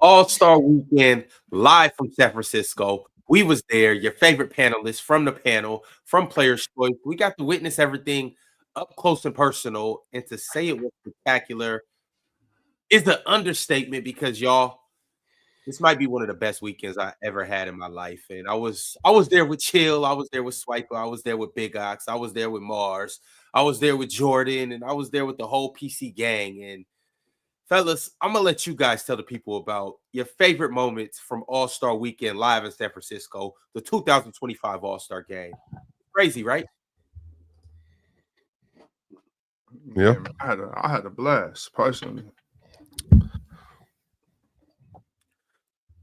All-Star Weekend live from San Francisco. We was there, your favorite panelists from the panel, from Players' Choice. We got to witness everything up close and personal, and to say it was spectacular is the understatement because y'all, this might be one of the best weekends I ever had in my life. And I was there with Chill, I was there with Swiper, I was there with Big Ox, I was there with Mars, I was there with Jordan, and I was there with the whole PC gang. And fellas, I'm gonna let you guys tell the people about your favorite moments from All-Star Weekend live in San Francisco, the 2025 All-Star Game. Crazy, right? Yeah. Man, I had a blast personally.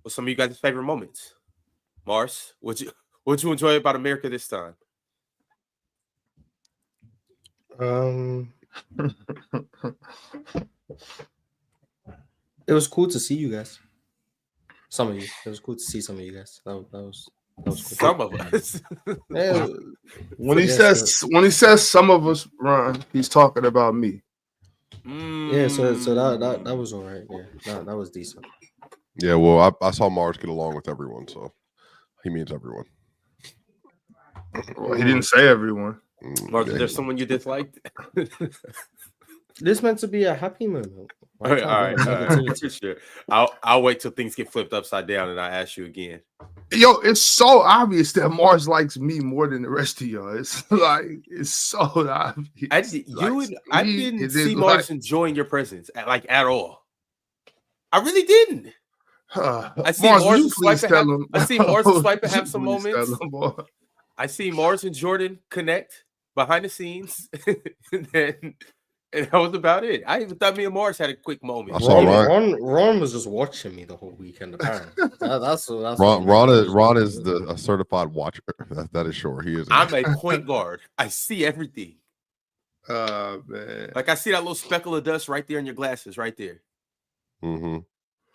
What's some of you guys' favorite moments? Mars, what'd you enjoy about America this time? It was cool to see you guys. Some of you. It was cool to see some of you guys. That was cool. Some of us. Yeah, When he yes, says some of us run, he's talking about me. yeah. So that was all right. Yeah, that was decent. Yeah, well, I saw Mars get along with everyone, so he means everyone. Well, he didn't say everyone. Mars, is there someone you disliked? This meant to be a happy moment. All right. Sure. I'll wait till things get flipped upside down and I ask you again. Yo, it's so obvious that Mars likes me more than the rest of y'all. It's like it's so obvious. I didn't see Mars enjoying your presence at all. I really didn't. I see Mars and Swiper have some moments. I see Mars and Jordan connect behind the scenes, and that was about it. I even thought me and Mars had a quick moment. I saw Ron was just watching me the whole weekend. Apparently, that's Ron is a certified watcher. That is sure he is. I'm a point guard. I see everything. Man, like I see that little speckle of dust right there in your glasses, right there. Mm-hmm.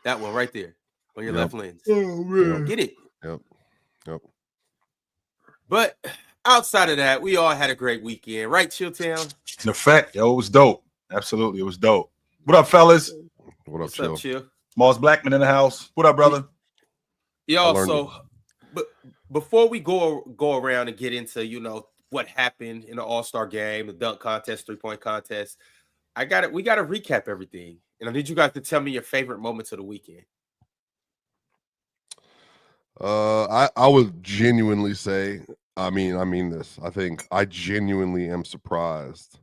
That one right there on your left lens. Oh man, get it. Yep. But outside of that, we all had a great weekend, right, Chilltown? In effect, it was dope. Absolutely, it was dope. What up, fellas? What's up, Chill? Mars Blackman in the house. What up, brother? Yo, but before we go around and get into what happened in the All-Star game, the dunk contest, 3-point contest, we got to recap everything, and I need you guys to tell me your favorite moments of the weekend. I would genuinely say, I mean this. I think I genuinely am surprised,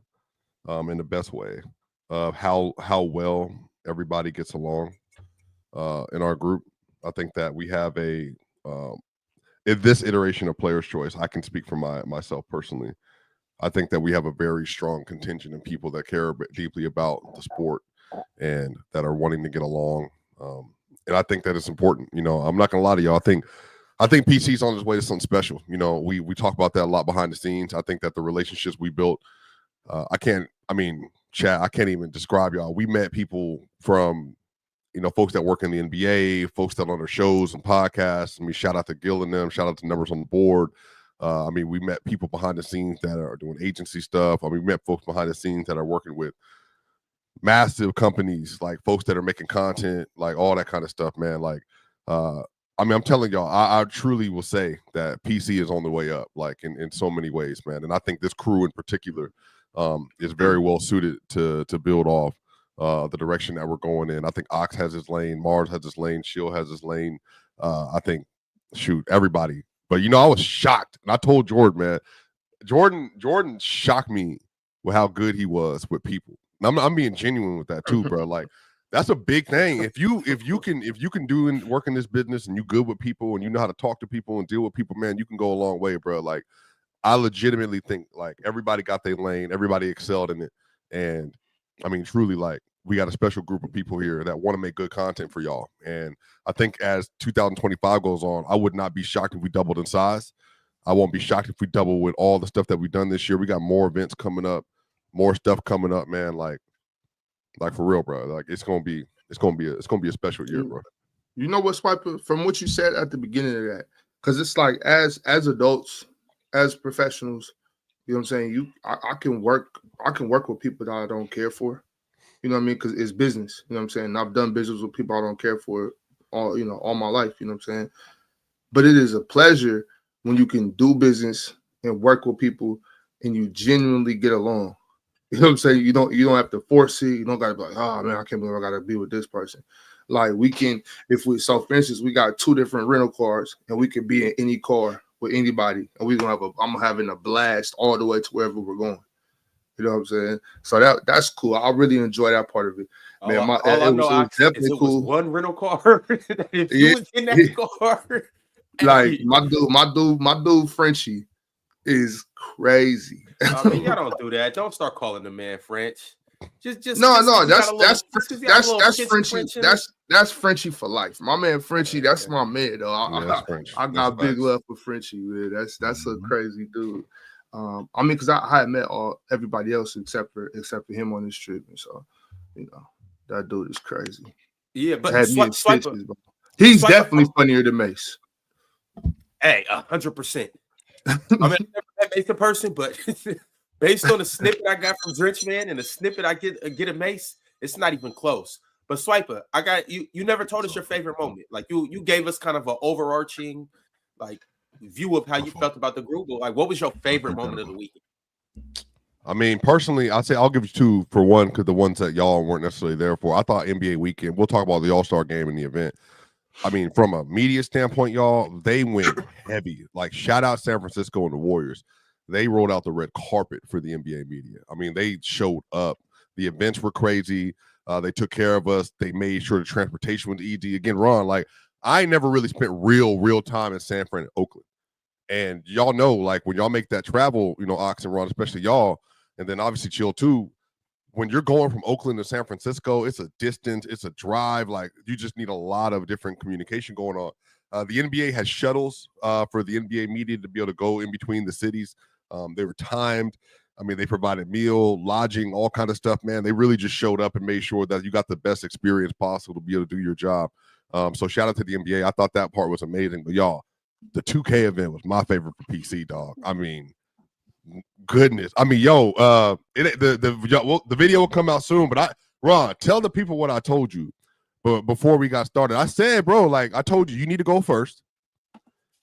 in the best way, of how well everybody gets along, in our group. I think that we have in this iteration of Players' Choice, I can speak for myself personally. I think that we have a very strong contingent of people that care deeply about the sport and that are wanting to get along. And I think that it's important. I'm not gonna lie to y'all. I think PC's on his way to something special. We talk about that a lot behind the scenes. I think that the relationships we built, Chad, I can't even describe y'all. We met people from, folks that work in the NBA, folks that on their shows and podcasts. Shout out to Gil and them. Shout out to Numbers on the Board. We met people behind the scenes that are doing agency stuff. We met folks behind the scenes that are working with massive companies, like folks that are making content, like all that kind of stuff, man. I'm telling y'all, I truly will say that PC is on the way up, like in so many ways, man. And I think this crew in particular is very well suited to build off the direction that we're going in. I think Ox has his lane, Mars has his lane, Shield has his lane. I think, everybody. But I was shocked, and I told Jordan, man, Jordan shocked me with how good he was with people. And I'm being genuine with that too, bro. Like, that's a big thing. If you can do and work in this business and you good with people and you know how to talk to people and deal with people, man, you can go a long way, bro. Like, I legitimately think like everybody got their lane, everybody excelled in it, and truly, like, we got a special group of people here that want to make good content for y'all. And I think as 2025 goes on, I would not be shocked if we doubled in size. I won't be shocked if we double with all the stuff that we've done this year. We got more events coming up, more stuff coming up, man. Like for real, bro. Like it's gonna be a special year, bro. You know what, Swiper? From what you said at the beginning of that, because it's like as adults, as professionals, you know what I'm saying? I can work with people that I don't care for. You know what I mean? Because it's business. You know what I'm saying? I've done business with people I don't care for all my life. You know what I'm saying? But it is a pleasure when you can do business and work with people and you genuinely get along. You know what I'm saying? You don't have to force it. You don't gotta be like, oh man, I can't believe I gotta be with this person. Like we can, for instance, we got 2 different rental cars and we can be in any car with anybody, and we're gonna I'm having a blast all the way to wherever we're going. You know what I'm saying? So that's cool. I really enjoy that part of it. Man, it was definitely cool. Was one rental car. If you was in that car, like my dude Frenchie is crazy. I mean, y'all don't do that. Don't start calling the man French. Just no. That's Frenchie. That's Frenchie for life. My man Frenchie. That's my man though. I got big love for Frenchie. Man. That's a crazy dude. I mean, because I had met everybody else except for him on this trip, and so that dude is crazy. Yeah, but he's definitely funnier than Mace. Hey, 100%. I mean, I've never met Mace in person, but based on the snippet I got from Drench Man and the snippet I get a Mace, it's not even close. But Swiper, I got you. You never told us your favorite moment. Like you gave us kind of an overarching view of how you felt about the group. But what was your favorite moment of the weekend? I mean, personally, I'd say I'll give you 2 for one, because the ones that y'all weren't necessarily there for. I thought NBA weekend. We'll talk about the All-Star game and the event. I mean, from a media standpoint, y'all, they went heavy. Like, shout out San Francisco and the Warriors. They rolled out the red carpet for the NBA media. I mean, they showed up. The events were crazy. They took care of us. They made sure the transportation was easy. Again, Ron, like, I never really spent real time in San Fran and Oakland. And y'all know, like, when y'all make that travel, Ox and Ron, especially y'all, and then obviously Chill too, when you're going from Oakland to San Francisco, it's a distance, it's a drive. Like, you just need a lot of different communication going on. The NBA has shuttles for the NBA media to be able to go in between the cities. They were timed. I mean, they provided meal, lodging, all kind of stuff, man. They really just showed up and made sure that you got the best experience possible to be able to do your job. So shout out to the NBA. I thought that part was amazing. But y'all, the 2K event was my favorite for PC, dog. I mean, goodness. I mean, the video will come out soon. But Ron, tell the people what I told you. But before we got started, I said, bro, like I told you, you need to go first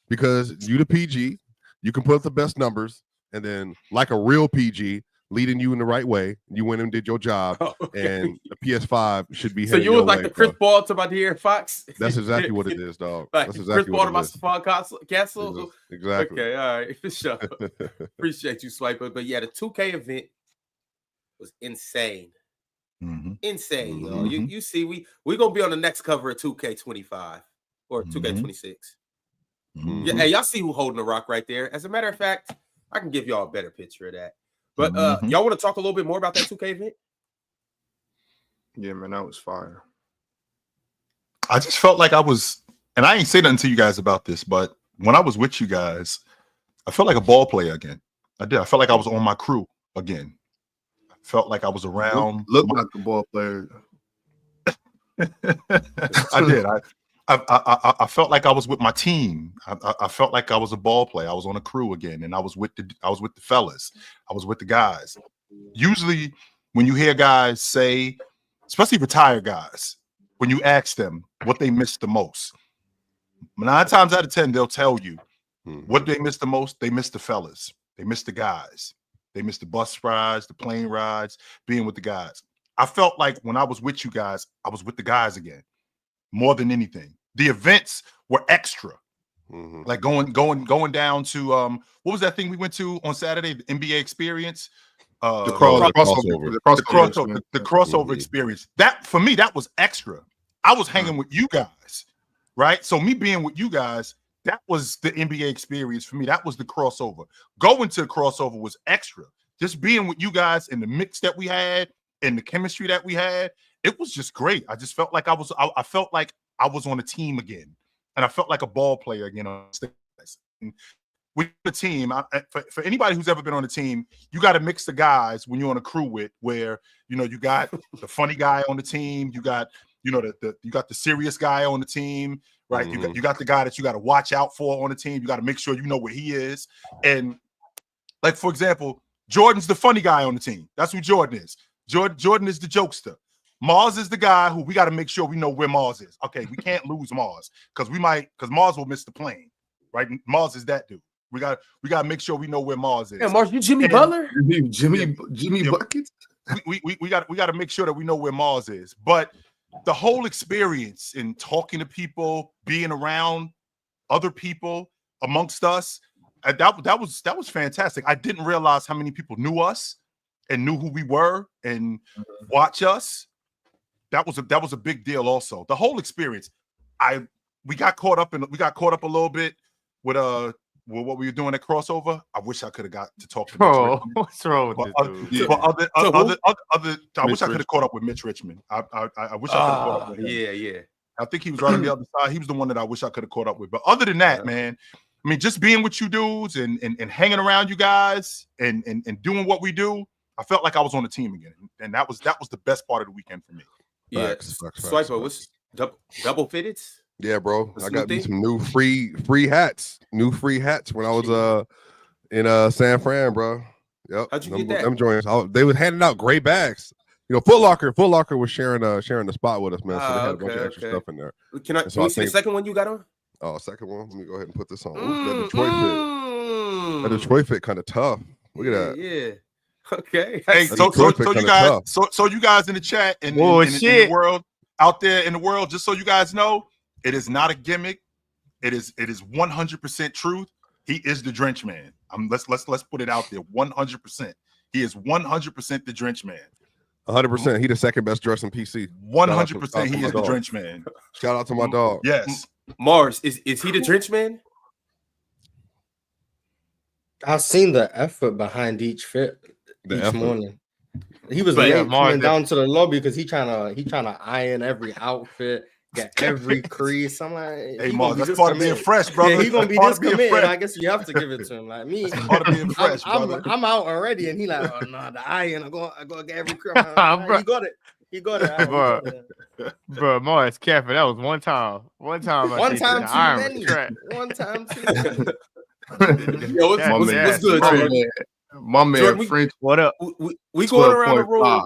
because you the PG, you can put up the best numbers, and then like a real PG, leading you in the right way. You went and did your job, and the PS5 should be. So you was like the Chris Paul to my dear Fox. That's exactly what it is, dog. Like that's exactly Chris Paul to my Stephon Castle. Exactly. Okay, all right, for sure. Appreciate you, Swiper. But yeah, the 2K event was insane. Mm-hmm. Insane, y'all. You see, we're gonna be on the next cover of 2K25 or 2K26. Mm-hmm. Yeah, hey, y'all see who holding the rock right there. As a matter of fact, I can give y'all a better picture of that. But y'all want to talk a little bit more about that 2K event? Yeah, man, that was fire. I just felt like I was, and I ain't say nothing to you guys about this, but when I was with you guys, I felt like a ball player again. I did. I felt like I was on my crew again. I felt like I was around. Look like a ball player. I did. I felt like I was with my team. I felt like I was a ball player. I was on a crew again, and I was with the fellas. I was with the guys. Usually, when you hear guys say, especially retired guys, when you ask them what they miss the most, 9 times out of 10 they'll tell you what they miss the most. They miss the fellas. They miss the guys. They miss the bus rides, the plane rides, being with the guys. I felt like when I was with you guys, I was with the guys again. More than anything, the events were extra. Like going down to what was that thing we went to on Saturday? The NBA experience, the crossover experience. That for me, that was extra. I was hanging with you guys, right? So me being with you guys, that was the NBA experience for me. That was the crossover. Going to the crossover was extra. Just being with you guys and the mix that we had and the chemistry that we had. It was just great. I just felt like I felt like I was on a team again, and I felt like a ball player again on stage. With the team, for anybody who's ever been on a team, you got to mix the guys when you're on a crew with, where you got the funny guy on the team, you got you got the serious guy on the team, right? You got the guy that you got to watch out for on the team. You got to make sure you know where he is, and like for example, Jordan's the funny guy on the team. That's who Jordan is. Jordan is the jokester. Mars is the guy who we got to make sure we know where Mars is. Okay, we can't lose Mars because Mars will miss the plane, right? Mars is that dude. We got to make sure we know where Mars is. Yeah, Mars, you Jimmy Butler? Jimmy Buckets? We got to make sure that we know where Mars is. But the whole experience in talking to people, being around other people amongst us, that was fantastic. I didn't realize how many people knew us and knew who we were and watch us. That was a big deal. Also, the whole experience. We got caught up a little bit with what we were doing at crossover. I wish I could have got to talk to Mitch Richmond. What's wrong with this dude? I wish I could have caught up with Mitch Richmond. I wish I could have caught up with him. Yeah. I think he was right on the other side. He was the one that I wish I could have caught up with. But other than that, man, I mean, just being with you dudes and hanging around you guys and doing what we do, I felt like I was on the team again. And that was the best part of the weekend for me. Yeah. Swiper, what's double fitted? Yeah, bro. I got me some new free hats. New free hats when I was in San Fran, bro. Yep. How'd you get that? Them joints. They was handing out gray bags. You know, Foot Locker was sharing the spot with us, man. So they had a bunch of extra stuff in there. Can we see the second one you got on? Oh, second one. Let me go ahead and put this on. That Detroit fit. That Detroit fit kind of tough. Look at that. Yeah. Okay. Hey, so you guys in the chat and in the world out there in the world, just so you guys know, it is not a gimmick. It is 100% truth. He is the Drench Man. Let's put it out there. 100%. He is 100% the Drench Man. 100%. He the second best dressed in PC. 100%. He is the Drench Man. Shout out to my dog. Yes. Mars, is he the Drench Man? I've seen the effort behind each fit morning. He was coming down to the lobby because he trying to iron every outfit, get every crease. I'm like, hey, Mars, that's part of being fresh, brother. Yeah, he's gonna be this committed. I guess you have to give it to him. Like me, part of being fresh, I'm out already, and he like, oh no, the iron. I go get every crease. He got it. Bro, Mars, careful. That was one time. One time too many. One time too many. Yo, what's good, man? My man, Jordan, French. What up? We going around the room.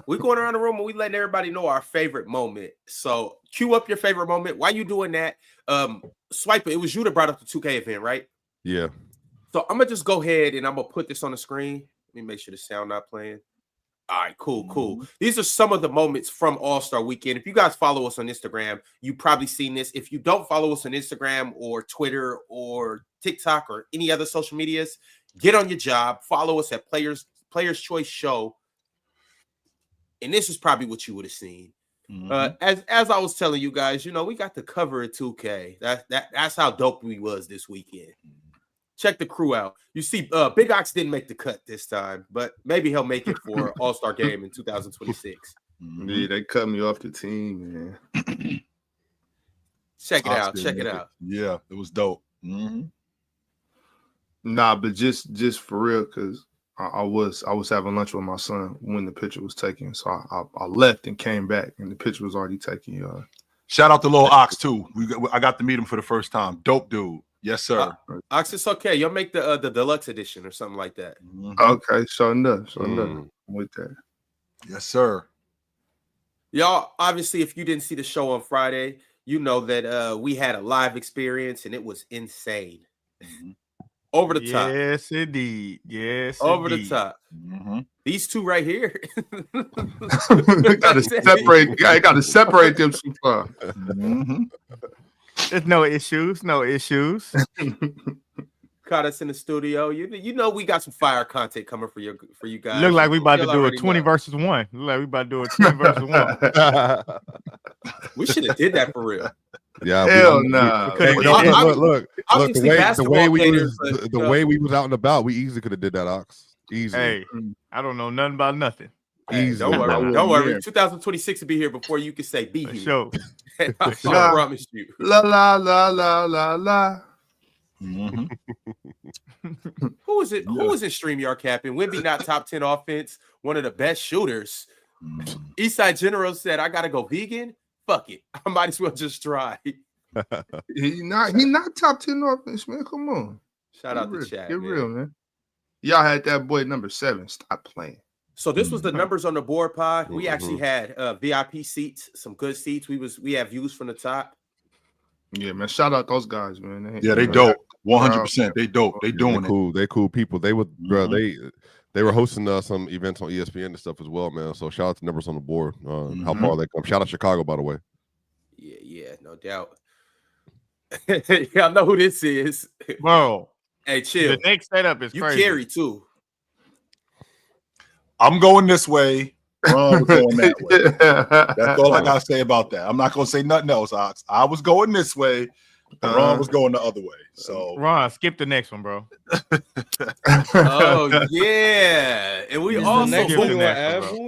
We going around the room and we letting everybody know our favorite moment. So cue up your favorite moment. Why you doing that? Swiper, it was you that brought up the 2K event, right? Yeah. So I'm gonna just go ahead and I'm gonna put this on the screen. Let me make sure the sound not playing. All right, cool. These are some of the moments from All-Star Weekend. If you guys follow us on Instagram, you've probably seen this. If you don't follow us on Instagram or Twitter or TikTok or any other social medias, get on your job. Follow us at Players Choice Show. And this is probably what you would have seen. As I was telling you guys, you know, we got the cover at 2K. That's how dope we was this weekend. Check the crew out. You see, Big Ox didn't make the cut this time, but maybe he'll make it for All-Star Game in 2026. Yeah, they cut me off the team, man. Check it out. Yeah, it was dope. Nah, but just for real, because I was having lunch with my son when the picture was taken. So I left and came back, and the picture was already taken, y'all. Shout out to Lil Ox too. I got to meet him for the first time. Dope dude. Yes, sir. Ox, it's okay. You'll make the deluxe edition or something like that. Okay, sure enough. With that. Yes, sir. Y'all, obviously, if you didn't see the show on Friday, you know that we had a live experience and it was insane. Over the top. Yes, indeed. Yes, over the top. These two right here. Gotta separate them too far. There's no issues. Caught us in the studio. You know we got some fire content coming for you guys. Look like we about to do a 20 versus 1. Look like we about to do a 20 versus 1. We should have did that for real. Yeah, hell no. Look, the way we was out and about, we easily could have did that, Ox. Easy. Hey, I don't know nothing about nothing. Hey, don't worry. 2026 will be here before you can say be here. Sure. I promise you. La la la la la la. Who is it? Who is in StreamYard capping? Wemby not top 10 offense, one of the best shooters. Eastside General said, I gotta go vegan. Fuck it. I might as well just try. He not top 10 offense, man. Come on. Shout out to chat. Get real, man. Y'all had that boy number 7. Stop playing. So this was the numbers on the board pod. We actually had VIP seats, some good seats. We have views from the top. Yeah, man. Shout out those guys, man. They dope. 100%. They dope. They doing it. They cool people. They would, bro. They were hosting some events on ESPN and stuff as well, man. So shout out to numbers on the board. How far they come. Shout out Chicago, by the way. Yeah, no doubt. Y'all know who this is, bro. Hey, chill. The next setup is crazy. You carry too. I'm going this way. Ron was going that way. That's all I gotta say about that. I'm not gonna say nothing else, Ox. I was going this way, and Ron was going the other way. So Ron, skip the next one, bro. Oh yeah, and we is also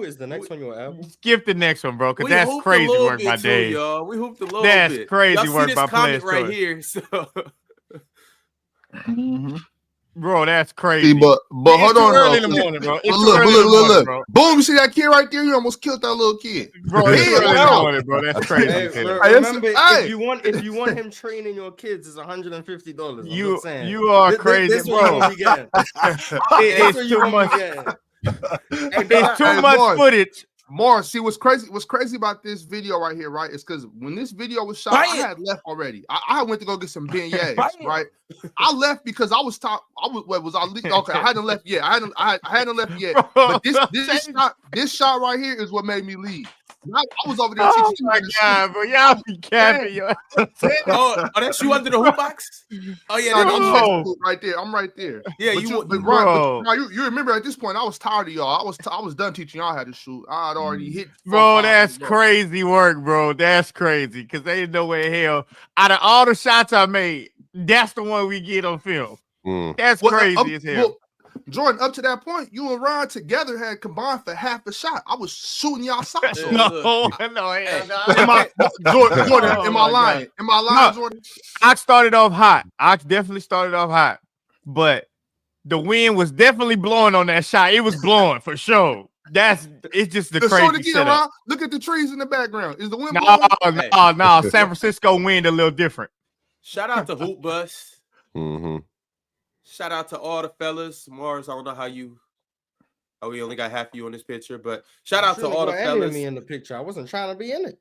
is the next one your album? Skip the next one, bro, because that's crazy work by Dave. Y'all. We hooped a little that's bit. Crazy y'all work see by this comment Players right here. So. Bro, that's crazy. But hold on, early in the morning, bro. Look. Boom! You see that kid right there? You almost killed that little kid, bro. It's early in the morning, bro. That's crazy. Remember, if you want him training your kids, it's $150. You are crazy, bro. It's too much. It's too much footage. Mars, see what's crazy about this video right here, right? It's because when this video was shot, I had left already. I went to go get some beignets, right? I left because I was top. Okay, I hadn't left yet. I hadn't left yet. But this shot right here is what made me leave. I was over there teaching. Oh my God, bro! Y'all be capping. Oh, that's you under the hoop box? Oh yeah, right there. I'm right there. Yeah, you remember at this point I was tired of y'all. I was done teaching y'all how to shoot. I had already hit. Bro, that's crazy work, bro. That's crazy because there ain't no way in hell out of all the shots I made, that's the one we get on film. That's crazy as hell. Jordan, up to that point, you and Ron together had combined for half a shot. I was shooting y'all shots. Jordan, am I lying? Am I lying, Jordan? I started off hot. I definitely started off hot, but the wind was definitely blowing on that shot. It was blowing for sure. It's just the crazy setup. Look at the trees in the background. Is the wind blowing? No. San Francisco wind a little different. Shout out to Hoop Bus. Mm-hmm. Shout out to all the fellas. Mars, I don't know how you. Oh, we only got half of you on this picture, but shout out to all the fellas. Me in the picture. I wasn't trying to be in it.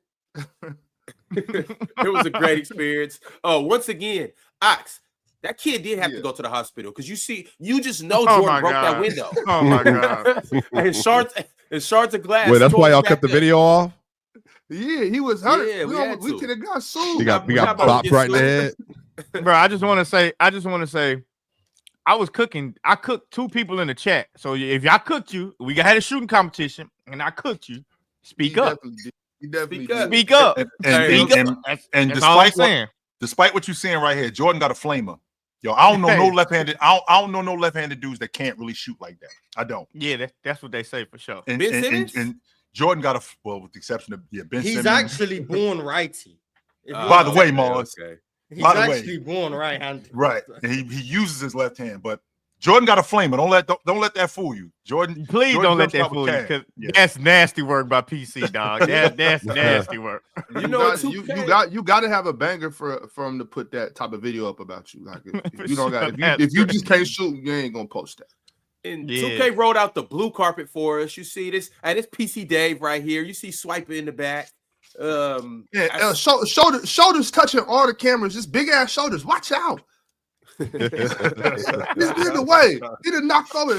It was a great experience. Oh, once again, Ox, that kid did have to go to the hospital because you just know Jordan broke that window. Oh my God! and shards of glass. Wait, that's why y'all kept the video off? Yeah, he was hurt. Yeah, we could have got sued. We got bopped right in the head. Bro, I just want to say, I was cooking. I cooked 2 people in the chat. So if I cooked you, we had a shooting competition, and I cooked you. Speak up. Speak up. And despite what you're saying right here, Jordan got a flamer. Yo, I don't know no left-handed. I don't know no left-handed dudes that can't really shoot like that. I don't. Yeah, that's what they say for sure. Ben Simmons? And Jordan got with the exception of Ben Simmons. He's actually born righty. By the way, Mars. Okay. He's actually born right-handed. Right. And he uses his left hand, but Jordan got a flamer. Don't let that fool you. Jordan, don't let that fool you, because that's nasty work by PC, dog. That's nasty work. You got to have a banger for him to put that type of video up about you. Like if you don't got if you just can't shoot, you ain't gonna post that. And 2K rolled out the blue carpet for us. You see this, and it's PC Dave right here. You see Swiper in the back. Shoulders touching all the cameras. Just big ass shoulders. Watch out. He's in the way. He done knocked over.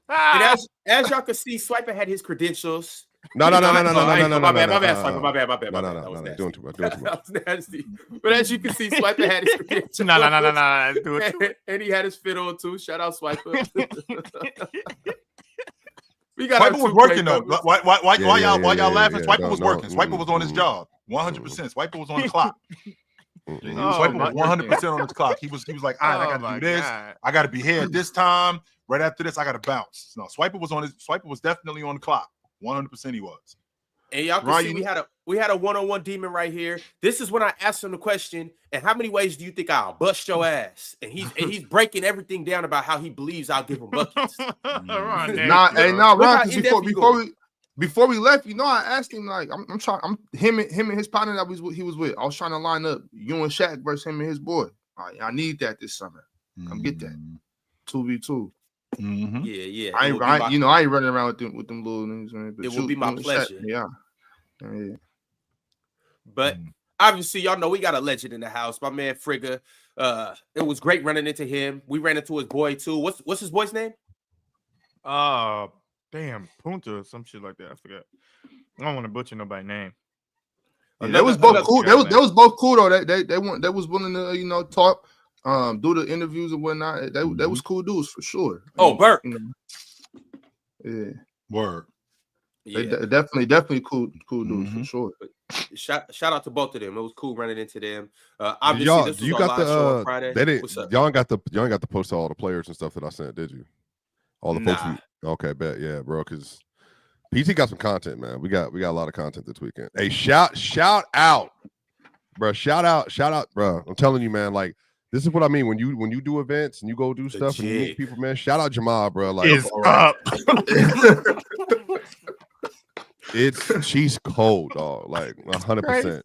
And as y'all can see, Swiper had his credentials. No. My bad. That was doing too much. That was nasty. But as you can see, Swiper had his credentials. No. And he had his fit on too. Shout out Swiper. Swiper was working though. Why y'all laughing? Swiper was working. Swiper was on his job. 100%. Swiper was on the clock. Swiper was 100% on his clock. He was like, all right, I gotta do this. God. I gotta be here at this time. Right after this, I gotta bounce. No, Swiper was definitely on the clock. 100% he was. And y'all can see we had a one-on-one demon right here. This is when I asked him the question, and how many ways do you think I'll bust your ass? And he's breaking everying down about how he believes I'll give him buckets. Ron, before we left, I asked him, like, I'm trying, him and his partner that he was with. I was trying to line up you and Shaq versus him and his boy. I need that this summer. Come get that. 2v2. Mm-hmm. Yeah. I ain't running around with them little niggas, man. But it would be my pleasure. Yeah. But obviously, y'all know we got a legend in the house. My man Frigga. It was great running into him. We ran into his boy too. What's his boy's name? Damn, Punta or some shit like that. I forgot. I don't want to butcher nobody's name. Yeah, they was both cool. They was both cool though. They was willing to talk, do the interviews and whatnot. They was cool dudes for sure. Burke. Yeah. Word. Yeah. They definitely cool dudes for sure. Shout out to both of them. It was cool running into them. Obviously, this was our live show on Friday. What's up? Y'all ain't got the post to all the players and stuff that I sent, did you? All the folks. Okay, bet, yeah, bro. Because PT got some content, man. We got a lot of content this weekend. Hey, shout out, bro. Shout out, bro. I'm telling you, man. Like, this is what I mean when you do events and you go do stuff and you meet people, man. Shout out Jamal, bro. Like, is up. She's cold, dog. Like 100%.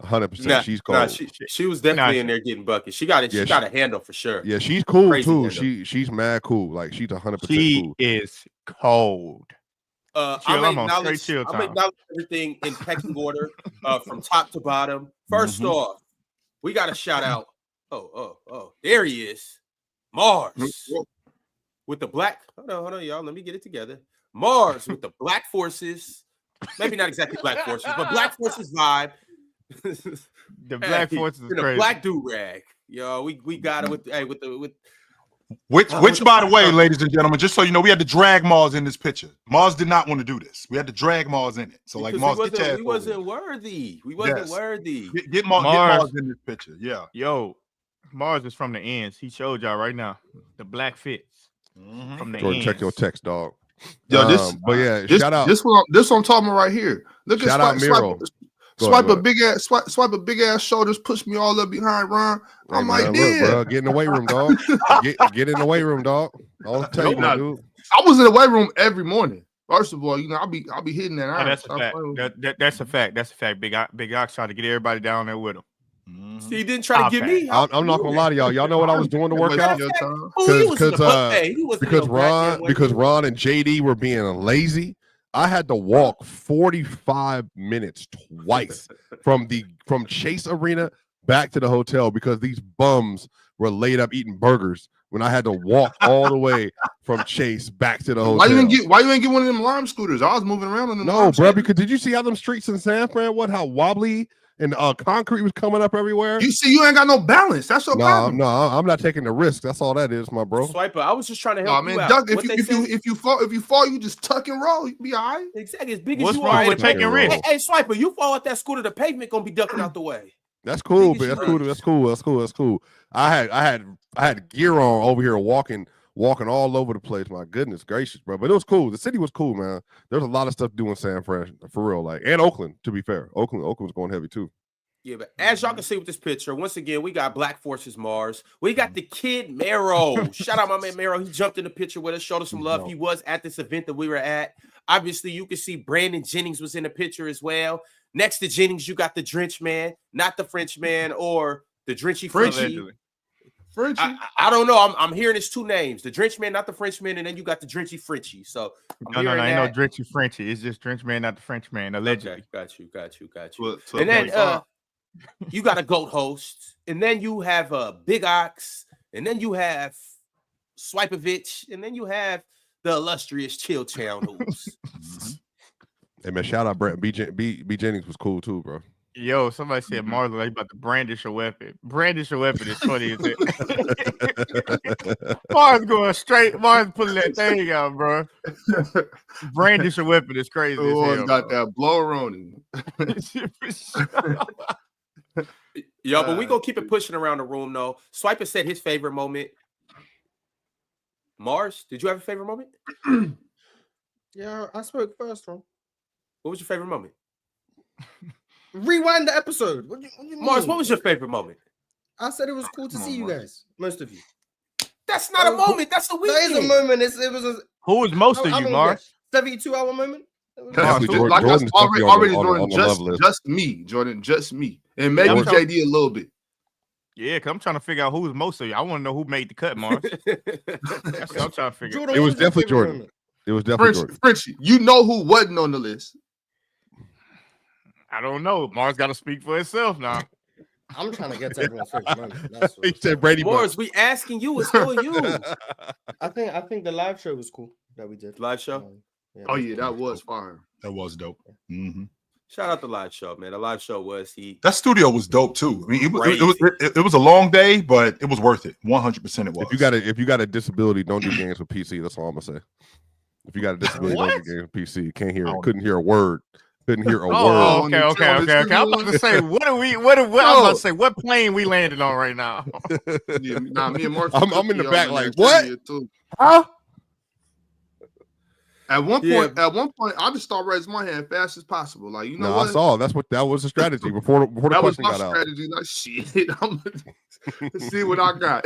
100%. She's cold. She was definitely in there getting buckets. She got it. She got a handle for sure. Yeah, she's cool Crazy too. handle. She's mad cool. Like she's 100% cool. She is cold. I'm acknowledge everything in pecking order from top to bottom. First off, we got to shout out. Oh, there he is, Mars with the black. Hold on, y'all. Let me get it together. Mars with the Black Forces. Maybe not exactly Black Forces, but Black Forces vibe. The Black Forces is crazy. Black do-rag. Yo, we got it with which by the way, ladies and gentlemen, just so you know, we had to drag Mars in this picture. Mars did not want to do this. We had to drag Mars in it. So like Mars, we wasn't worthy. We wasn't worthy. Get Mars in this picture. Yeah. Yo, Mars is from the ends. He showed y'all right now. The black fits from the ends. Check your text, dog. Yo, shout out. This what I'm talking about right here. Look shout at out Miro. Swipe a big ass shoulders, push me all up behind Ron. I'm like, damn. Bro, get in the weight room, dog. get in the weight room, dog. I'll tell you, dude. I was in the weight room every morning. First of all, I'll be hitting that. That's a fact. That's a fact. That's a fact. Big Ox tried to get everybody down there with him. See, he didn't try to get me. I'm not gonna lie to y'all. Y'all know what I was doing to work out? Because Ron and JD were being lazy. I had to walk 45 minutes twice from Chase Arena back to the hotel because these bums were laid up eating burgers when I had to walk all the way from Chase back to the hotel. Why you ain't get one of them Lime scooters? I was moving around on them. No, bro, because did you see how them streets in San Fran, how wobbly and concrete was coming up everywhere? You see, you ain't got no balance. That's your problem. No, I'm not taking the risk. That's all that is, my bro. Swiper, I was just trying to help you out. Duck, if you fall, you just tuck and roll. You be all right. Exactly. As big as What's you wrong are. with taking risks? Hey, Swiper, you fall at that scooter, the pavement gonna be ducking out the way. That's cool, but that's cool. I had gear on over here walking all over the place. My goodness gracious, bro. But it was cool. The city was cool, man. There's a lot of stuff to do in San Fran, for real. Like, and Oakland, to be fair. Oakland was going heavy too. Yeah, but as y'all can see with this picture, once again, we got Black Forces Mars. We got the kid Mero. Shout out my man Mero. He jumped in the picture with us, showed us some love. He was at this event that we were at. Obviously, you can see Brandon Jennings was in the picture as well. Next to Jennings, you got the Drench Man, not the French Man or the Drenchy Frenchy. I don't know. I'm hearing it's two names: the Drench Man, not the French Man, and then you got the Drenchy Frenchy. So no, ain't no Drenchy Frenchy. It's just Drench Man, not the French Man. Allegedly. Okay, got you. And then you got a GOAT host, and then you have Big Ox, and then you have Swipovich, and then you have the illustrious Chill Town Hoops. Hey man, shout out Brett. B Jennings was cool too, bro. Yo, somebody said Marlon like about to brandish a weapon. Brandish a weapon is funny as it. Mars going straight. Mars pulling that thing out, bro. Brandish a weapon is crazy. Oh, got that blower on him. Yo, but we gonna keep it pushing around the room though. Swiper said his favorite moment. Mars, did you have a favorite moment? Yeah, I spoke first, bro. What was your favorite moment? Rewind the episode. What you Mars, what was your favorite moment? I said it was cool to see you guys, most of you. That's not a moment. That's a weekend. That is a moment. Who was most of you, Mars? 72-hour moment. Already Jordan, just me, Jordan, just me, and maybe JD a little bit. Yeah, because I'm trying to figure out who's most of you. I want to know who made the cut, Mars. That's what I'm trying to figure. Jordan, It what was your definitely favorite Jordan. women? It was definitely Jordan. Frenchie, you know who wasn't on the list? I don't know. Mars got to speak for himself now. I'm trying to get to everyone's favorite women. That's He what said Brady Morris, Bunch. we asking you. It's for you. I think the live show was cool that we did. Live show? Yeah, Oh yeah, that was fire. That was dope. Mm-hmm. Shout out the live show, man. The live show was That studio was dope too. I mean, it was a long day, but it was worth it. 100% it was. If you got a disability, don't do games with PC. That's all I'm gonna say. If you got a disability, don't do games with PC. Can't hear it. Couldn't hear a word. Couldn't hear a word. Okay. I'm about to say, I'm about to say, what plane we landed on right now? Yeah, me and Mark. I'm in the back like, what? Huh? At one point, I just start raising my hand fast as possible. Like, you know what? I saw that was the strategy before the question got out. Strategy. Like, shit, I'm gonna see what I got.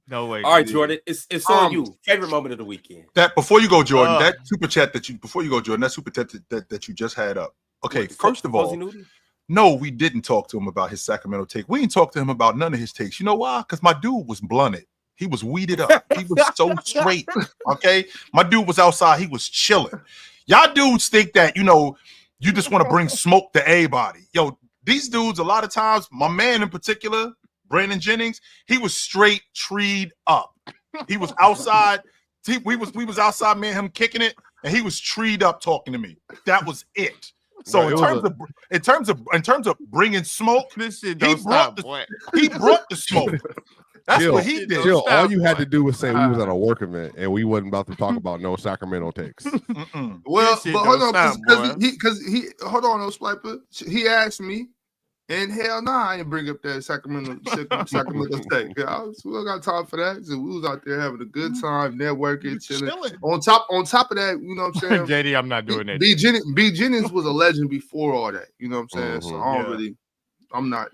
No way. all right, Jordan. It's on you. Favorite moment of the weekend. That before you go, Jordan, that super chat that you just had up. Okay, first of all, no, we didn't talk to him about his Sacramento take. We didn't talk to him about none of his takes. You know why? Because my dude was blunted. He was weeded up. He was so straight. Okay, my dude was outside. He was chilling. Y'all dudes think that you just want to bring smoke to everybody. Yo, these dudes a lot of times. My man in particular, Brandon Jennings, he was straight treed up. He was outside. We was outside, me and him kicking it, and he was treed up talking to me. That was it. So in terms of bringing smoke, this shit he brought the smoke. That's what he did. All you had to do was say we was at a work event and we wasn't about to talk about no Sacramento takes. Well, but hold on, because he hold on, no Swiper. He asked me, and hell nah, I didn't bring up that Sacramento take. We don't got time for that. So we was out there having a good time, networking, chilling. On top of that, you know what I'm saying? JD, I'm not doing that. B Jennings was a legend before all that. You know what I'm saying? So I'm not,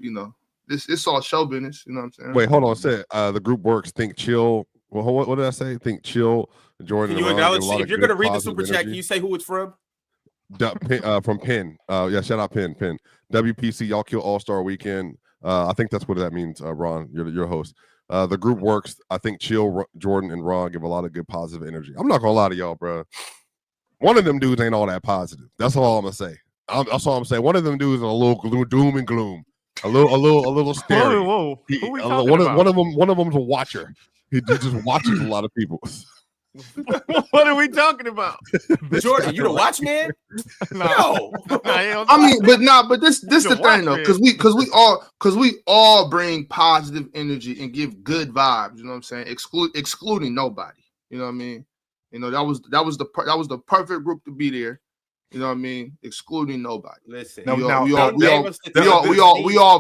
It's all show business, you know what I'm saying? Wait, hold on. Say the group works. Think chill. Well, what did I say? Think chill. Jordan. Can you acknowledge if you're gonna read the super chat? Can you say who it's from? From Penn. Shout out Penn. WPC. Y'all kill All-Star Weekend. I think that's what that means. Ron, you're your host. The group works. I think chill. Jordan and Ron give a lot of good positive energy. I'm not gonna lie to y'all, bro. One of them dudes ain't all that positive. That's all I'm gonna say. That's all I'm saying. One of them dudes is a little doom and gloom. A little scary. Whoa. Who we talking one about? of them's a watcher. He just watches a lot of people. What are we talking about? Jordan, you the watchman? No. I mean, but this the thing though, because we all bring positive energy and give good vibes. You know what I'm saying? Excluding nobody. You know what I mean? That was the perfect group to be there. You know what I mean? Excluding nobody. Listen, we all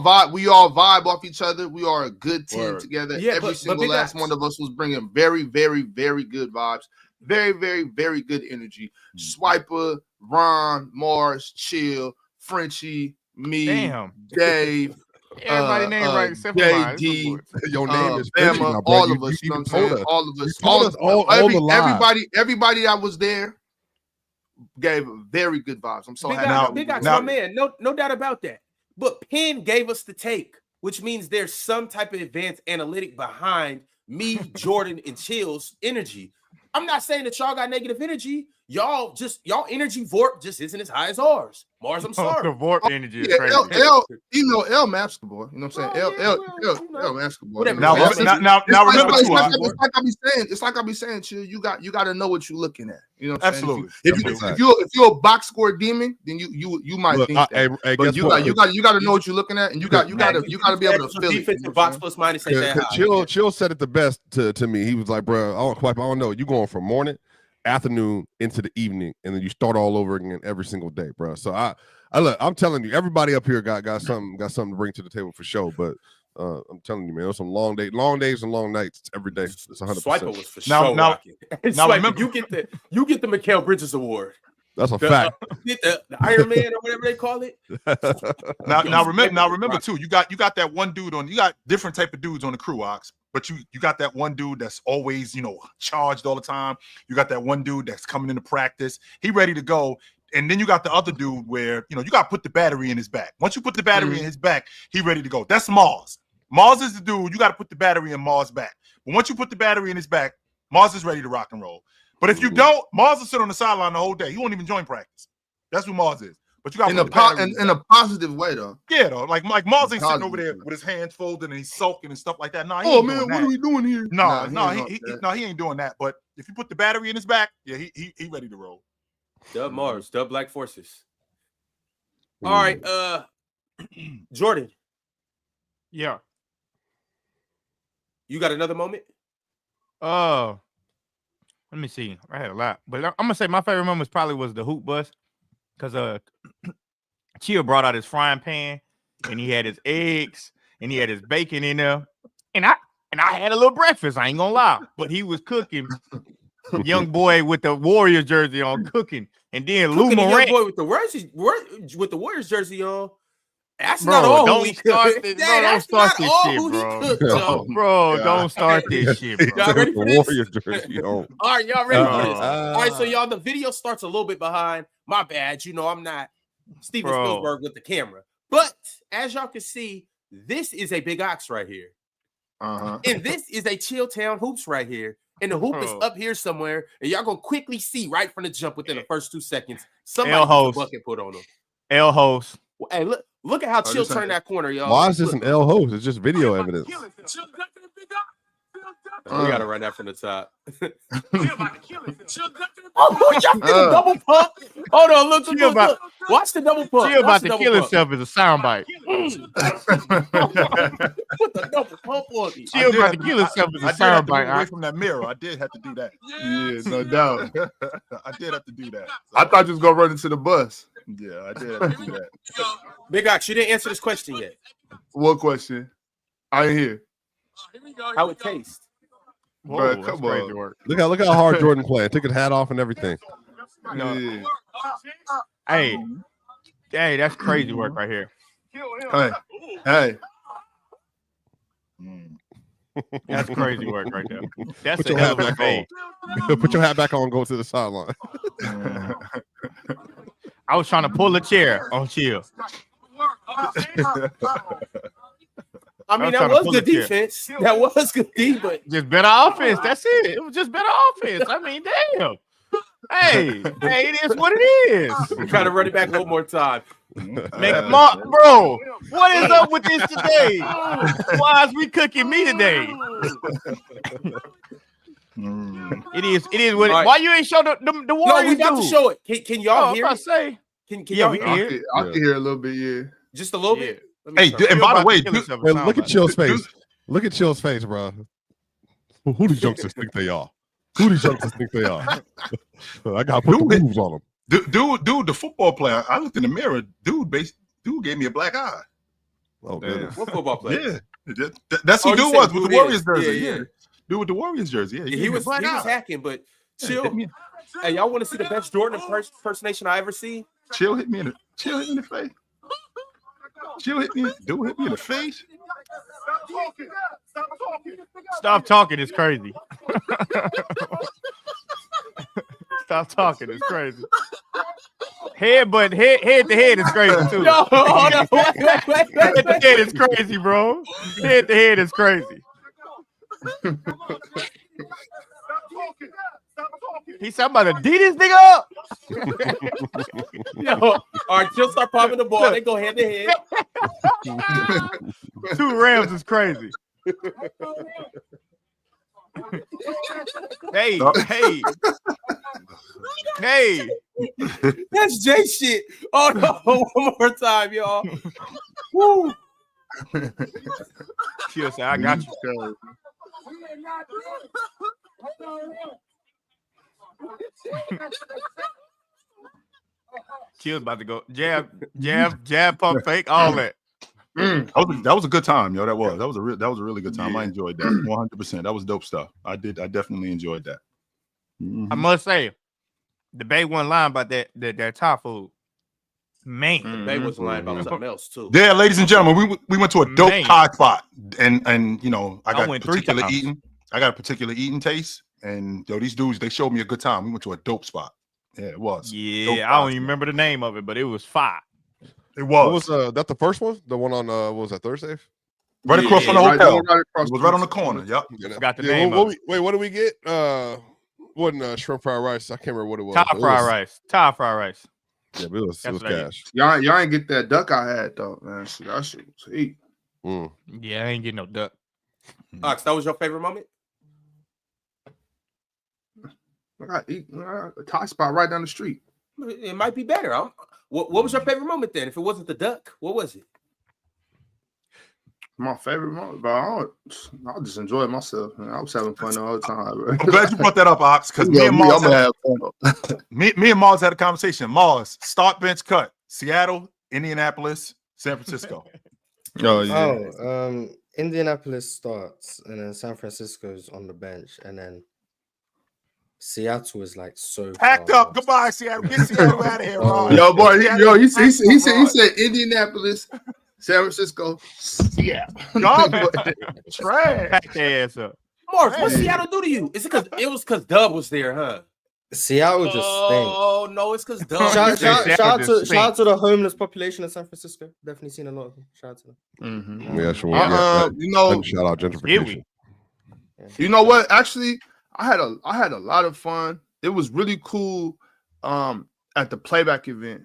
vibe off each other. We are a good team together. Yeah, every single last one of us was bringing very, very, very good vibes. Very, very, very good energy. Swiper, Ron, Mars, Chill, Frenchie, me, Dave. Everybody name right except for mine. Your name is Bama, all of us. You know what I'm saying? All of us. Everybody that was there gave very good vibes. I'm so happy. Big Ox, my man. No doubt about that. But Penn gave us the take, which means there's some type of advanced analytic behind me, Jordan, and Chill's energy. I'm not saying that y'all got negative energy. Y'all energy vorp just isn't as high as ours. Mars, I'm sorry. The vorp energy is crazy. L basketball. You know what I'm saying? L basketball. Now remember, it's like I be saying, Chill. You got to know what you're looking at. You know what I'm Absolutely. saying? If you're a box score demon, then you might think that. But you got to know what you're looking at, and you got to be able to feel it. Defensive box plus minus ain't that high. Chill said it the best to me. He was like, bro, I don't know. You going from morning, afternoon into the evening, and then you start all over again every single day, bro. So I'm telling you, everybody up here got something to bring to the table for sure. But I'm telling you, man, there's some long days and long nights every day. It's 100%. Swiper was for sure. Now remember, you get the Mikal Bridges Award. That's a fact. The Iron Man or whatever they call it. Now remember too. You got that one dude on. You got different type of dudes on the crew, Ox. But you got that one dude that's always charged all the time. You got that one dude that's coming into practice. He ready to go. And then you got the other dude where, you got to put the battery in his back. Once you put the battery in his back, he ready to go. That's Mars. Mars is the dude. You got to put the battery in Mars' back. But once you put the battery in his back, Mars is ready to rock and roll. But if you don't, Mars will sit on the sideline the whole day. He won't even join practice. That's who Mars is. But you got in a positive way, though. Yeah, though. Like Mars ain't sitting over there with his hands folded and he's sulking and stuff like that. Nah, oh man, what are we doing here? He ain't doing that. But if you put the battery in his back, yeah, he ready to roll. Dub Mars, Dub Black Forces. All right, Jordan. Yeah. You got another moment? Let me see. I had a lot, but I'm gonna say my favorite moment probably was the hoop bus, because Chill brought out his frying pan and he had his eggs and he had his bacon in there, and I had a little breakfast. I ain't gonna lie, but he was cooking. Young boy with the Warriors jersey on cooking, and then Lou Morant boy with the Warriors jersey on. That's not all don't start this shit, bro. Bro, don't start this shit, bro. Y'all ready for this? Warrior jersey on. All right, y'all ready for this? All right, so y'all, the video starts a little bit behind. My bad. I'm not Steven Spielberg with the camera. But as y'all can see, this is a Big Ox right here. And this is a Chill Town Hoops right here. And the hoop is up here somewhere. And y'all gonna quickly see right from the jump within the first 2 seconds. Somebody gets a bucket put on them. L host. Hey, look at how Chill turned that corner, y'all. Why is this an L host? It's just video evidence. We gotta run that from the top. Oh, y'all did a double pump. Hold on, look. Watch the double pump. Chill about to kill himself as a soundbite. Put the double pump on me. Chill about to kill himself as a soundbite. Away from that mirror, I did have to do that. Yeah, no doubt. I did have to do that. So. I thought you was gonna run into the bus. Yeah, I did have to do that. Big Ox, you didn't answer this question yet. What question? I ain't here. How it tastes? Bro, come on. Look how hard Jordan playing. Took his hat off and everything. Yeah. Hey, that's crazy work right here. Hey. That's crazy work right there. That's Put your hat back on. Put your hat back on and go to the sideline. I was trying to pull a chair on Chill. I mean, that was good defense. That was good defense, but just better offense. That's it. It was just better offense. I mean, damn. Hey, it is what it is. We try to run it back one more time. Bro, what is up with this today? Why is we cooking me today? It is what. Right. Why you ain't show the Warriors? No, we got to show it. Can y'all hear? I say. Can y'all hear? I can hear a little bit. Yeah, just a little bit. Hey, and by the way, look at Chill's face. Look at Chill's face, bro. Who do youngsters think they are? I gotta put the moves on them. Dude, the football player. I looked in the mirror. Dude gave me a black eye. Oh, goodness. What football player? Yeah, that's who dude was with the Warriors jersey. Yeah. Dude with the Warriors jersey. Yeah, he was hacking, but Chill. Hey, y'all want to see the best Jordan impersonation I ever seen? Chill hit me in the face. Chill hit me in the face. Stop talking. It's crazy. Stop talking. It's crazy. Head to head is crazy too. No, hold on. Wait. Head to head is crazy, bro. Head to head is crazy. He said, I'm about to D this nigga up. Yo, all right, Chill start popping the ball. They go head to head. 2 Rams is crazy. Hey. That's Jay shit. Oh no, one more time, y'all. Woo. Chill say, I got you. Chill's about to go jab, pump fake, all that. That was a good time, yo. That was a really good time. I enjoyed that 100%. That was dope stuff. I definitely enjoyed that. I must say, the Bay wasn't lying about that Thai food. Man, the Bay wasn't lying about something else too. Yeah, ladies and gentlemen, we went to a dope Thai spot, and I got particular eating taste, and these dudes they showed me a good time. We went to a dope spot. Yeah, it was. Yeah, I don't even remember the name of it, but it was fire. It was. What was that the first one? The one on what was that, Thursday? Right across from the hotel. Right across it was right on the corner. Yep. Forgot the name of it. What did we get? Wasn't shrimp fried rice. I can't remember what it was. Thai fried rice. Yeah, but it was cash. Y'all ain't get that duck I had though, man. So that shit was heat. Yeah, I ain't getting no duck. Ox, that was your favorite moment? I got a Thai spot right down the street. It might be better. What was your favorite moment then? If it wasn't the duck, what was it? My favorite moment, but I just enjoyed myself. Man. I was having fun all the time, bro. I'm glad you brought that up, Ox, because me and Mars me and Mars had a conversation. Mars, start, bench, cut. Seattle, Indianapolis, San Francisco. Indianapolis starts, and then San Francisco's on the bench, and then Seattle is like so packed up. Goodbye, Seattle. Get Seattle out of here, Ron. Yo, boy, he said Indianapolis, San Francisco, Seattle. Trash. Pack their ass up. Morris, what Seattle do to you? Is it because Dub was there, huh? Seattle just stinks. Oh no, it's because Dub. Shout out to the homeless population of San Francisco. Definitely seen a lot of them. Shout out to them. Yeah, sure. Shout out gentrification. You know what? Actually, I had a lot of fun. It was really cool at the playback event.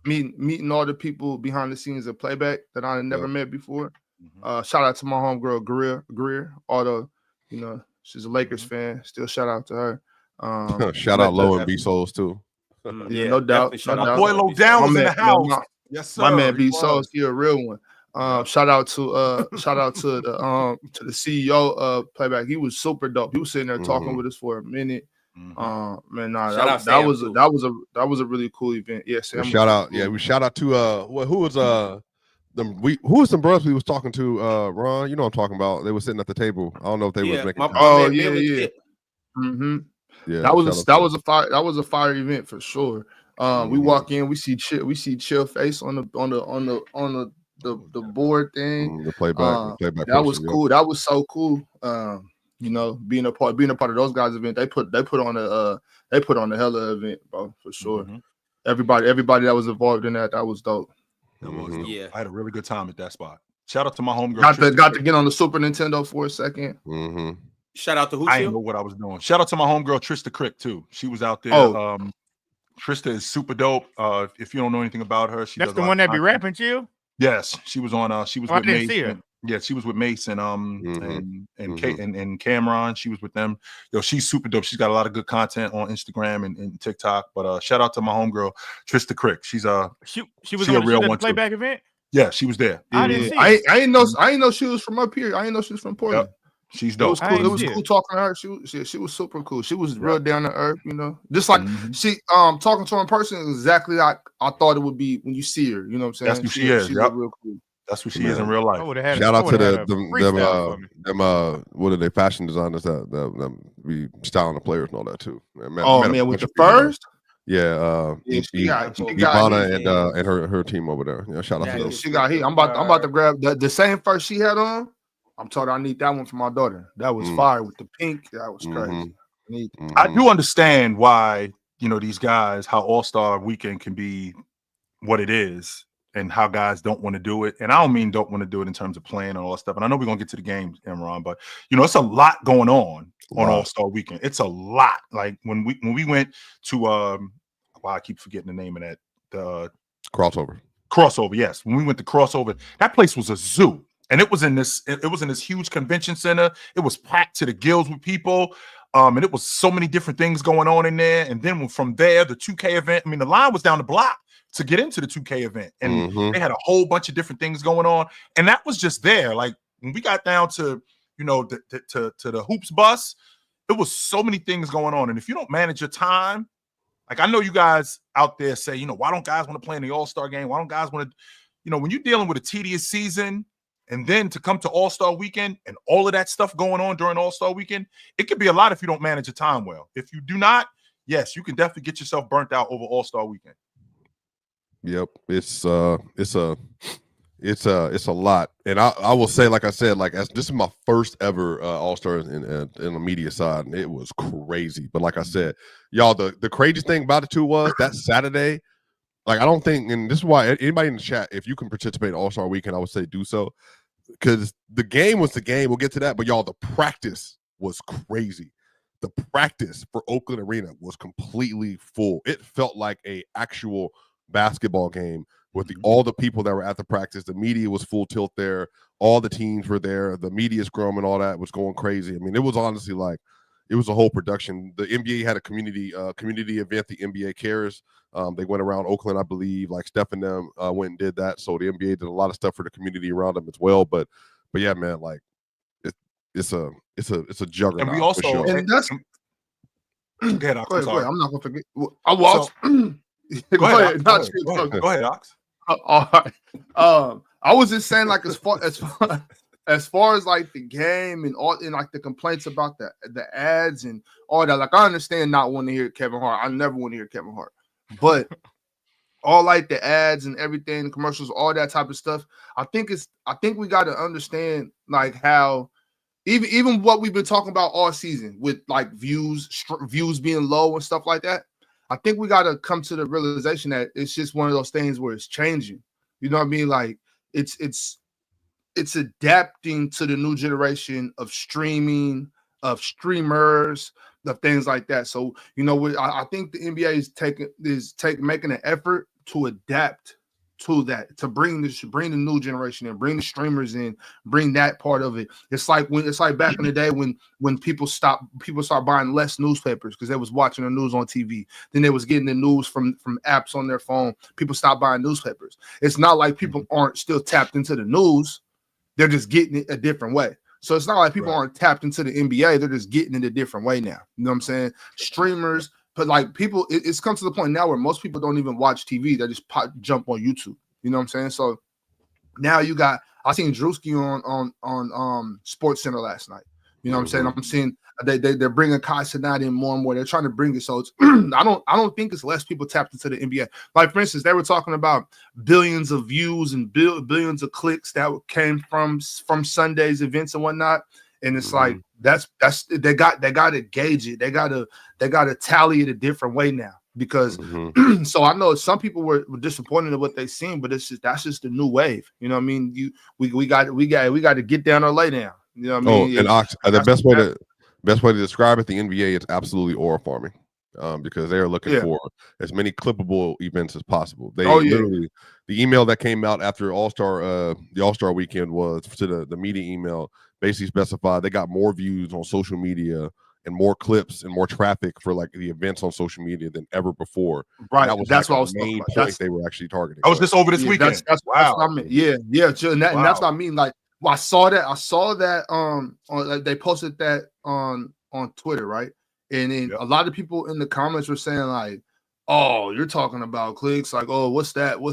Meeting all the people behind the scenes of playback that I had never met before. Shout out to my homegirl Greer. She's a Lakers fan. Still shout out to her. Shout out Low and B Souls too. Yeah, no doubt. My boy Low Down was in the house. Yes, sir. My man B Souls, he a real one. Shout out to the CEO of Playback. He was super dope. He was sitting there talking with us for a minute. That was a really cool event. Yeah, Sam. Shout out. Yeah, we shout out to who was some brothers we was talking to, Ron, you know what I'm talking about. They were sitting at the table. I don't know if they was making Yeah, that was a fire event for sure. We walk in, we see chill face on the board thing. The playback that was cool. That was so cool. Being a part of those guys' event, they put on a hella event, bro, for sure. Everybody that was involved in that was dope. That was dope. Yeah, I had a really good time at that spot. Shout out to my homegirl. Got to get on the Super Nintendo for a second. Shout out to who? I didn't know what I was doing. Shout out to my homegirl Trista Crick too. She was out there. Trista is super dope. If you don't know anything about her, that's the one that be rapping, Chill. Yes, she was on. She was with Mace. Yeah, she was with Mace and Kate and Cameron. She was with them. Yo, she's super dope. She's got a lot of good content on Instagram and TikTok. But shout out to my homegirl Trista Crick. She's she was on a real one playback event. Yeah, she was there. I didn't see. I didn't know she was from up here. I didn't know she was from Portland. Yep. She's dope. It was cool talking to her. She was super cool. She was real down to earth, Just like she talking to her in person is exactly like I thought it would be when you see her. You know what I'm saying? That's who she is. She's real cool. That's what she is in real life. Shout out to them what are they, fashion designers that be styling the players and all that too. Man, with the first. Yeah, Ivana and her team over there. Yeah, shout out to them. She got heat. I'm about to grab the same first she had on. I'm told I need that one for my daughter. That was fire with the pink. That was crazy. I do understand why these guys, how All-Star Weekend can be what it is, and how guys don't want to do it. And I don't mean don't want to do it in terms of playing and all that stuff. And I know we're gonna get to the games, Imran, but it's a lot going on All-Star Weekend. It's a lot. Like when we went to I keep forgetting the name of that. The crossover. Yes, when we went to crossover, that place was a zoo. And it was in this huge convention center. It was packed to the gills with people. And it was so many different things going on in there. And then from there, the 2K event, the line was down the block to get into the 2K event. And they had a whole bunch of different things going on. And that was just there. Like when we got down to, to the hoops bus, it was so many things going on. And if you don't manage your time, like I know you guys out there say, why don't guys want to play in the All-Star game? Why don't guys want to, when you're dealing with a tedious season, and then to come to All-Star Weekend and all of that stuff going on during All-Star Weekend, it could be a lot if you don't manage your time well. If you do not, yes, you can definitely get yourself burnt out over All-Star Weekend. Yep, it's a It's a lot, and I will say, like I said, like as this is my first ever All-Star in the media side, and it was crazy. But like I said, y'all, the craziest thing about it too was that Saturday. Like I don't think, and this is why anybody in the chat, if you can participate in All-Star Weekend, I would say do so, because the game was the game. We'll get to that, but y'all, the practice was crazy. The practice for Oakland Arena was completely full. It felt like a actual basketball game with all the people that were at the practice. The media was full tilt there. All the teams were there. The media scrum and all that was going crazy. I mean, it was honestly like it was a whole production. The NBA had a community event, the NBA Cares. They went around Oakland, I believe. Like Steph and them went and did that. So the NBA did a lot of stuff for the community around them as well. But yeah, man, like it's a juggernaut. And we also, for sure. And that's go ahead, Ox. go ahead. I'm not gonna forget. I was. Go ahead, Ox. All right. I was just saying, like, as far as like the game and all, and like the complaints about the ads and all that. Like, I understand not wanting to hear Kevin Hart. I never want to hear Kevin Hart, but all like the ads and everything, the commercials, all that type of stuff. I think we got to understand like how even what we've been talking about all season with like views being low and stuff like that. I think we got to come to the realization that it's just one of those things where it's changing. You know what I mean? Like it's adapting to the new generation of streaming, of streamers, of things like that. So, you know, I think the NBA is making an effort to adapt to that, to bring the new generation in, bring the streamers in, bring that part of it. It's like back in the day when people start buying less newspapers because they was watching the news on TV. Then they was getting the news from apps on their phone. People stopped buying newspapers. It's not like people aren't still tapped into the news. They're just getting it a different way. So it's not like people aren't tapped into the NBA. They're just getting it a different way now. You know what I'm saying? Streamers. But like people, it's come to the point now where most people don't even watch TV. They just jump on YouTube. You know what I'm saying? So now I seen Drewski on Sports Center last night. You know what I'm saying? I'm seeing they're bringing Kai Cenat in more and more. They're trying to bring it. So it's I don't think it's less people tapped into the NBA. Like for instance, they were talking about billions of views and billions of clicks that came from Sunday's events and whatnot. And it's like that's they got to gauge it. They got to tally it a different way now because so I know some people were disappointed in what they seen, but that's just the new wave. You know what I mean? We got to get down or lay down. You know what I mean? And Ox, the best way to describe it, the NBA is absolutely aura farming. Because they are looking for as many clippable events as possible. They literally the email that came out after the All-Star weekend was to the media email basically specified they got more views on social media and more clips and more traffic for like the events on social media than ever before. Right. That's what I was main point they were actually targeting. I was just over this weekend. That's what I mean. Yeah. And that's what I mean. Like I saw that like, they posted that on Twitter, right? And then a lot of people in the comments were saying like, "Oh, you're talking about clicks? Like, oh, what's that? Well,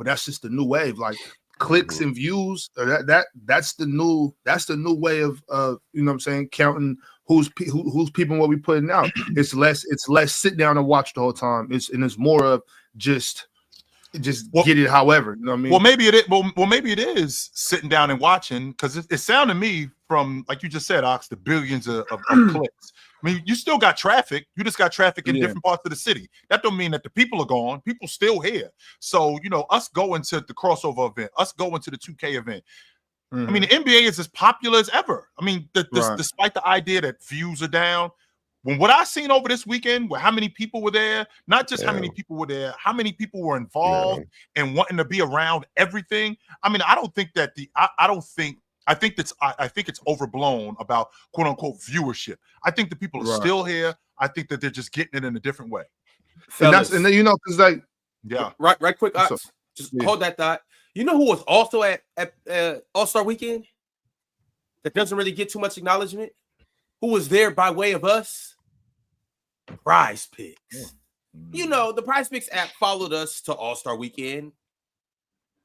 that's just the new wave. Like, clicks and views. That's the new way of you know what I'm saying, counting who's people what we putting out. It's less sit down and watch the whole time. It's more of just get it however, you know what I mean? Well, maybe it is sitting down and watching because it sounded to me from like you just said, Ox, the billions of clicks. I mean, you still got traffic. You just got traffic in different parts of the city. That don't mean that the people are gone. People still here. So, you know, us going to the crossover event, us going to the 2K event. I mean, the NBA is as popular as ever. I mean, despite the idea that views are down, when what I seen over this weekend, where how many people were there, not just how many people were there, how many people were involved and wanting to be around everything. I mean, I don't think that I think it's overblown about quote unquote viewership. I think the people are still here. I think that they're just getting it in a different way. And then you know, because like right quick, just hold that thought. You know who was also at All-Star Weekend that doesn't really get too much acknowledgement? Who was there by way of us? PrizePicks. You know, the PrizePicks app followed us to All-Star Weekend.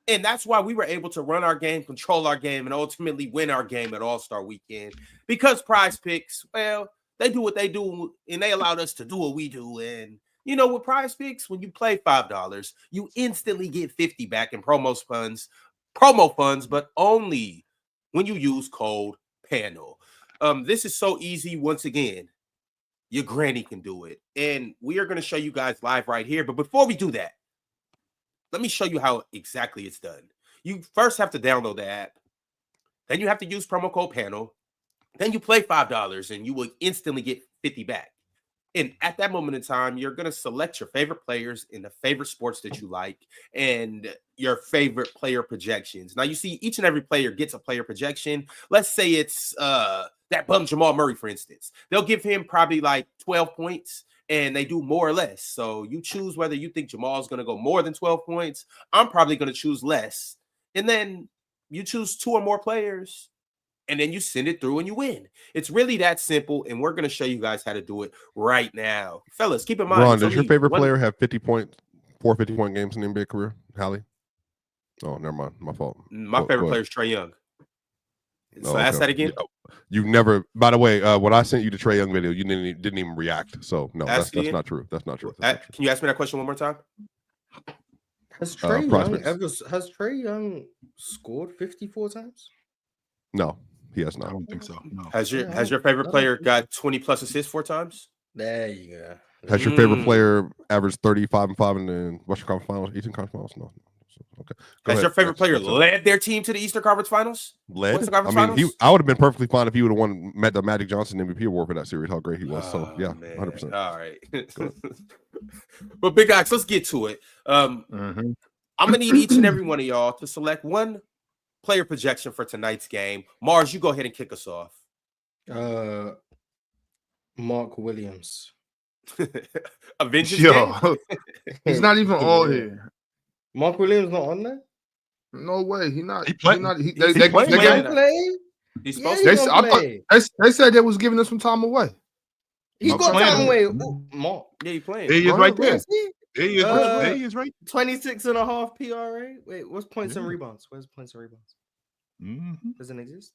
And that's why we were able to run our game, control our game, and ultimately win our game at All-Star Weekend. Because PrizePicks, well, they do what they do, and they allowed us to do what we do. And, you know, with PrizePicks, when you play $5, you instantly get $50 back in promo funds promo funds, but only when you use code PANEL. This is so easy. Once again, your granny can do it. And we are going to show you guys live right here. But before we do that, let me show you how exactly it's done. You first have to download the app. Then you have to use promo code PANEL. Then you play $5 and you will instantly get 50 back. And at that moment in time, you're going to select your favorite players in the favorite sports that you like and your favorite player projections. Now, you see each and every player gets a player projection. Let's say it's that bum Jamal Murray, for instance. They'll give him probably like 12 points, and they do more or less. So you choose whether you think Jamal's going to go more than 12 points. I'm probably going to choose less. And then you choose 2 or more players, and then you send it through and you win. It's really that simple, and we're going to show you guys how to do it right now. Fellas, keep in mind. Ron, does your favorite player have 50-point games in the NBA career? Hallie? Oh, never mind. My fault. My favorite player is Trae Young. So ask that again. You never. By the way, when I sent you the Trae Young video, you didn't even react. So no, that's not true. That's not true. Can you ask me that question one more time? Has Trae Young scored 54 times? No, he has not. I don't think so. No. Has your favorite player got 20 plus assists 4 times? There you go. Has your favorite player averaged 35 and 5 in the Western Conference Finals, Eastern Conference Finals? No. Okay. Has your favorite player led their team to the Eastern Conference Finals? Led? I would have been perfectly fine if he would have won the Magic Johnson MVP award for that series. How great he was. So yeah, 100%. All right. But Big Ox, let's get to it. I'm gonna need each and every one of y'all to select one player projection for tonight's game. Mars, you go ahead and kick us off. Mark Williams. Avengers game? He's not even on here. Mark Williams not on there? No way. He not. He playing. They said they was giving us some time away. He got time away. Mark. Yeah, he playing. He is right there. He is right. 26.5 PRA. Wait, what's points and rebounds? Where's points and rebounds? Doesn't exist.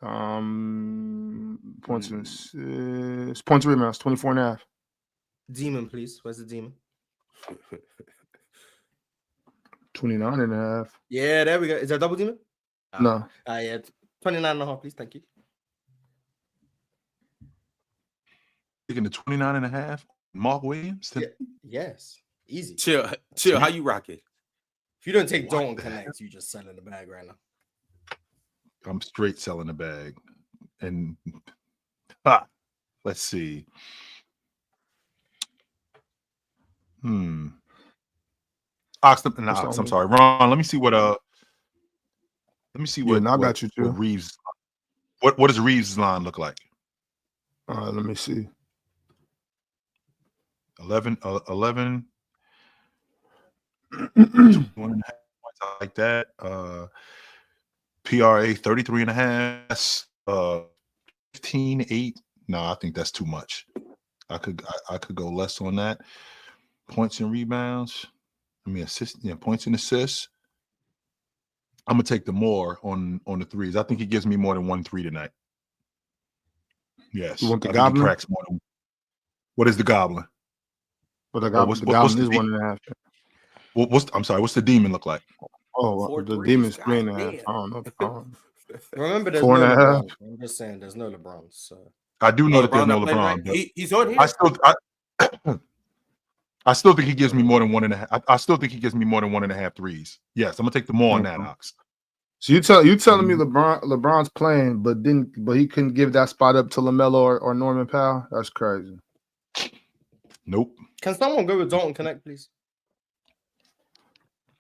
Points and rebounds, 24.5. Demon, please. Where's the demon? 29.5. Yeah, there we go. Is there a double demon? No. Yeah, 29.5, please. Thank you. Taking the 29.5. Mark Williams. Yes. Easy. Chill. How you rock it? If you don't take Dalton Connect, you just selling the bag right now. I'm straight selling the bag. And let's see. I'm sorry, Ron. Let me see what I got you too. Reeves. What does Reeves' line look like? Let me see. 11 1.5 points like that. PRA 33.5, 15.8. No, I think that's too much. I could go less on that. Points and rebounds. Points and assists. I'm gonna take the more on the threes. I think he gives me more than 1 3 tonight. Yes. You want the Goblin? He cracks more than... What is the Goblin? Well, the Goblin is 1.5. I'm sorry. What's the Demon look like? Oh, the Demon's 3.5. I don't know. Remember, there's 4.5. I'm just saying, there's no LeBron. So I do know that there's no LeBron. Right? He's on here. I still think he gives me more than 1.5. I still think he gives me more than 1.5 threes. Yes, I'm gonna take the more on that, Ox. So you telling me LeBron's playing, but he couldn't give that spot up to LaMelo or Norman Powell? That's crazy. Nope. Can someone go with Dalton Connect, please?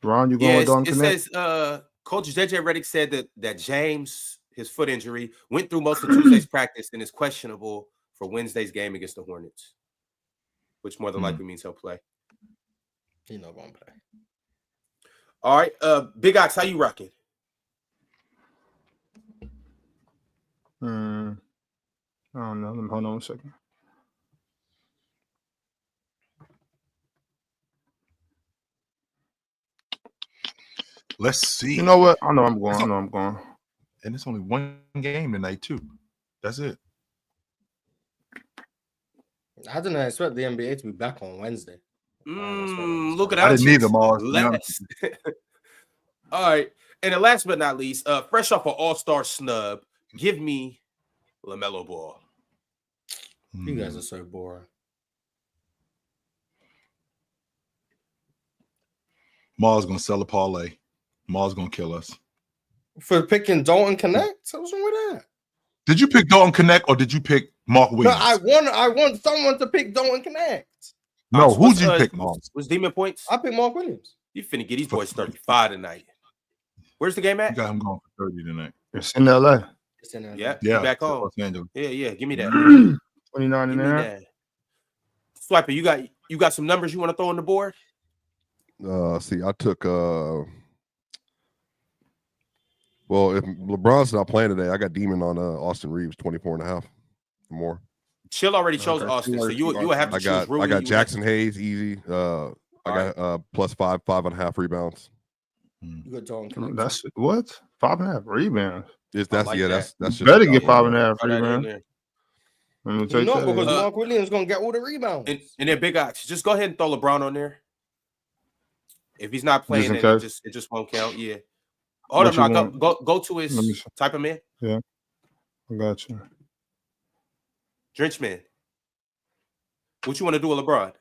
Ron, you going with Dalton Connect? It says Coach JJ Redick said that James, his foot injury, went through most of Tuesday's practice and is questionable for Wednesday's game against the Hornets, which more than likely means he'll play. He's not gonna play. All right, Big Ox, how you rocking? I don't know. Let me hold on a second. Let's see. You know what? I know I'm going. And it's only one game tonight, too. That's it. I didn't expect the NBA to be back on Wednesday. Look at that. I didn't need them all. All right. And then last but not least, fresh off an all-star snub, give me LaMelo Ball. You guys are so boring. Ma's gonna sell a parlay. Ma's gonna kill us. For picking Dalton Connect? What's wrong with that? Did you pick Dalton Connect or did you pick Mark Williams? No, I want someone to pick Dalton Connect. No, who'd you pick, Mars? Was Demon Points? I picked Mark Williams. You finna get these boys 35 tonight. Where's the game at? You got him going for 30 tonight. It's in LA. It's in Yeah, Yeah, back home. Los Angeles. Yeah, give me that. 29 Give and me a half. that. Swiper, you got some numbers you want to throw on the board? See, I took well, if LeBron's not playing today, I got Demon on Austin Reeves 24.5 or more. Chill already chose Austin, so you will have to choose Rui. I got Jackson Hayes easy. I got plus 5.5 rebounds. You got Dalton Connect. That's what? 5.5 rebounds. That's that. that's just Better get 5.5 Throw that in rebounds. there. Let me take No, that. because Mark Williams is gonna get all the rebounds. And then Big Ox, just go ahead and throw LeBron on there. If he's not playing, Just in then case. it just won't count. Yeah. Hold What up, you now want? go to Let me his see. type him in. I got you. Drenchman. What you want to do with LeBron?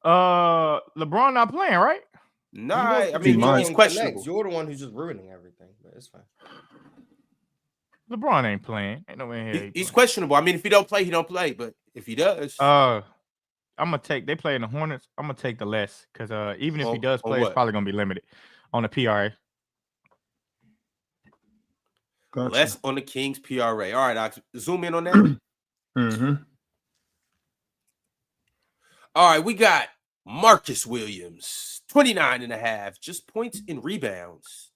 LeBron not playing, right? Nah, You I want mean to he's Connect. questionable. You're the one who's just ruining everything, but it's fine. LeBron ain't playing. Ain't no way in here. He's questionable. I mean, if he don't play, he don't play. But if he does, I'm gonna take. They play in the Hornets. I'm gonna take the less because even if he does on play, it's what? probably gonna be limited on the PRA. Gotcha. less on the Kings PRA. All right, Ox, zoom in on that. Mm-hmm. All right, we got Marcus Williams, 29.5, just points and rebounds.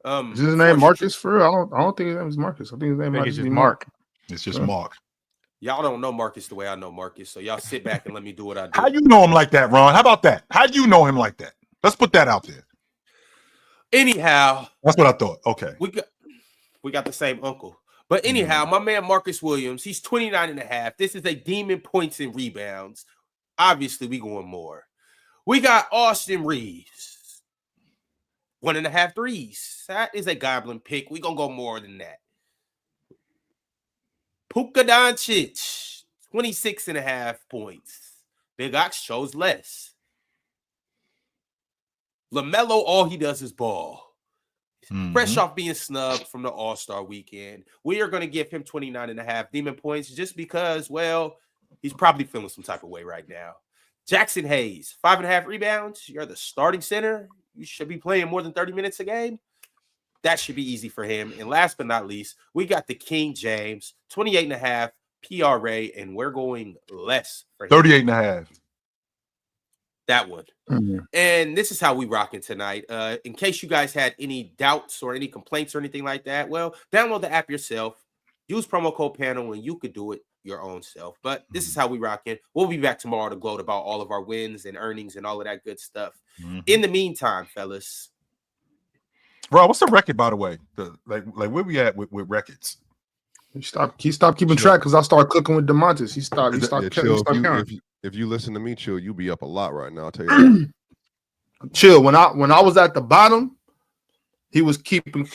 Is his name Marcus for real? I don't think his name is Marcus. I think his name I might think it's just just be Mark. It's just Mark. Y'all don't know Marcus the way I know Marcus, so y'all sit back and let me do what I do. How you know him like that, Ron? How about that? How do you know him like that? Let's put that out there. Anyhow, That's what I thought. Okay. we got the same uncle. But anyhow, my man Marcus Williams, he's 29.5. This is a demon points and rebounds. Obviously, we going more. We got Austin Reeves, 1.5 threes. That is a goblin pick. We gonna go more than that. Puka Doncic, 26.5 points. Big Ox chose less. LaMelo, all he does is ball. Fresh off being snubbed from the All-Star weekend. We are going to give him 29.5 demon points just because, well, he's probably feeling some type of way right now. Jackson Hayes, 5.5 rebounds. You're the starting center. You should be playing more than 30 minutes a game. That should be easy for him. And last but not least, we got the King James, 28.5 PRA, and we're going less for him. 38.5. That one. And this is how we rocking tonight. In case you guys had any doubts or any complaints or anything like that, well, download the app yourself. Use promo code panel and you could do it your own self. But this is how we rocking. We'll be back tomorrow to gloat about all of our wins and earnings and all of that good stuff. In the meantime, fellas. Bro, what's the record, by the way? Like where we at with records? He stopped keeping track because I started cooking with DeMontis. He stopped counting. If you listen to me, Chill, you be up a lot right now. I'll tell you that. Chill. When I was at the bottom, he was keeping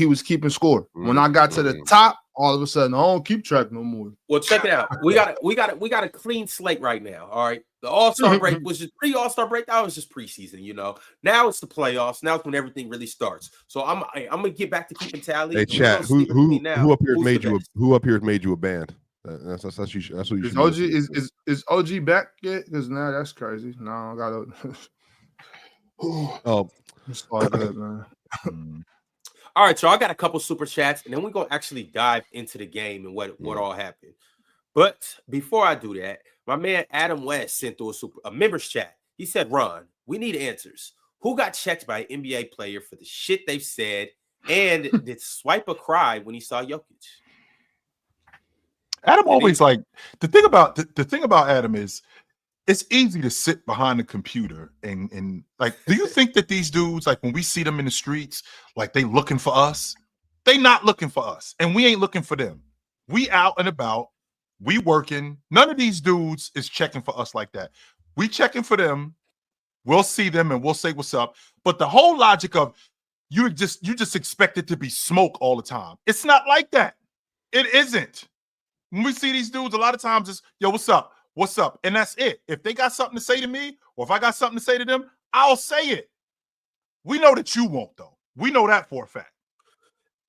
score. When I got to the top, all of a sudden I don't keep track no more. Well, check it out. We got a clean slate right now. All right. The All-Star break was just pre-All-Star break. That was just preseason, you know. Now it's the playoffs. Now it's when everything really starts. So I'm gonna get back to keeping tally. Hey, chat. Who up here made you a band? That's what you should. Is OG back yet? Because now that's crazy. No, I gotta. It's all good, man. All right, y'all. I got a couple super chats, and then we're gonna actually dive into the game and what all happened. But before I do that, my man Adam West sent through a members chat. He said, "Ron, we need answers. Who got checked by an NBA player for the shit they've said, and did Swiper cry when he saw Jokic?" Adam always like the thing about Adam is it's easy to sit behind the computer and like, do you think that these dudes, like when we see them in the streets, like they looking for us? They not looking for us, and we ain't looking for them. We out and about, we working. None of these dudes is checking for us like that. We checking for them. We'll see them and we'll say what's up. But the whole logic of you just expect it to be smoke all the time. It's not like that. It isn't. When we see these dudes, a lot of times it's, yo, what's up? What's up? And that's it. If they got something to say to me, or if I got something to say to them, I'll say it. We know that you won't, though. We know that for a fact.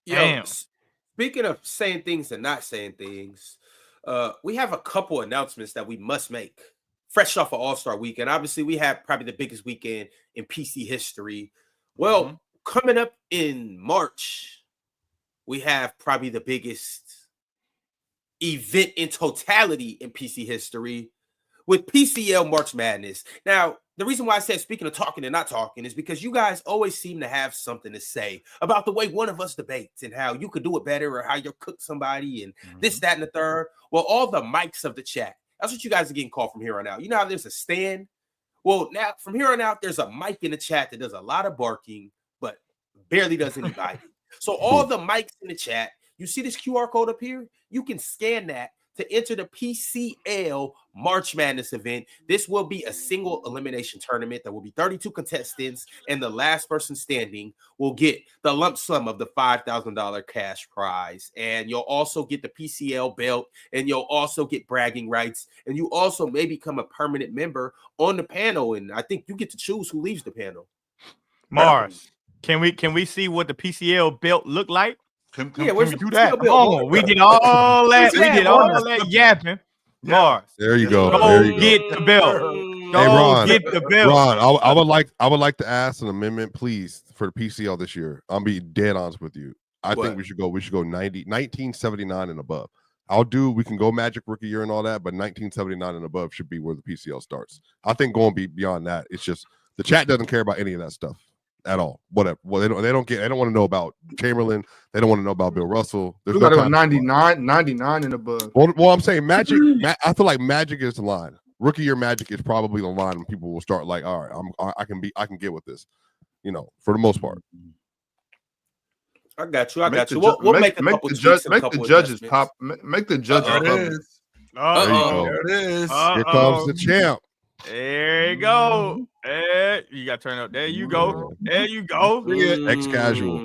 Yo, speaking of saying things and not saying things, we have a couple announcements that we must make. Fresh off of All-Star Weekend. Obviously, we have probably the biggest weekend in PC history. Well, coming up in March, we have probably the biggest event in totality in PC history with PCL March Madness. Now, the reason why I said speaking of talking and not talking is because you guys always seem to have something to say about the way one of us debates and how you could do it better or how you cook somebody and this, that, and the third. Well, all the mics of the chat. That's what you guys are getting called from here on out. You know how there's a stand? Well, now from here on out, there's a mic in the chat that does a lot of barking, but barely does any biting. So all the mics in the chat, you see this QR code up here? You can scan that to enter the PCL March Madness event. This will be a single elimination tournament. There will be 32 contestants, and the last person standing will get the lump sum of the $5,000 cash prize. And you'll also get the PCL belt, and you'll also get bragging rights, and you also may become a permanent member on the panel. And I think you get to choose who leaves the panel. Mars, can we see what the PCL belt look like? Can we do that? Come on, we did all that. We did all that yapping. Mars, there you go. Go get the belt. Hey, Ron, get the belt. Ron, I would like to ask an amendment, please, for the PCL this year. I'll be dead honest with you. I think we should go 1979 and above. We can go Magic Rookie Year and all that, but 1979 and above should be where the PCL starts. I think going beyond that, it's just the chat doesn't care about any of that stuff at all. Whatever. Well, they don't want to know about Chamberlain. They don't want to know about Bill Russell. There's no 99 and above. Well, I'm saying Magic. I feel like Magic is the line. Rookie Year Magic is probably the line when people will start like, all right, I can get with this. You know, for the most part. I got you. We'll make a couple tweaks. Make the judges pop. Make the judges. There it is. Here comes the champ. There you go. You got to turn up. There you go. There you go. X casual.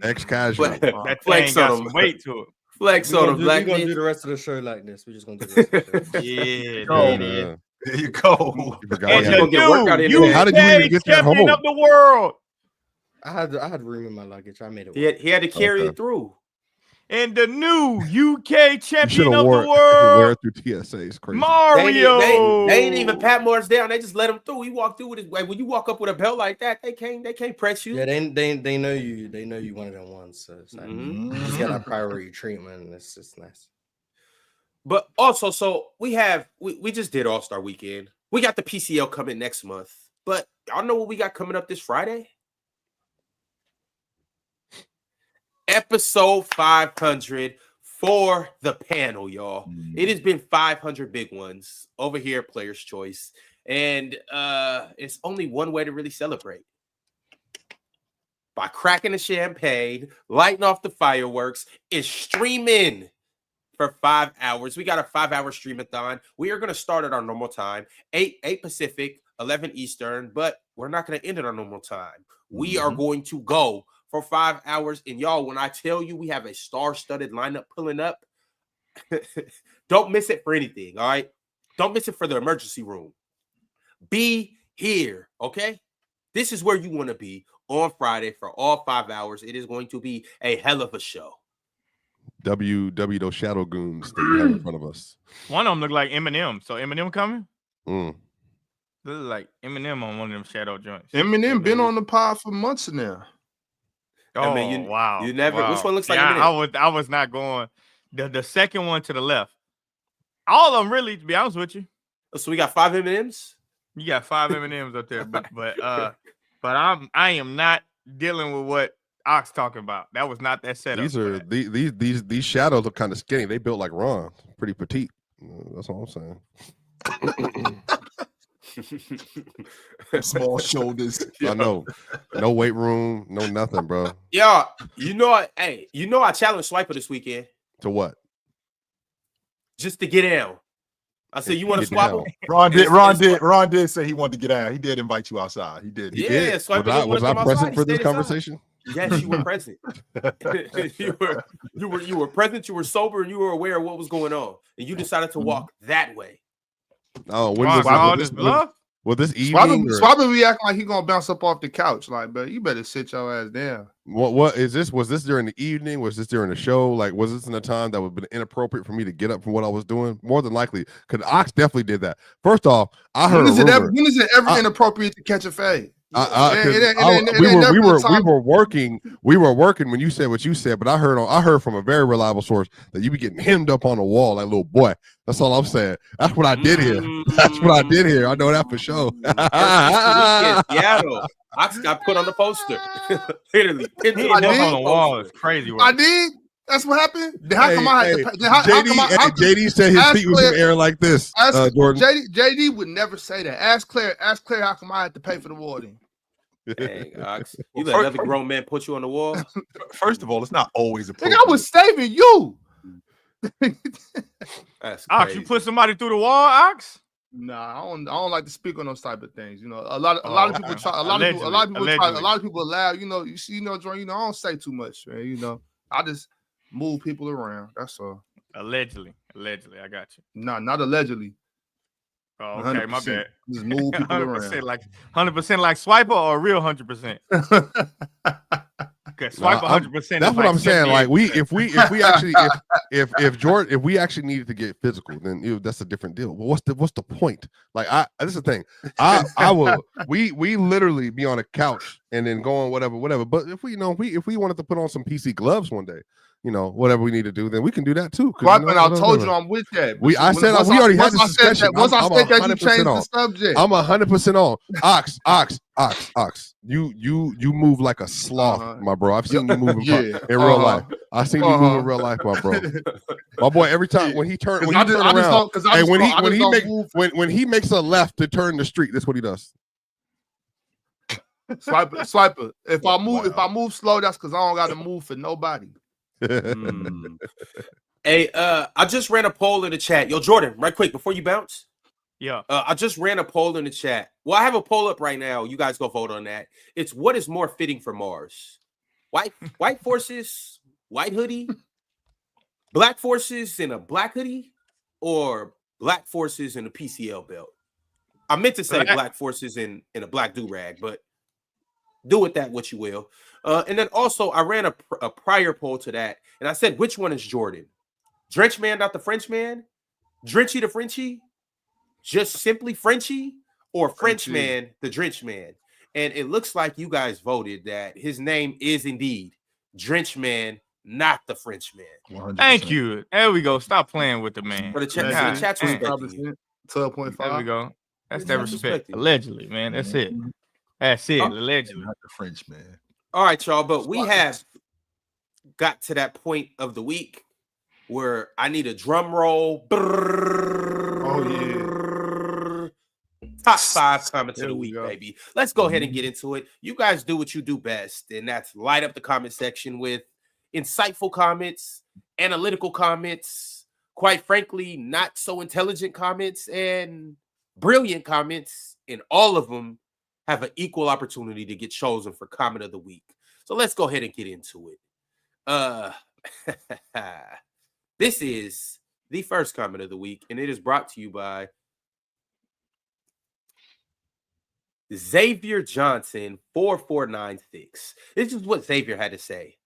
X casual. That thing got some weight to it. Flex on him. We're gonna do the rest of the show like this. We're just gonna do the rest of the show. Yeah. There you go. How did you even get that home? Of the world. I had room in my luggage. I made it. He had to carry it through. And the new UK champion of the world, wear it through TSA. It's crazy. Mario. They ain't even pat Morris down. They just let him through. He walked through with his way. When you walk up with a belt like that, they can't press you. Yeah, they know you. They know you one of them ones. So it's like you just got that priority treatment. And it's just nice. But also, so we just did All-Star Weekend. We got the PCL coming next month. But y'all know what we got coming up this Friday? Episode 500 for the panel, y'all. It has been 500 big ones over here at Player's Choice. And it's only one way to really celebrate. By cracking the champagne, lighting off the fireworks, and streaming for 5 hours. We got a 5-hour streamathon. We are going to start at our normal time, 8 Pacific, 11 Eastern, but we're not going to end at our normal time. We are going to go for 5 hours. And y'all, when I tell you we have a star-studded lineup pulling up, don't miss it for anything, all right? Don't miss it for the emergency room. Be here, okay? This is where you want to be on Friday for all 5 hours. It is going to be a hell of a show. W those shadow goons that you have in front of us. One of them look like Eminem. So Eminem coming? Look like Eminem on one of them shadow joints. Eminem been on the pod for months now. Oh, I mean, wow. You never. Wow. Which one looks like Eminem? I was not going. The second one to the left. All of them, really, to be honest with you. So we got 5 M&Ms? You got 5 M&Ms up there. But I am not dealing with what Ox talking about. That was not that setup. These shadows are kind of skinny. They built like Ron. Pretty petite. That's all I'm saying. Small shoulders. I know. No weight room, no nothing, bro. Yeah, I challenged Swiper this weekend. To what? Just to get down. I said, you want to swap him? Ron did say he wanted to get out. He did invite you outside. He did. Yeah, Swiper was I present for this conversation? Yes, you were present. you were present. You were sober, and you were aware of what was going on, and you decided to walk that way. Oh, when was all this bluff? Well, this evening, Swabba be acting like he gonna bounce up off the couch. Like, but you better sit your ass down. What is this? Was this during the evening? Was this during the show? Like, was this in a time that would have been inappropriate for me to get up from what I was doing? More than likely, because Ox definitely did that. First off, I heard when is it ever inappropriate to catch a fade? We were working when you said what you said, but I heard from a very reliable source that you be getting hemmed up on the wall like little boy. That's all I'm saying. That's what I did here. That's what I did here. I know that for sure. Seattle. Ox got put on the poster. Literally, on the wall is crazy. I did. That's what happened. How come I had to pay? JD said his feet was in the air like this. Jordan. JD would never say that. Ask Claire. How come I had to pay for the warden? Dang, Ox. You let another grown man put you on the wall? First of all, it's not always a problem. I was saving you. That's Ox, you put somebody through the wall, Ox? Nah, I don't like to speak on those type of things. You know, a lot of people try. A lot of people allow. You know, Jordan. You know, I don't say too much, man. You know, I just move people around. That's all. Allegedly, I got you. Nah, not allegedly. Oh, okay, my bad. Just move people 100% around. like 100% like Swiper or a real 100%. Okay, Swiper 100%. That's what I'm saying. Like if we actually needed to get physical, then that's a different deal. But what's the point? Like this is the thing. We literally be on a couch and then go on whatever. But if we wanted to put on some PC gloves one day, you know, whatever we need to do, then we can do that too. Right, and I told you I'm with that. We already had this discussion. Once I said that, you changed the subject. I'm 100% on. Ox. You move like a sloth, my bro. I've seen you move in real life. I've seen you move in real life, my bro. My boy, every time when he turns around, when he makes a left to turn the street, that's what he does. Swiper. If I move slow, that's because I don't got to move for nobody. Hey, I just ran a poll in the chat. Yo, Jordan, right quick before you bounce. Yeah. I just ran a poll in the chat. Well, I have a poll up right now. You guys go vote on that. It's what is more fitting for Mars? White forces, white hoodie, black forces in a black hoodie, or black forces in a PCL belt? I meant to say black forces in a black do-rag, but do with that what you will. And then also I ran a prior poll to that, and I said, which one is Jordan? Drench man, not the French man? Drenchy the Frenchie? Just simply Frenchie? Or French man, the Drench man? And it looks like you guys voted that his name is indeed Drench man, not the French man. 100%. Thank you. There we go. Stop playing with the man. For the chat's respecting you. 12.5. There we go. That's that respect. Allegedly, man. That's it. That's it. Allegedly. Not the French man. All right, y'all. But we have got to that point of the week where I need a drum roll. Oh, yeah. Top 5 comments of the week, baby. Let's go ahead and get into it. You guys do what you do best, and that's light up the comment section with insightful comments, analytical comments, quite frankly, not so intelligent comments, and brilliant comments, and all of them have an equal opportunity to get chosen for comment of the week. So let's go ahead and get into it. This is the first comment of the week, and it is brought to you by Xavier Johnson 4496. This is what Xavier had to say.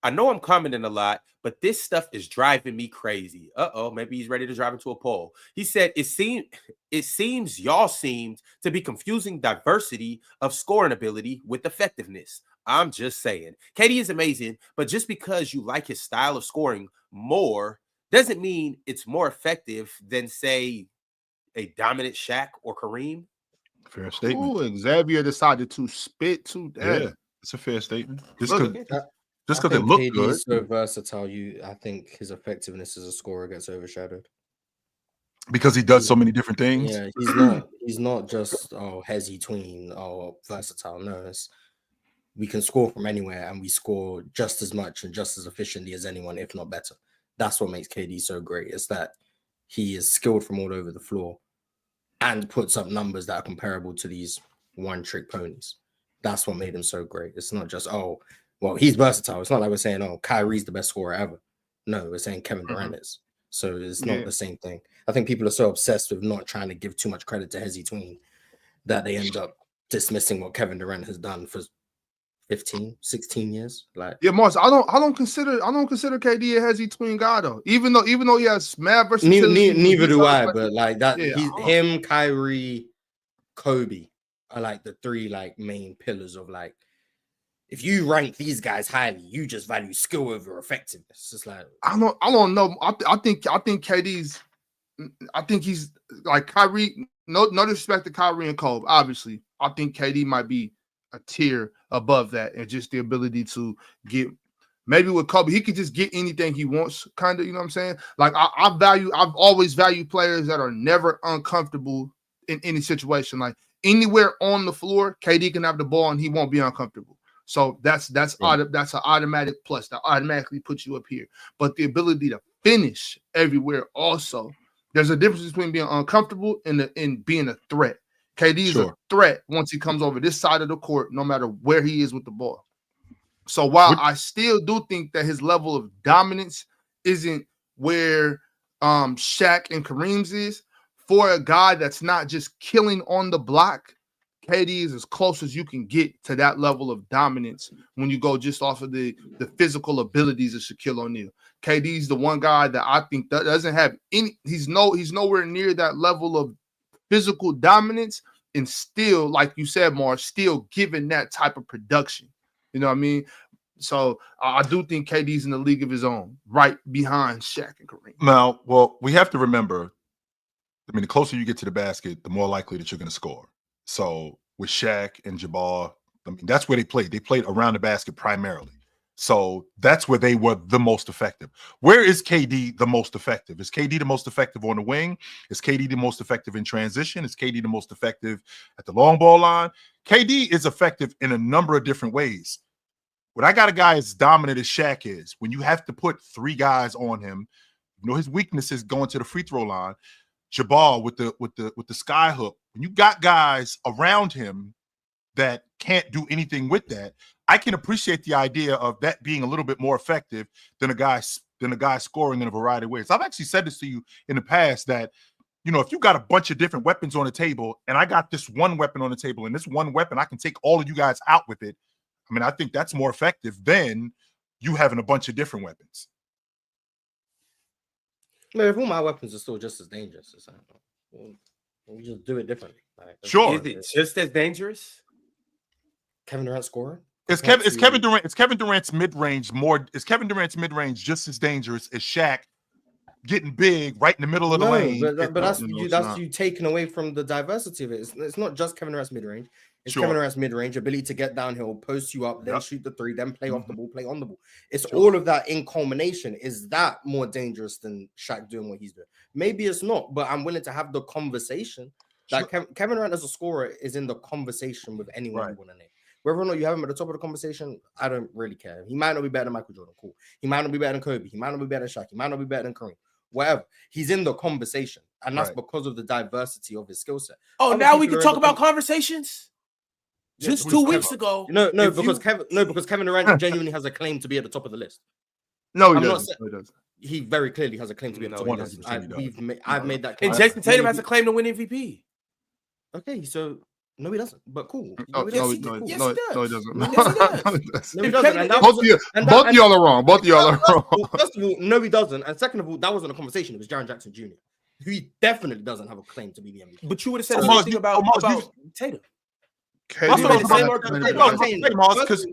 I know I'm commenting a lot, but this stuff is driving me crazy. Maybe he's ready to drive into a poll. He said, it seems y'all seemed to be confusing diversity of scoring ability with effectiveness. I'm just saying. KD is amazing, but just because you like his style of scoring more doesn't mean it's more effective than, say, a dominant Shaq or Kareem. Fair statement. Ooh, Xavier decided to spit to that. Yeah, it's a fair statement. Just because it looked KD good. is so versatile, I think his effectiveness as a scorer gets overshadowed. Because he does so many different things. Yeah, he's not just hezzy tween or versatile. No, we can score from anywhere, and we score just as much and just as efficiently as anyone, if not better. That's what makes KD so great. Is that he is skilled from all over the floor and puts up numbers that are comparable to these one-trick ponies. That's what made him so great. It's not just, he's versatile. It's not like we're saying, Kyrie's the best scorer ever. No, we're saying Kevin Durant is. So it's not the same thing. I think people are so obsessed with not trying to give too much credit to Hezzy Tween that they end up dismissing what Kevin Durant has done for 15, 16 years. Like, yeah, Mars, I don't consider KD a Hezzy Tween guy though. Even though he has mad versatility. Neither do I, but like that, him, Kyrie, Kobe are like the three like main pillars of like, if you rank these guys highly, you just value skill over effectiveness. It's like I don't know. I think KD's. I think he's like Kyrie. No disrespect to Kyrie and Kobe. Obviously, I think KD might be a tier above that, and just the ability to get. Maybe with Kobe, he could just get anything he wants. Kind of, you know what I'm saying? Like I've always valued players that are never uncomfortable in any situation. Like anywhere on the floor, KD can have the ball and he won't be uncomfortable. So that's an automatic plus that automatically puts you up here. But the ability to finish everywhere also, there's a difference between being uncomfortable and being a threat. KD is a threat once he comes over this side of the court, no matter where he is with the ball. So while I still do think that his level of dominance isn't where Shaq and Kareem's is, for a guy that's not just killing on the block, KD is as close as you can get to that level of dominance when you go just off of the physical abilities of Shaquille O'Neal. KD's the one guy that I think that doesn't have any. He's nowhere near that level of physical dominance, and still, like you said, Mar, still giving that type of production. You know what I mean? So I do think KD's in the league of his own, right behind Shaq and Kareem. Now, well, we have to remember, I mean, the closer you get to the basket, the more likely that you're going to score. So with Shaq and Jabbar, I mean, that's where they played. They played around the basket primarily. So that's where they were the most effective. Where is KD the most effective? Is KD the most effective on the wing? Is KD the most effective in transition? Is KD the most effective at the long ball line? KD is effective in a number of different ways. When I got a guy as dominant as Shaq is, when you have to put three guys on him, you know his weakness is going to the free throw line. Jabbar with the sky hook. When you got guys around him that can't do anything with that, I can appreciate the idea of that being a little bit more effective than a guy scoring in a variety of ways. I've actually said this to you in the past that, you know, if you got a bunch of different weapons on the table and I got this one weapon on the table and this one weapon, I can take all of you guys out with it. I mean, I think that's more effective than you having a bunch of different weapons. Man, if all my weapons are still just as dangerous, we just do it differently. Like, sure. Is it just as dangerous? Kevin Durant scoring? Is Kevin Durant's mid-range just as dangerous as Shaq getting big right in the middle of the lane? But that's you taking away from the diversity of it. It's not just Kevin Durant's mid-range. It's Kevin Durant's mid-range, ability to get downhill, post you up, then shoot the three, then play off the ball, play on the ball. It's all of that in culmination. Is that more dangerous than Shaq doing what he's doing? Maybe it's not, but I'm willing to have the conversation. Like Kevin Durant as a scorer is in the conversation with anyone you want to name. Whether or not you have him at the top of the conversation, I don't really care. He might not be better than Michael Jordan. Cool. He might not be better than Kobe. He might not be better than Shaq. He might not be better than Kareem. Whatever. He's in the conversation. And that's because of the diversity of his skill set. Oh, now we can talk about conversations? Just 2 weeks ago. No, because Kevin Durant genuinely has a claim to be at the top of the list. No, he doesn't. He very clearly has a claim to be at the top of the list. I've made that claim. And Jason Tatum has a claim to win MVP. Okay, so no, he doesn't. But cool. No, he doesn't. No, he doesn't. Both of y'all are wrong. First of all, no, he doesn't. And second of all, that wasn't a conversation. It was Jaren Jackson Jr., who he definitely doesn't have a claim to be the MVP. But you would have said something about Tatum.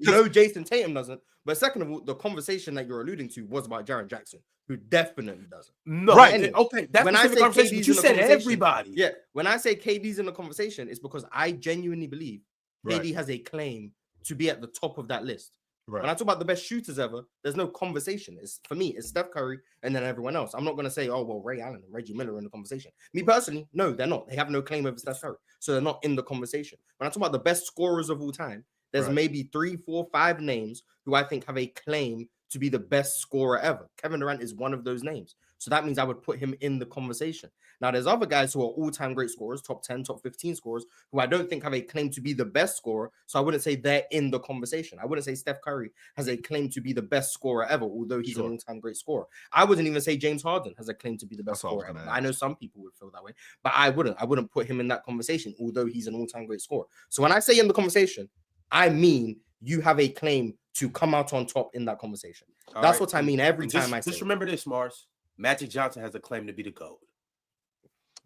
No, Jason Tatum doesn't. But second of all, the conversation that you're alluding to was about Jaren Jackson, who definitely doesn't. No, right? Anyway, okay, that's when I say conversation. But you said everybody. Yeah, when I say KD's in the conversation, it's because I genuinely believe KD has a claim to be at the top of that list. Right. When I talk about the best shooters ever, there's no conversation. For me, it's Steph Curry and then everyone else. I'm not going to say, oh, well, Ray Allen and Reggie Miller are in the conversation. Me personally, no, they're not. They have no claim over Steph Curry. So they're not in the conversation. When I talk about the best scorers of all time, there's maybe 3, 4, 5 names who I think have a claim to be the best scorer ever. Kevin Durant is one of those names. So that means I would put him in the conversation. Now, there's other guys who are all-time great scorers, top 10, top 15 scorers, who I don't think have a claim to be the best scorer. So I wouldn't say they're in the conversation. I wouldn't say Steph Curry has a claim to be the best scorer ever, although he's an all-time great scorer. I wouldn't even say James Harden has a claim to be the best scorer ever. I know some people would feel that way, but I wouldn't put him in that conversation, although he's an all-time great scorer. So when I say in the conversation, I mean you have a claim to come out on top in that conversation. That's what I mean every time I say. Just remember this, Mars. Magic Johnson has a claim to be the GOAT.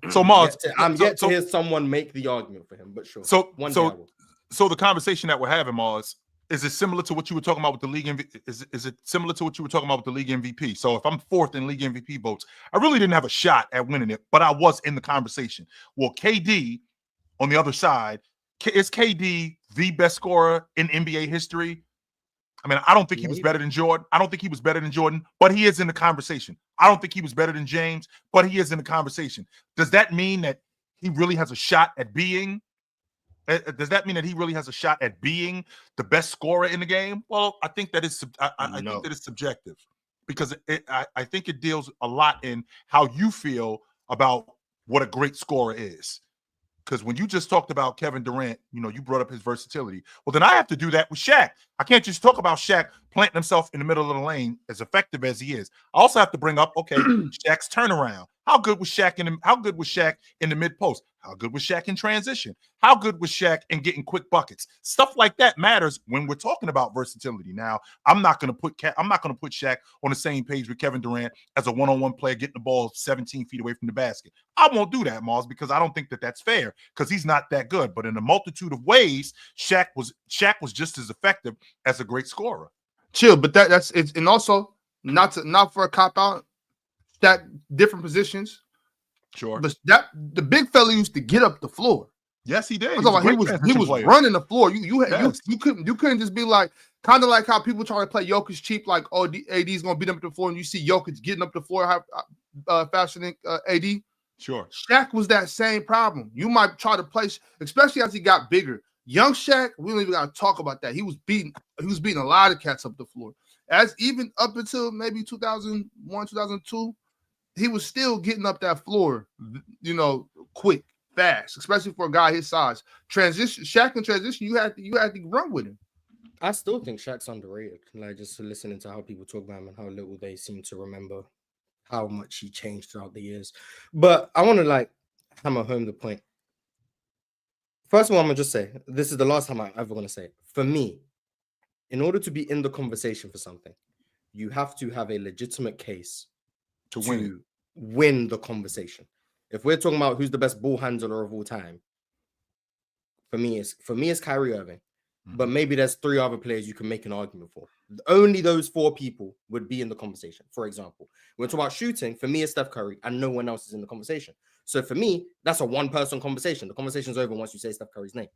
So Mars, I'm yet to hear someone make the argument for him, but sure. So the conversation that we're having, Mars, is it similar to what you were talking about with the league? Is it similar to what you were talking about with the league MVP? So if I'm fourth in league MVP votes, I really didn't have a shot at winning it, but I was in the conversation. Well, KD on the other side, is KD the best scorer in NBA history? I mean, I don't think he was better than Jordan. I don't think he was better than Jordan, but he is in the conversation. I don't think he was better than James, but he is in the conversation. Does that mean that he really has a shot at being? Does that mean that he really has a shot at being the best scorer in the game? Well, I think that is. I think that it's subjective, because I think it deals a lot in how you feel about what a great scorer is. Because when you just talked about Kevin Durant, you brought up his versatility. Well, then I have to do that with Shaq. I can't just talk about Shaq planting himself in the middle of the lane, as effective as he is. I also have to bring up, okay, Shaq's turnaround. How good was Shaq in the mid post? How good was Shaq in transition? How good was Shaq in getting quick buckets? Stuff like that matters when we're talking about versatility. Now, I'm not going to put Shaq on the same page with Kevin Durant as a one-on-one player getting the ball 17 feet away from the basket. I won't do that, Mars, because I don't think that that's fair, because he's not that good. But in a multitude of ways, Shaq was just as effective as a great scorer. Chill, but that's it, and also not for a cop out. That different positions, sure. But the big fella used to get up the floor. Yes, he did. He was running the floor. You couldn't just be like, kind of like how people try to play Jokic cheap, like AD's gonna beat him up the floor, and you see Jokic getting up the floor faster than AD. Sure. Shaq was that same problem. You might try to play, especially as he got bigger. Young Shaq, we don't even got to talk about that. He was beating a lot of cats up the floor. As even up until maybe 2001, 2002. He was still getting up that floor, quick, fast, especially for a guy his size. Shaq in transition, you had to run with him. I still think Shaq's underrated. Like, just listening to how people talk about him and how little they seem to remember how much he changed throughout the years. But I want to hammer home the point. First of all, I'm gonna just say this is the last time I'm ever gonna say it. For me, in order to be in the conversation for something, you have to have a legitimate case to win the conversation. If we're talking about who's the best ball handler of all time, for me it's Kyrie Irving. But maybe there's 3 other players you can make an argument for. Only those 4 people would be in the conversation. For example, when we talk about shooting, for me it's Steph Curry, and no one else is in the conversation. So for me, that's a one-person conversation. The conversation's over once you say Steph Curry's name.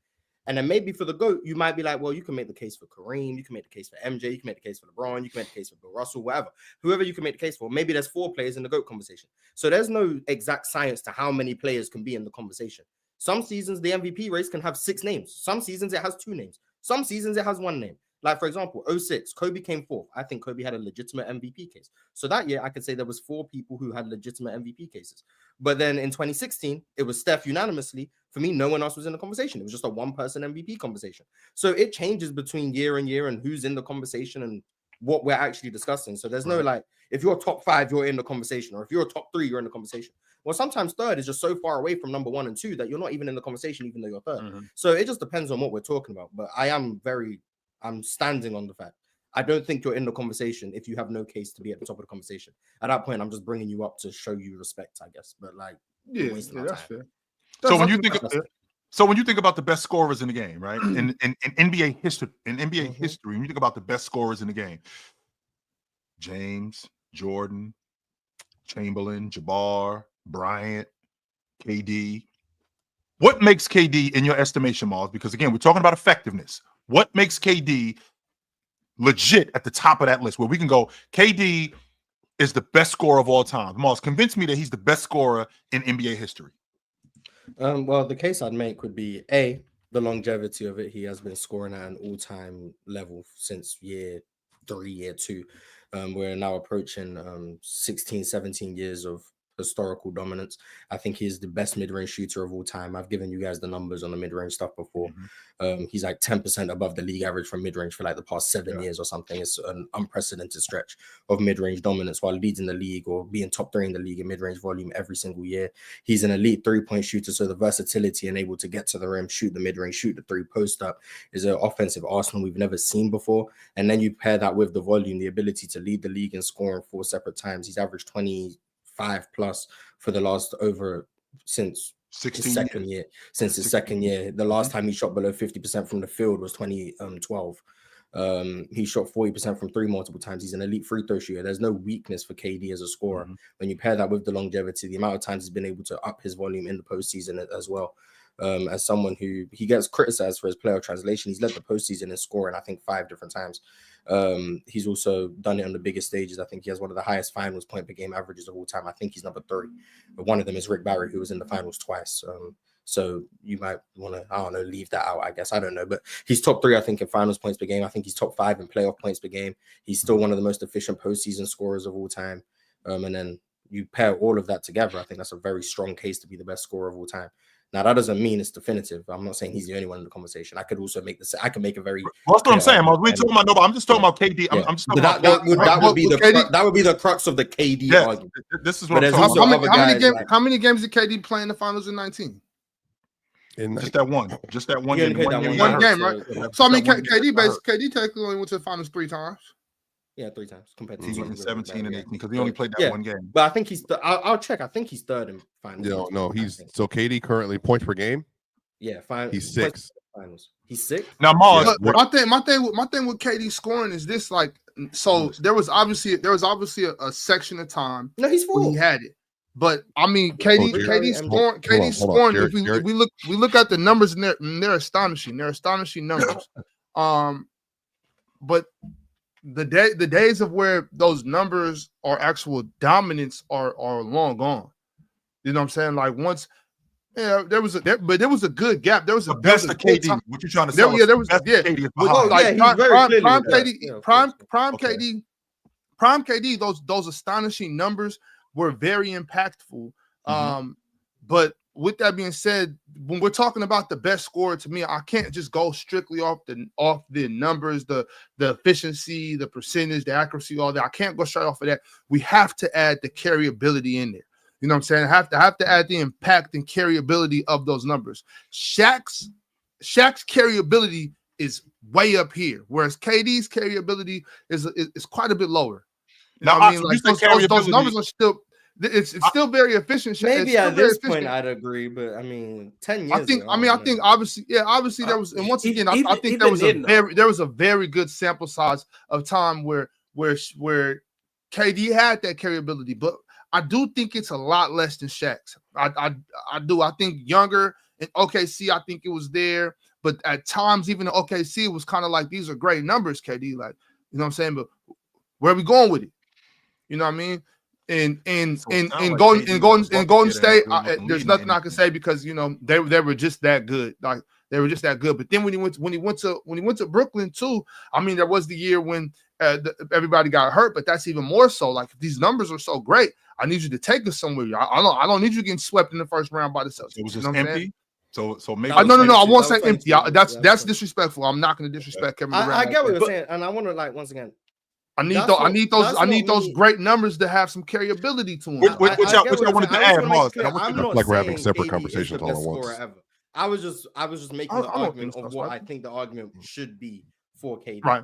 And then maybe for the GOAT, you might be like, well, you can make the case for Kareem, you can make the case for MJ, you can make the case for LeBron, you can make the case for Bill Russell, whatever. Whoever you can make the case for, maybe there's 4 players in the GOAT conversation. So there's no exact science to how many players can be in the conversation. Some seasons, the MVP race can have 6 names. Some seasons, it has 2 names. Some seasons, it has 1 name. Like, for example, 2006, Kobe came 4th. I think Kobe had a legitimate MVP case. So that year, I could say there was 4 people who had legitimate MVP cases. But then in 2016, it was Steph unanimously. For me, no one else was in the conversation. It was just a one-person MVP conversation. So it changes between year and year and who's in the conversation and what we're actually discussing. So there's no if you're top 5, you're in the conversation. Or if you're top 3, you're in the conversation. Well, sometimes 3rd is just so far away from number 1 and 2 that you're not even in the conversation, even though you're 3rd. So it just depends on what we're talking about. But I'm standing on the fact. I don't think you're in the conversation if you have no case to be at the top of the conversation. At that point, I'm just bringing you up to show you respect, I guess. But that's fair. So when you think about the best scorers in the game, right? In NBA history, when you think about the best scorers in the game, James, Jordan, Chamberlain, Jabbar, Bryant, KD. What makes KD in your estimation, Mars? Because again, we're talking about effectiveness. What makes KD legit at the top of that list where we can go, KD is the best scorer of all time? Mars, convince me that he's the best scorer in NBA history. Well, the case I'd make would be the longevity of it. He has been scoring at an all-time level since year 3, year 2. We're now approaching 16, 17 years of historical dominance. I think he is the best mid-range shooter of all time. I've given you guys the numbers on the mid-range stuff before. He's like 10% above the league average from mid-range for like the past 7 years or something. It's an unprecedented stretch of mid-range dominance while leading the league or being top 3 in the league in mid-range volume every single year. He's an elite 3-point shooter, so the versatility and able to get to the rim, shoot the mid-range, shoot the 3 post up is an offensive arsenal we've never seen before. And then you pair that with the volume, the ability to lead the league in scoring 4 separate times. He's averaged 25 plus for the last since his second year. Since his second year, the last time he shot below 50% from the field was 2012. He shot 40% from 3 multiple times. He's an elite free throw shooter. There's no weakness for KD as a scorer. When you pair that with the longevity, the amount of times he's been able to up his volume in the postseason as well. As someone who he gets criticized for his playoff translation, he's led the postseason in scoring, I think 5 different times. He's also done it on the biggest stages. I think he has one of the highest finals point per game averages of all time. I think he's number 3. But one of them is Rick Barry, who was in the finals twice. So you might want to, I don't know, leave that out, I guess. I don't know. But he's top 3, I think, in finals points per game. I think he's top 5 in playoff points per game. He's still one of the most efficient postseason scorers of all time. And then you pair all of that together, I think that's a very strong case to be the best scorer of all time. Now, that doesn't mean it's definitive. I'm not saying he's the only one in the conversation. I could also make this. I can make a very. Well, that's what I'm saying. We talking about nobody. I'm just talking about KD. I'm just talking about that would be the crux of the KD argument. This is what I'm how many games did KD play in the finals in 19? Just that one game. One game, right? So I mean, KD technically only went to the finals 3 times. Yeah, 3 times compared to 17 and 18 because he only played that one game. But I think he's. I'll check. I think he's 3rd in finals. No, he's so KD currently points per game. Yeah, fine. He's 6th. Finals. He's 6th. Now, Mars. My thing with KD scoring is this: like, so there was obviously a section of time. No, he's 4th. He had it, but I mean, KD scoring. If we look at the numbers, and they're astonishing. They're astonishing numbers. But the days of where those numbers are actual dominance are long gone. You know what I'm saying? Like once, there was a good gap. There was a best of KD. What you trying to say? Prime KD. Those astonishing numbers were very impactful. But with that being said, when we're talking about the best scorer, to me, I can't just go strictly off the numbers, the efficiency, the percentage, the accuracy, all that. I can't go straight off of that. We have to add the carryability in there. You know what I'm saying? I have to add the impact and carryability of those numbers. Shaq's carryability is way up here, whereas KD's carryability is quite a bit lower. You know what I mean? Like those numbers are still. It's still very efficient. Maybe at this point I'd agree, but I mean, 10 years. I think obviously there was, and once again, I think there was a very good sample size of time where KD had that carryability, but I do think it's a lot less than Shaq's. I do. I think younger in OKC, I think it was there, but at times even in OKC, it was kind of like these are great numbers, KD. Like, you know what I'm saying? But where are we going with it? You know what I mean? And Golden State, there's nothing I can say because you know they were just that good. Like they were just that good. But then when he went to Brooklyn too, I mean there was the year when everybody got hurt, but that's even more so. Like if these numbers are so great, I need you to take us somewhere. I don't need you getting swept in the first round by the Celtics. It was just empty. So maybe no, I won't say empty. That's disrespectful. I'm not going to disrespect Kevin Durant. I get what you're saying, and I want to once again. I need those great numbers to have some carryability to them. Which I wanted to add, Mars. Like we're having separate conversations all at once. I was just making the argument of what I think the argument should be for KD. Right.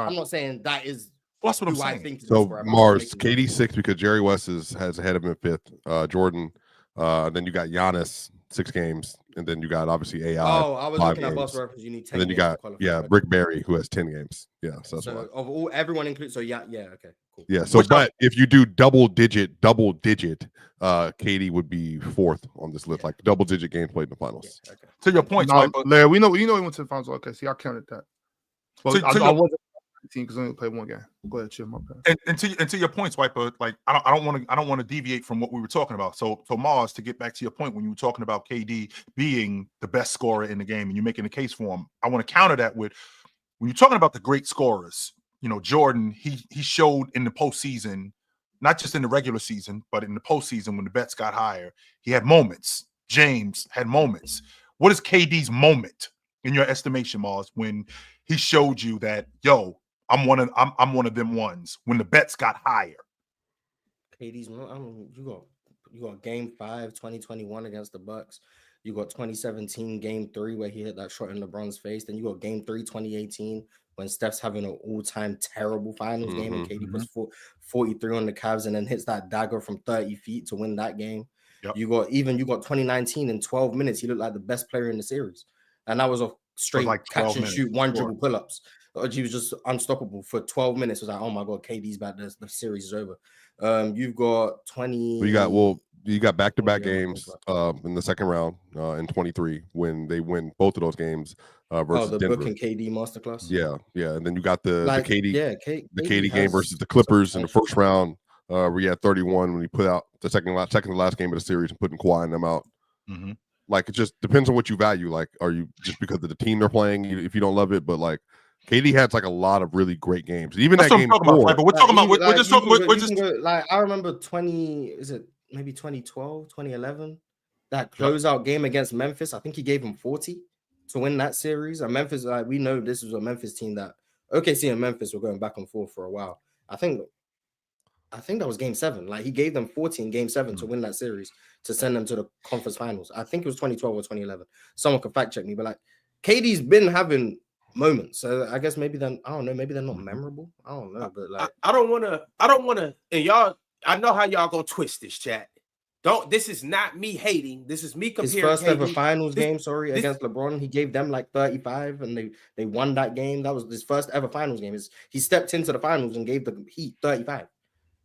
I'm not saying that is. Well, that's what I'm saying. I think so Mars, KD 6 because Jerry West has ahead of him at 5th. Jordan, then you got Giannis 6 games, and then you got obviously AI. Oh, I was looking at bus reference. You need 10. And then you got Rick Barry who has 10 games. Yeah, so that's why. Of all everyone included. So okay, cool. Yeah. So, but if you do double digit, KD would be 4th on this list, like double digit games played in the finals. Yeah, okay. To your point, Larry, we know he went to the finals. Okay, see, I counted that. Well, I wasn't because I only played one game. Go ahead, chill, my bad. And to your point, Swiper, like I don't want to deviate from what we were talking about. So Mars, to get back to your point when you were talking about KD being the best scorer in the game and you're making a case for him, I want to counter that with when you're talking about the great scorers, Jordan, he showed in the postseason, not just in the regular season, but in the postseason when the bets got higher, he had moments. James had moments. What is KD's moment in your estimation, Mars, when he showed you that, yo, I'm one of them ones when the bets got higher? KD's, you got Game 5, 2021 against the Bucks. You got 2017 Game 3 where he hit that shot in LeBron's face. Then you got Game 3, 2018 when Steph's having an all-time terrible finals game and KD puts 43 on the Cavs and then hits that dagger from 30 feet to win that game. Yep. You got 2019 in 12 minutes. He looked like the best player in the series, and that was a straight catch and shoot, one dribble pull-ups. He was just unstoppable for 12 minutes. It was like, oh my god, KD's back. The series is over. You've got 20. You got back-to-back games in the second round in 23 when they win both of those games versus the Denver. Book and KD masterclass. Yeah, and then you got the KD KD game versus the Clippers in the first round where he had 31 when he put out the second to last game of the series and putting Kawhi and them out. Mm-hmm. Like, it just depends on what you value. Like, are you just because of the team they're playing if you don't love it? But like, KD had like a lot of really great games. Even that's that game before, but we're talking about I remember 2012, 2011, that closeout game against Memphis. I think he gave him 40 to win that series. And Memphis, we know this was a Memphis team that OKC and Memphis were going back and forth for a while. I think that was Game 7. Like, he gave them 40 in Game 7 to win that series to send them to the conference finals. I think it was 2012 or 2011. Someone could fact check me, but like, KD's been having moments. So I guess maybe then, I don't know, maybe they're not memorable. I don't know, but like, I don't want to, and y'all, I know how y'all gonna twist this, chat. This is not me hating. This is me comparing his first ever finals game, against LeBron. He gave them like 35 and they won that game. That was his first ever finals game. He stepped into the finals and gave the Heat 35.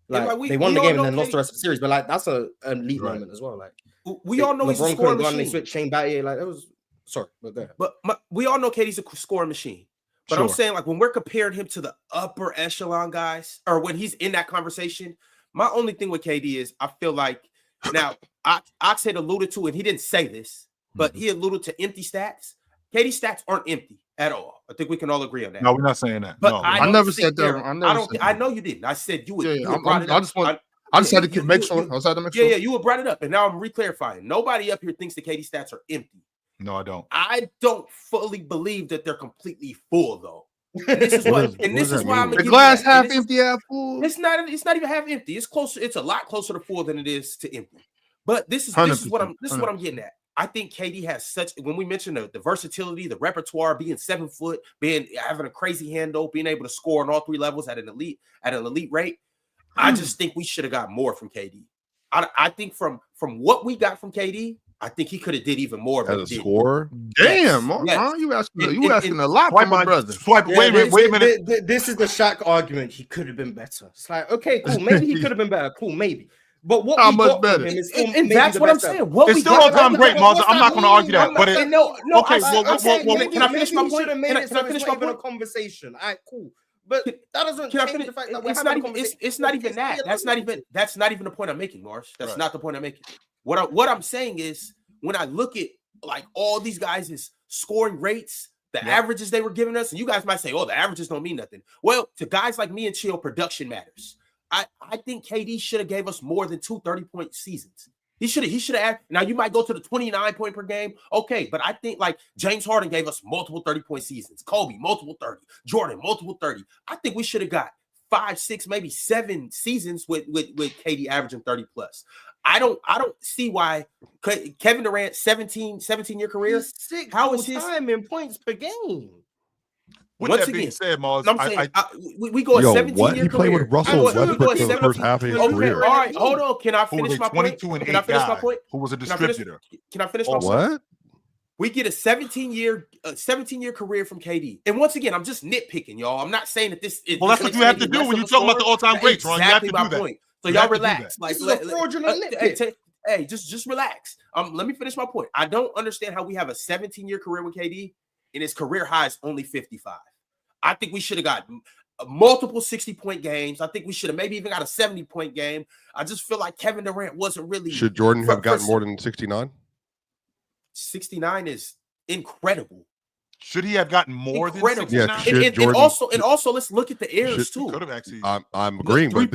Like, they won the game and then lost the rest of the series. But like, that's an elite moment as well. Like, we all know he's a scoring machine. They switched Shane Battier. Like, it was sorry, but go ahead. But we all know KD's a scoring machine. But I'm saying, like, when we're comparing him to the upper echelon guys, or when he's in that conversation, my only thing with KD is I feel like, now Ox had alluded to, and he didn't say this, but he alluded to empty stats. KD's stats aren't empty at all. I think we can all agree on that. No, we're not saying that. But no. I never said that. I know you didn't. I said you would. I just had to make sure. Yeah, you would brought it up, and now I'm re-clarifying. Nobody up here thinks the KD stats are empty. No, I don't. I don't fully believe that they're completely full, though. This is why I'm the glass half empty, half full. It's not even half empty. It's closer. It's a lot closer to full than it is to empty. But this is what I'm getting at. I think KD has such, when we mentioned the versatility, the repertoire, being 7 foot, having a crazy handle, being able to score on all three levels at an elite rate. I just think we should have got more from KD. I think from what we got from KD, I think he could have did even more. As a scorer? Damn, yes. You asking a lot from my brother. Wait a minute. This is the Shaq argument. He could have been better. It's like, okay, cool. Maybe he could have been better. Cool, maybe. But what how we much got better? From him is and that's what I'm saying. It's still all time great, Marza. I'm not going to argue that. But can I finish my point? Can I finish my point? A conversation. All right, cool. But that doesn't change the fact that we're having a conversation. It's not even that. That's not even the point I'm making, Marsh. That's not the point I'm making. What I'm saying is, when I look at like all these guys' scoring rates, the averages they were giving us, and you guys might say, "Oh, the averages don't mean nothing." Well, to guys like me and Chill, production matters. I think KD should have gave us more than 2 30-point seasons. He should have. Now you might go to the 29 point per game, okay, but I think like James Harden gave us multiple 30-point seasons, Kobe multiple 30, Jordan multiple 30. I think we should have got 5, 6, maybe 7 seasons with KD averaging 30 plus. I don't see why Kevin Durant 17-year career. How is his time in points per game? Once again, said, Mars, we go a 17-year career. He played with Russell Westbrook in the first half of his career. All right, hold on. Can I finish my point? Can I finish my point? Who was a distributor? Can I finish my point? What? We get a 17-year career from KD. And once again, I'm just nitpicking, y'all. I'm not saying that this is. Well, that's what you have to do when you talk about the all-time greats, Ron. You have to do that. Point. So y'all relax. Like, this is a fraudulent nitpick. Hey, just relax. Let me finish my point. I don't understand how we have a 17-year career with KD and his career high is only 55. I think we should have got multiple 60-point games. I think we should have maybe even got a 70-point game. I just feel like Kevin Durant wasn't really. Should Jordan have gotten more than 69? 69 is incredible. Should he have gotten more Incredible. than 69? Yeah, and also let's look at the errors too. Could have actually. I'm agreeing, but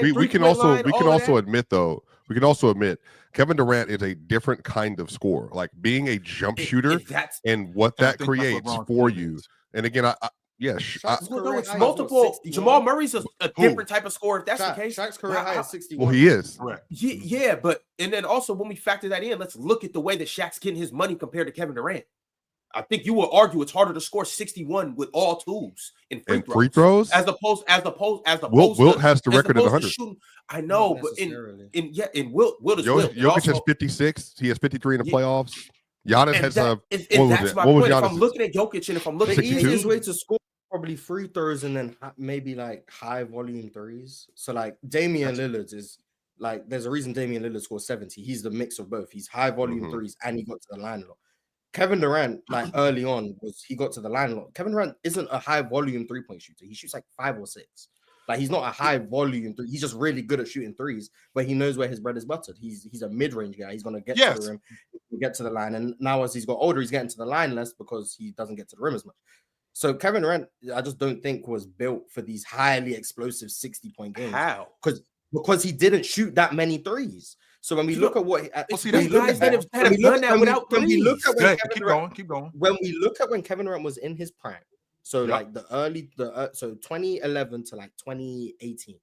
we can also admit though. We can also admit Kevin Durant is a different kind of scorer. Like being a jump shooter and what that creates for you. And again, it's multiple. Jamal Murray's a different type of scorer. If that's the case, Shaq's career high is 61. Well, he is. Correct. Yeah, but and then also when we factor that in, let's look at the way that Shaq's getting his money compared to Kevin Durant. I think you will argue it's harder to score 61 with all tools in free throws as opposed Wilt has the record at 100. I know, but in Wilt is Wilt. Jokic has 56. He has 53 in the playoffs. Giannis has that's my point. If I'm looking at Jokic and if I'm looking at the easiest way to score probably free throws and then maybe like high volume threes. So like Damian Lillard is like there's a reason Damian Lillard scores 70. He's the mix of both. He's high volume threes and he got to the line a lot. Kevin Durant, like early on, he got to the line a lot. Kevin Durant isn't a high volume 3-point shooter. He shoots like 5 or 6. Like he's not a high volume. He's just really good at shooting threes, but he knows where his bread is buttered. He's a mid range guy. He's gonna get to the rim, get to the line. And now as he's got older, he's getting to the line less because he doesn't get to the rim as much. So Kevin Durant, I just don't think was built for these highly explosive 60-point games. How? Because he didn't shoot that many threes. So when we look at what keep going. When we look at when Kevin Durant was in his prime, so like so 2011 to like 2018,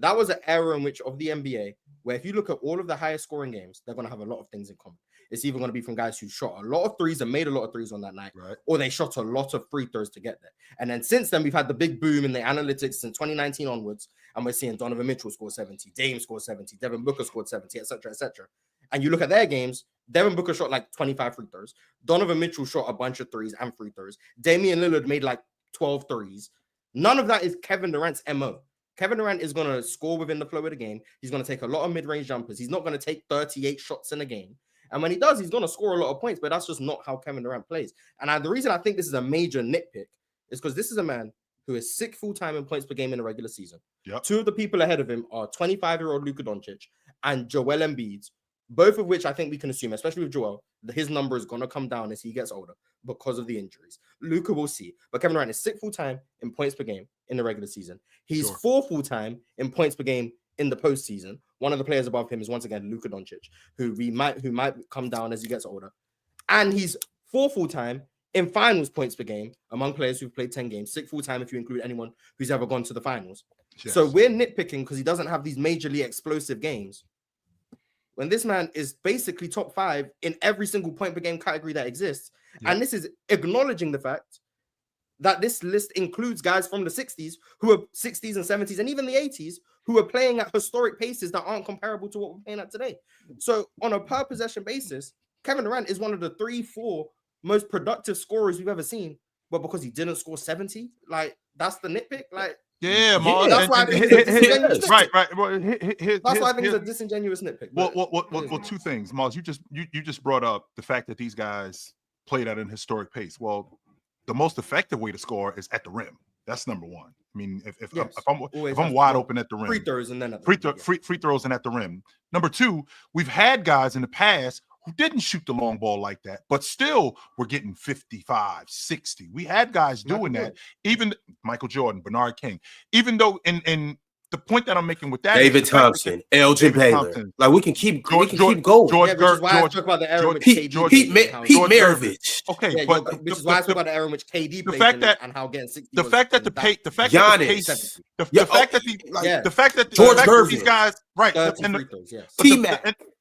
that was an era in which of the NBA where if you look at all of the highest scoring games, they're going to have a lot of things in common. It's either going to be from guys who shot a lot of threes and made a lot of threes on that night, or they shot a lot of free throws to get there. And then since then, we've had the big boom in the analytics in 2019 onwards, and we're seeing Donovan Mitchell score 70, Dame score 70, Devin Booker scored 70, etc., etc. And you look at their games, Devin Booker shot like 25 free throws. Donovan Mitchell shot a bunch of threes and free throws. Damian Lillard made like 12 threes. None of that is Kevin Durant's MO. Kevin Durant is going to score within the flow of the game. He's going to take a lot of mid-range jumpers. He's not going to take 38 shots in a game. And when he does, he's going to score a lot of points, but that's just not how Kevin Durant plays. And the reason I think this is a major nitpick is because this is a man who is 6th full-time in points per game in the regular season. Two of the people ahead of him are 25-year-old Luka Doncic and Joel Embiid, both of which I think we can assume, especially with Joel, that his number is going to come down as he gets older because of the injuries. Luka will see. But Kevin Durant is 6th full-time in points per game in the regular season. He's 4th full-time in points per game in the postseason. One of the players above him is once again Luka Doncic, who might come down as he gets older. And he's 4th full-time in finals points per game among players who've played 10 games, 6th full-time if you include anyone who's ever gone to the finals. Yes. So we're nitpicking because he doesn't have these majorly explosive games. When this man is basically top 5 in every single point per game category that exists. Yep. And this is acknowledging the fact that this list includes guys from the 60s who are 60s and 70s and even the 80s who are playing at historic paces that aren't comparable to what we're playing at today. So on a per possession basis, Kevin Durant is one of the 3-4 most productive scorers we've ever seen. But because he didn't score 70, like that's the nitpick. Like that's why I think it's right. That's why I think it's a disingenuous nitpick. Well, two things, Mars. You just brought up the fact that these guys played at an historic pace. Well, the most effective way to score is at the rim. That's number one. I mean, if I'm wide open at the rim, free throws and then free throws and at the rim. Number two, we've had guys in the past who didn't shoot the long ball like that, but still were getting 55, 60. We had guys doing that. Even Michael Jordan, Bernard King. Even though in the point that I'm making with that, David Thompson, Elgin Baylor, like we can keep going. George talk about the era with Pete Maravich. Okay, but which is why I talk about the era in which KD played and how getting 60. The fact that these guys, right?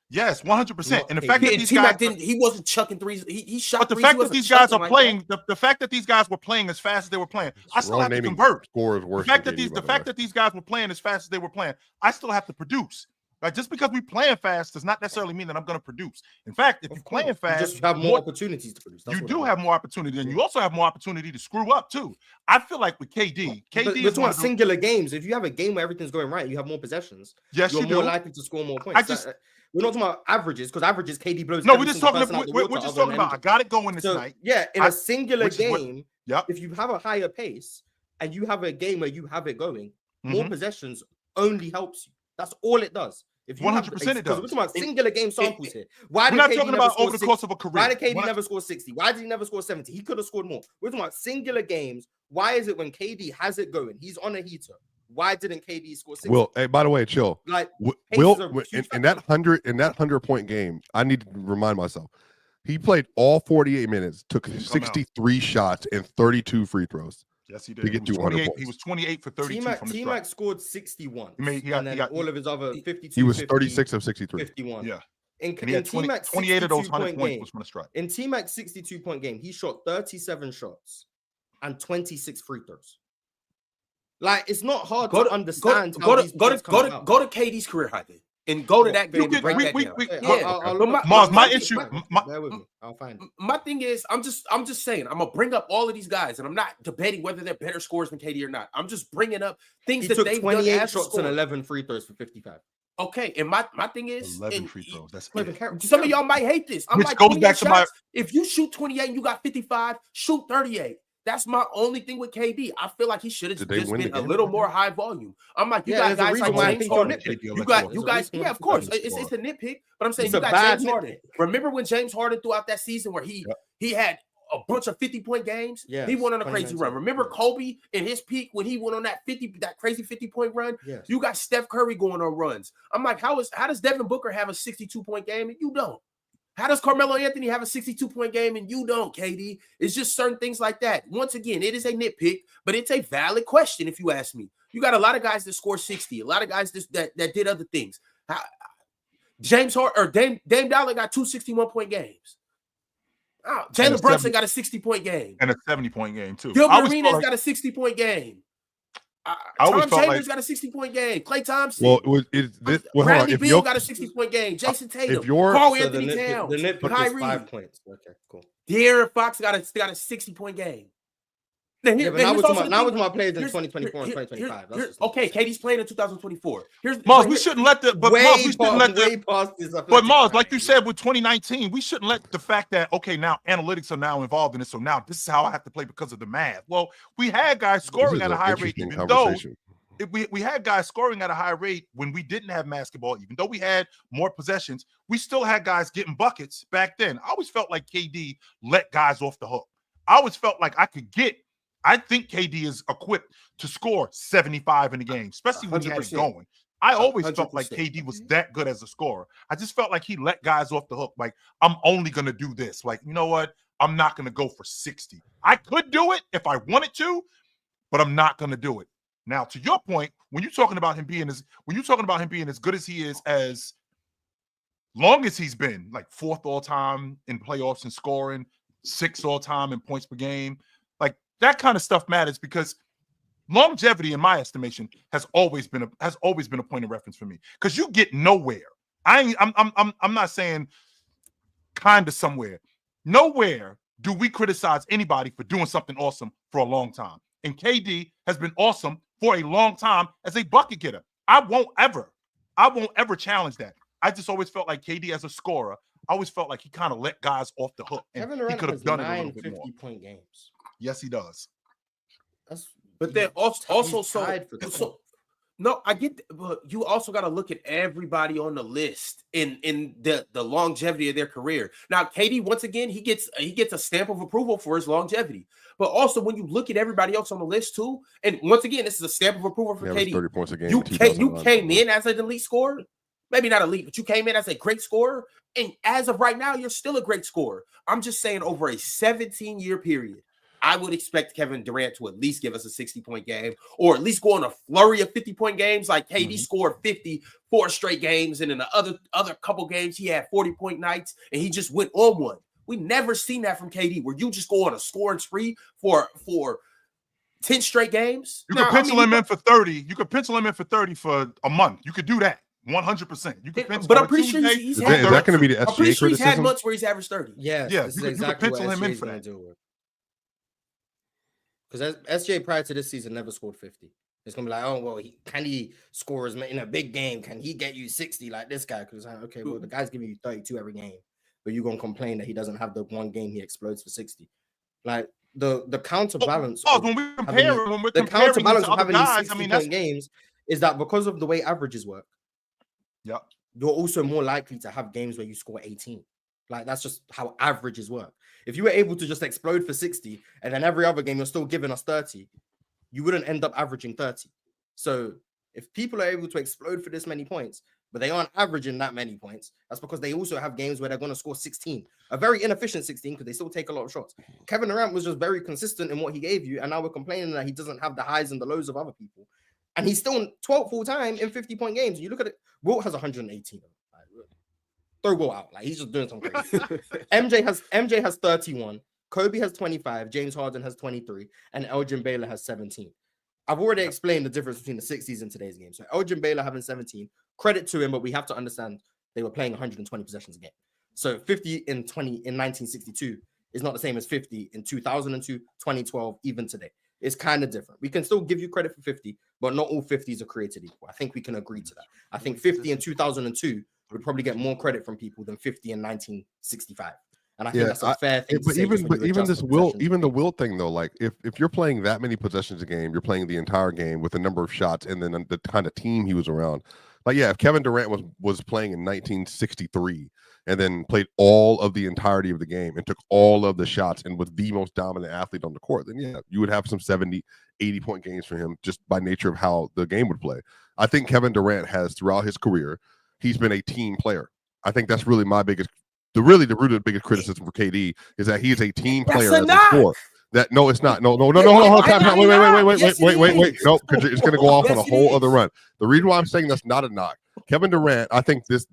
Yes, 100%. And the fact that these guys he wasn't chucking threes. He shot. But the fact that these guys are playing, the fact that these guys were playing as fast as they were playing, I still have to convert. The fact that these guys were playing as fast as they were playing, I still have to produce. Like just because we playing fast does not necessarily mean that I'm going to produce. In fact, if you're playing fast, you just have more opportunities to produce. You do have more opportunity, and you also have more opportunity to screw up too. I feel like with KD we're talking about singular games. If you have a game where everything's going right, you have more possessions. Yes, you're more likely to score more points. We're not talking about averages because averages KD blows. No, we're just talking about I got it going this night. Yeah, in a singular game, if you have a higher pace and you have a game where you have it going, more possessions only helps you. That's all it does. If you 100% it because does. we're talking about singular game samples here. Why We're did not KD talking never about score over the 60? course of a career. Why did KD We're not- never score 60? Why did he never score 70? He could have scored more. We're talking about singular games. Why is it when KD has it going, he's on a heater? Why didn't KD score 60? Will, hey, by the way, chill. Like, Will in that 100-point game, I need to remind myself. He played all 48 minutes, took 63 shots and 32 free throws. Yes, he did. To get to 100 points. He was 28 for 32 from the T-Mac scored 61. He got all of his other 52. He was 50, 36 of 63. 51. Yeah. In And he had 28 of those 100 points was from the strike. In T-Mac's 62-point game, he shot 37 shots and 26 free throws. Like, it's not hard to understand. Go to KD's career high then. And go to that game and break that down. Mars, my issue. Bear with me. I'll find it. My thing is, I'm just saying, I'm gonna bring up all of these guys, and I'm not debating whether they're better scorers than KD or not. I'm just bringing up things that they've done. 28 shots and 11 free throws for 55. Okay, and my thing is 11 free throws. That's some of y'all might hate this. I'm Which like, goes back to my. If you shoot 28 and you got 55, shoot 38. That's my only thing with KD. I feel like he should have just been a little more high volume. I'm like, you got guys like James Harden. You guys, yeah, of course. It's a nitpick, but I'm saying you got James Harden. Remember when James Harden throughout that season where he had a bunch of 50-point games? Yeah, he went on a crazy run. Remember Kobe in his peak when he went on that crazy 50-point run? Yes. You got Steph Curry going on runs. I'm like, how does Devin Booker have a 62-point game and you don't? How does Carmelo Anthony have a 62-point game and you don't, KD? It's just certain things like that. Once again, it is a nitpick, but it's a valid question if you ask me. You got a lot of guys that score 60, a lot of guys that did other things. James Harden or Dame Dollar got 2 61-point games. Jalen Brunson got a 60-point game. And a 70-point game, too. Gilbert Arenas got a 60-point game. Tom Chambers got a 60-point game. Klay Thompson. Bradley Beal got a 60-point game. Jason Tatum. Carl Anthony Towns. The nitpick is 5 points. Okay, cool. De'Aaron Fox got a 60-point game. Now we're talking about players in 2024 and 2025. Okay, KD's playing in 2024. Mars, we shouldn't let the. But Mars, we shouldn't let the. But Mars, like you said with 2019, we shouldn't let the fact that now analytics are now involved in it. So now this is how I have to play because of the math. Well, we had guys scoring at a high rate, even though we had guys scoring at a high rate when we didn't have basketball. Even though we had more possessions, we still had guys getting buckets back then. I always felt like KD let guys off the hook. I always felt like I think KD is equipped to score 75 in the game, especially when he had it going. I always felt like KD was that good as a scorer. I just felt like he let guys off the hook. Like, I'm only going to do this. Like, you know what? I'm not going to go for 60. I could do it if I wanted to, but I'm not going to do it. Now, to your point, when you're talking about him being as good as he is, as long as he's been, like 4th all time in playoffs and scoring, 6th all time in points per game, like that kind of stuff matters because longevity, in my estimation, has always been a point of reference for me. Because you get nowhere. I'm not saying kind of somewhere. Nowhere do we criticize anybody for doing something awesome for a long time. And KD has been awesome for a long time as a bucket getter. I won't ever challenge that. I just always felt like KD as a scorer, I always felt like he kind of let guys off the hook. And Kevin Durant he could have done it a little bit 50 more. Point games. Yes, he does. But then no, I get that, but you also got to look at everybody on the list in the longevity of their career. Now, KD, once again, he gets a stamp of approval for his longevity. But also, when you look at everybody else on the list too, and once again, this is a stamp of approval for KD. 30 points a game. You came in as an elite scorer, maybe not elite, but you came in as a great scorer, and as of right now, you're still a great scorer. I'm just saying, over a 17-year period, I would expect Kevin Durant to at least give us a 60-point game, or at least go on a flurry of 50-point games. Like KD scored 54 straight games, and in the other couple games, he had 40-point nights, and he just went on one. We never seen that from KD, where you just go on a scoring spree for 10 straight games. You could pencil him in for 30. You could pencil him in for 30 for a month. You could do that 100%. You could pencil. But I'm pretty sure he's had. Is that going to be the SGA I'm pretty sure he's had criticism? months where he's averaged 30. Yeah, you could pencil him in for that. Because SJ prior to this season never scored 50. It's gonna be like, oh well, can he score in a big game? Can he get you 60 like this guy? Because okay, well the guy's giving you 32 every game, but you're gonna complain that he doesn't have the one game he explodes for 60. Like the counterbalance. When we're comparing the counterbalance to of other having guys, these 60-point games is that because of the way averages work, Yeah. You're also more likely to have games where you score 18. Like, that's just how averages work. If you were able to just explode for 60 and then every other game you're still giving us 30, you wouldn't end up averaging 30. So if people are able to explode for this many points, but they aren't averaging that many points, that's because they also have games where they're going to score 16. A very inefficient 16 because they still take a lot of shots. Kevin Durant was just very consistent in what he gave you, and now we're complaining that he doesn't have the highs and the lows of other people. And he's still 12th full time in 50-point games. You look at it, Wilt has 118. Throw Wilt out. Like, he's just doing something crazy. MJ has 31. Kobe has 25. James Harden has 23. And Elgin Baylor has 17. I've already explained the difference between the 60s and today's game. So Elgin Baylor having 17, credit to him, but we have to understand they were playing 120 possessions a game. So 50 in 1962 is not the same as 50 in 2002, 2012, even today. It's kind of different. We can still give you credit for 50, but not all 50s are created equal. I think we can agree to that. I think 50 in 2002 would probably get more credit from people than 50 in 1965. And I think that's a fair thing. But even the Wilt thing though, like if you're playing that many possessions a game, you're playing the entire game with a number of shots, and then the kind of team he was around. Like, yeah, if Kevin Durant was playing in 1963 and then played all of the entirety of the game and took all of the shots and was the most dominant athlete on the court, then yeah, you would have some 70, 80-point games for him just by nature of how the game would play. I think Kevin Durant has, throughout his career, he's been a team player. I think that's really my biggest, the root of the biggest criticism for KD is that he is a team player as a scorer. That no, it's not. No. Wait. No, because it's going to go off on a whole other run. The reason why I'm saying that's not a knock, Kevin Durant, I think this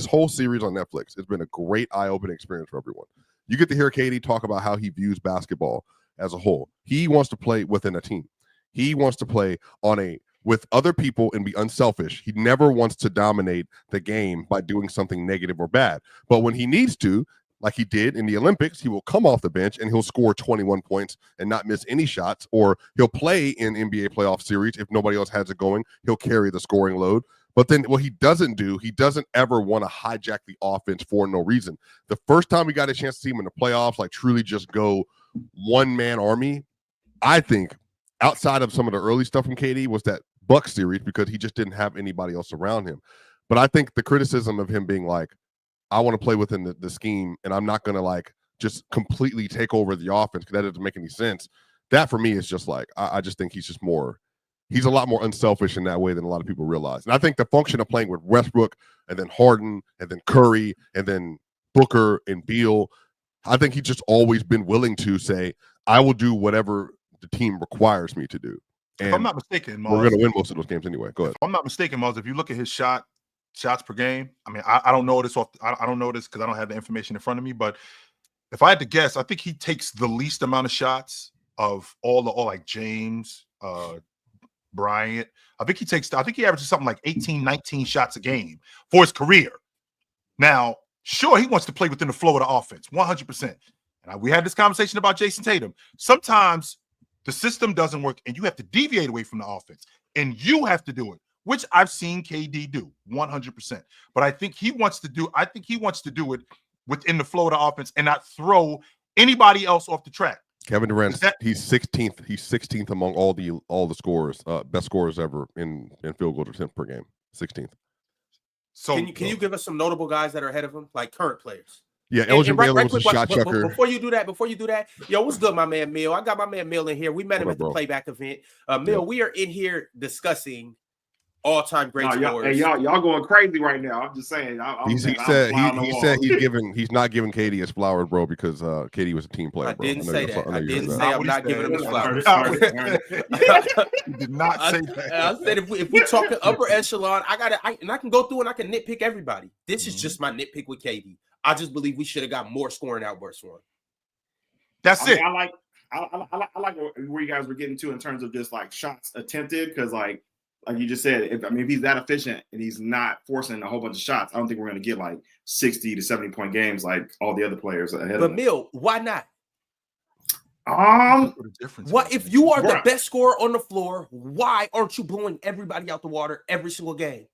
whole series on Netflix has been a great eye-opening experience for everyone. You get to hear KD talk about how he views basketball as a whole. He wants to play within a team. He wants to play with other people and be unselfish. He never wants to dominate the game by doing something negative or bad. But when he needs to, like he did in the Olympics, he will come off the bench and he'll score 21 points and not miss any shots, or he'll play in NBA playoff series. If nobody else has it going, he'll carry the scoring load. But then what he doesn't do, he doesn't ever want to hijack the offense for no reason. The first time we got a chance to see him in the playoffs, like truly just go one-man army, I think outside of some of the early stuff from KD was that Bucks series, because he just didn't have anybody else around him. But I think the criticism of him being like, I want to play within the scheme, and I'm not going to like just completely take over the offense because that doesn't make any sense. That for me is just like, I just think he's a lot more unselfish in that way than a lot of people realize. And I think the function of playing with Westbrook and then Harden and then Curry and then Booker and Beal, I think he's just always been willing to say, I will do whatever the team requires me to do. And if I'm not mistaken, Mars, we're going to win most of those games anyway. Go ahead. If I'm not mistaken, Mars, if you look at his shots per game, I mean, I don't know this I don't know this because I don't have the information in front of me, but if I had to guess, I think he takes the least amount of shots of all like James, Bryant. I think he averages something like 18, 19 shots a game for his career. Now, sure, he wants to play within the flow of the offense, 100%. And we had this conversation about Jason Tatum. Sometimes the system doesn't work and you have to deviate away from the offense, and you have to do it, which I've seen KD do 100%. But I think he wants to do it within the flow of the offense and not throw anybody else off the track. Kevin Durant, he's 16th. He's 16th among all the scorers, best scorers ever in field goal attempt per game. 16th. So can you give us some notable guys that are ahead of him, like current players? Yeah, Elgin Baylor was a shot chucker. Before you do that, yo, what's good, my man Mill? I got my man Mill in here. We met him at the playback event. Mill, we are in here discussing all-time great scorers. Y'all going crazy right now. I'm just saying. He said he's not giving KD his flowers, bro, because KD was a team player. I didn't say that. I didn't say I'm not giving him his flowers. He did not say that. I said if we're talking upper echelon, I can go through and I can nitpick everybody. This is just my nitpick with KD. I just believe we should have got more scoring outbursts for him. That's it. I like where you guys were getting to in terms of just like shots attempted, because like you just said, if he's that efficient and he's not forcing a whole bunch of shots, I don't think we're going to get like 60 to 70-point games like all the other players ahead of him. But Mill, why not? What if you are the best scorer on the floor? Why aren't you blowing everybody out the water every single game?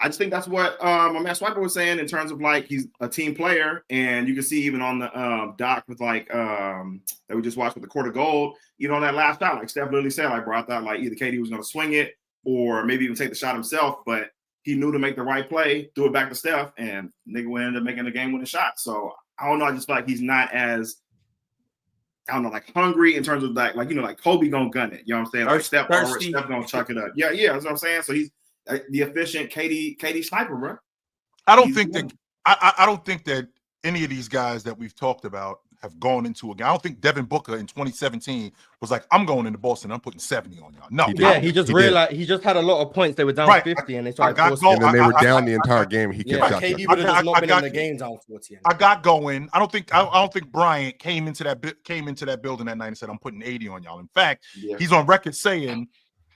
I just think that's what my man Swiper was saying in terms of like he's a team player, and you can see even on the doc with like that we just watched with the Court of Gold, even on that last shot, like Steph literally said, like, bro, I thought like either KD was going to swing it or maybe even take the shot himself, but he knew to make the right play, threw it back to Steph, and nigga ended up making the game-winning shot. So I don't know. I just feel like he's not as, I don't know, like hungry in terms of like Kobe gonna gun it. You know what I'm saying? Like Steph gonna chuck it up. Yeah, that's what I'm saying. So he's the efficient KD sniper, bro. I don't think that any of these guys that we've talked about have gone into a game. I don't think Devin Booker in 2017 was like, I'm going into Boston, I'm putting 70 on y'all. No. He just realized he just had a lot of points. They were down 50 and they started and then they were down the entire game. He kept shot. KD would have just not been in the game down 40. I got going. I don't think Bryant came into that building that night and said, I'm putting 80 on y'all. In fact, he's on record saying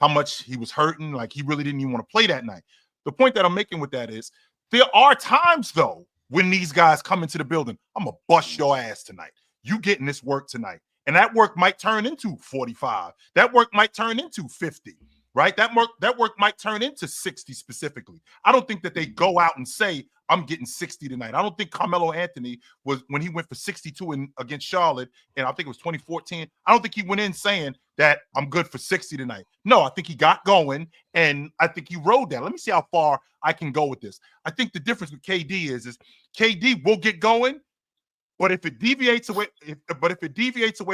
how much he was hurting, like he really didn't even want to play that night. The point that I'm making with that is there are times though when these guys come into the building, I'm gonna bust your ass tonight. You getting this work tonight. And that work might turn into 45. That work might turn into 50, right? That work might turn into 60 specifically. I don't think that they go out and say, I'm getting 60 tonight. I don't think Carmelo Anthony was, when he went for 62 against Charlotte, and I think it was 2014, I don't think he went in saying that I'm good for 60 tonight. No, I think he got going, and I think he rode that. Let me see how far I can go with this. I think the difference with KD is KD will get going, but if it deviates away,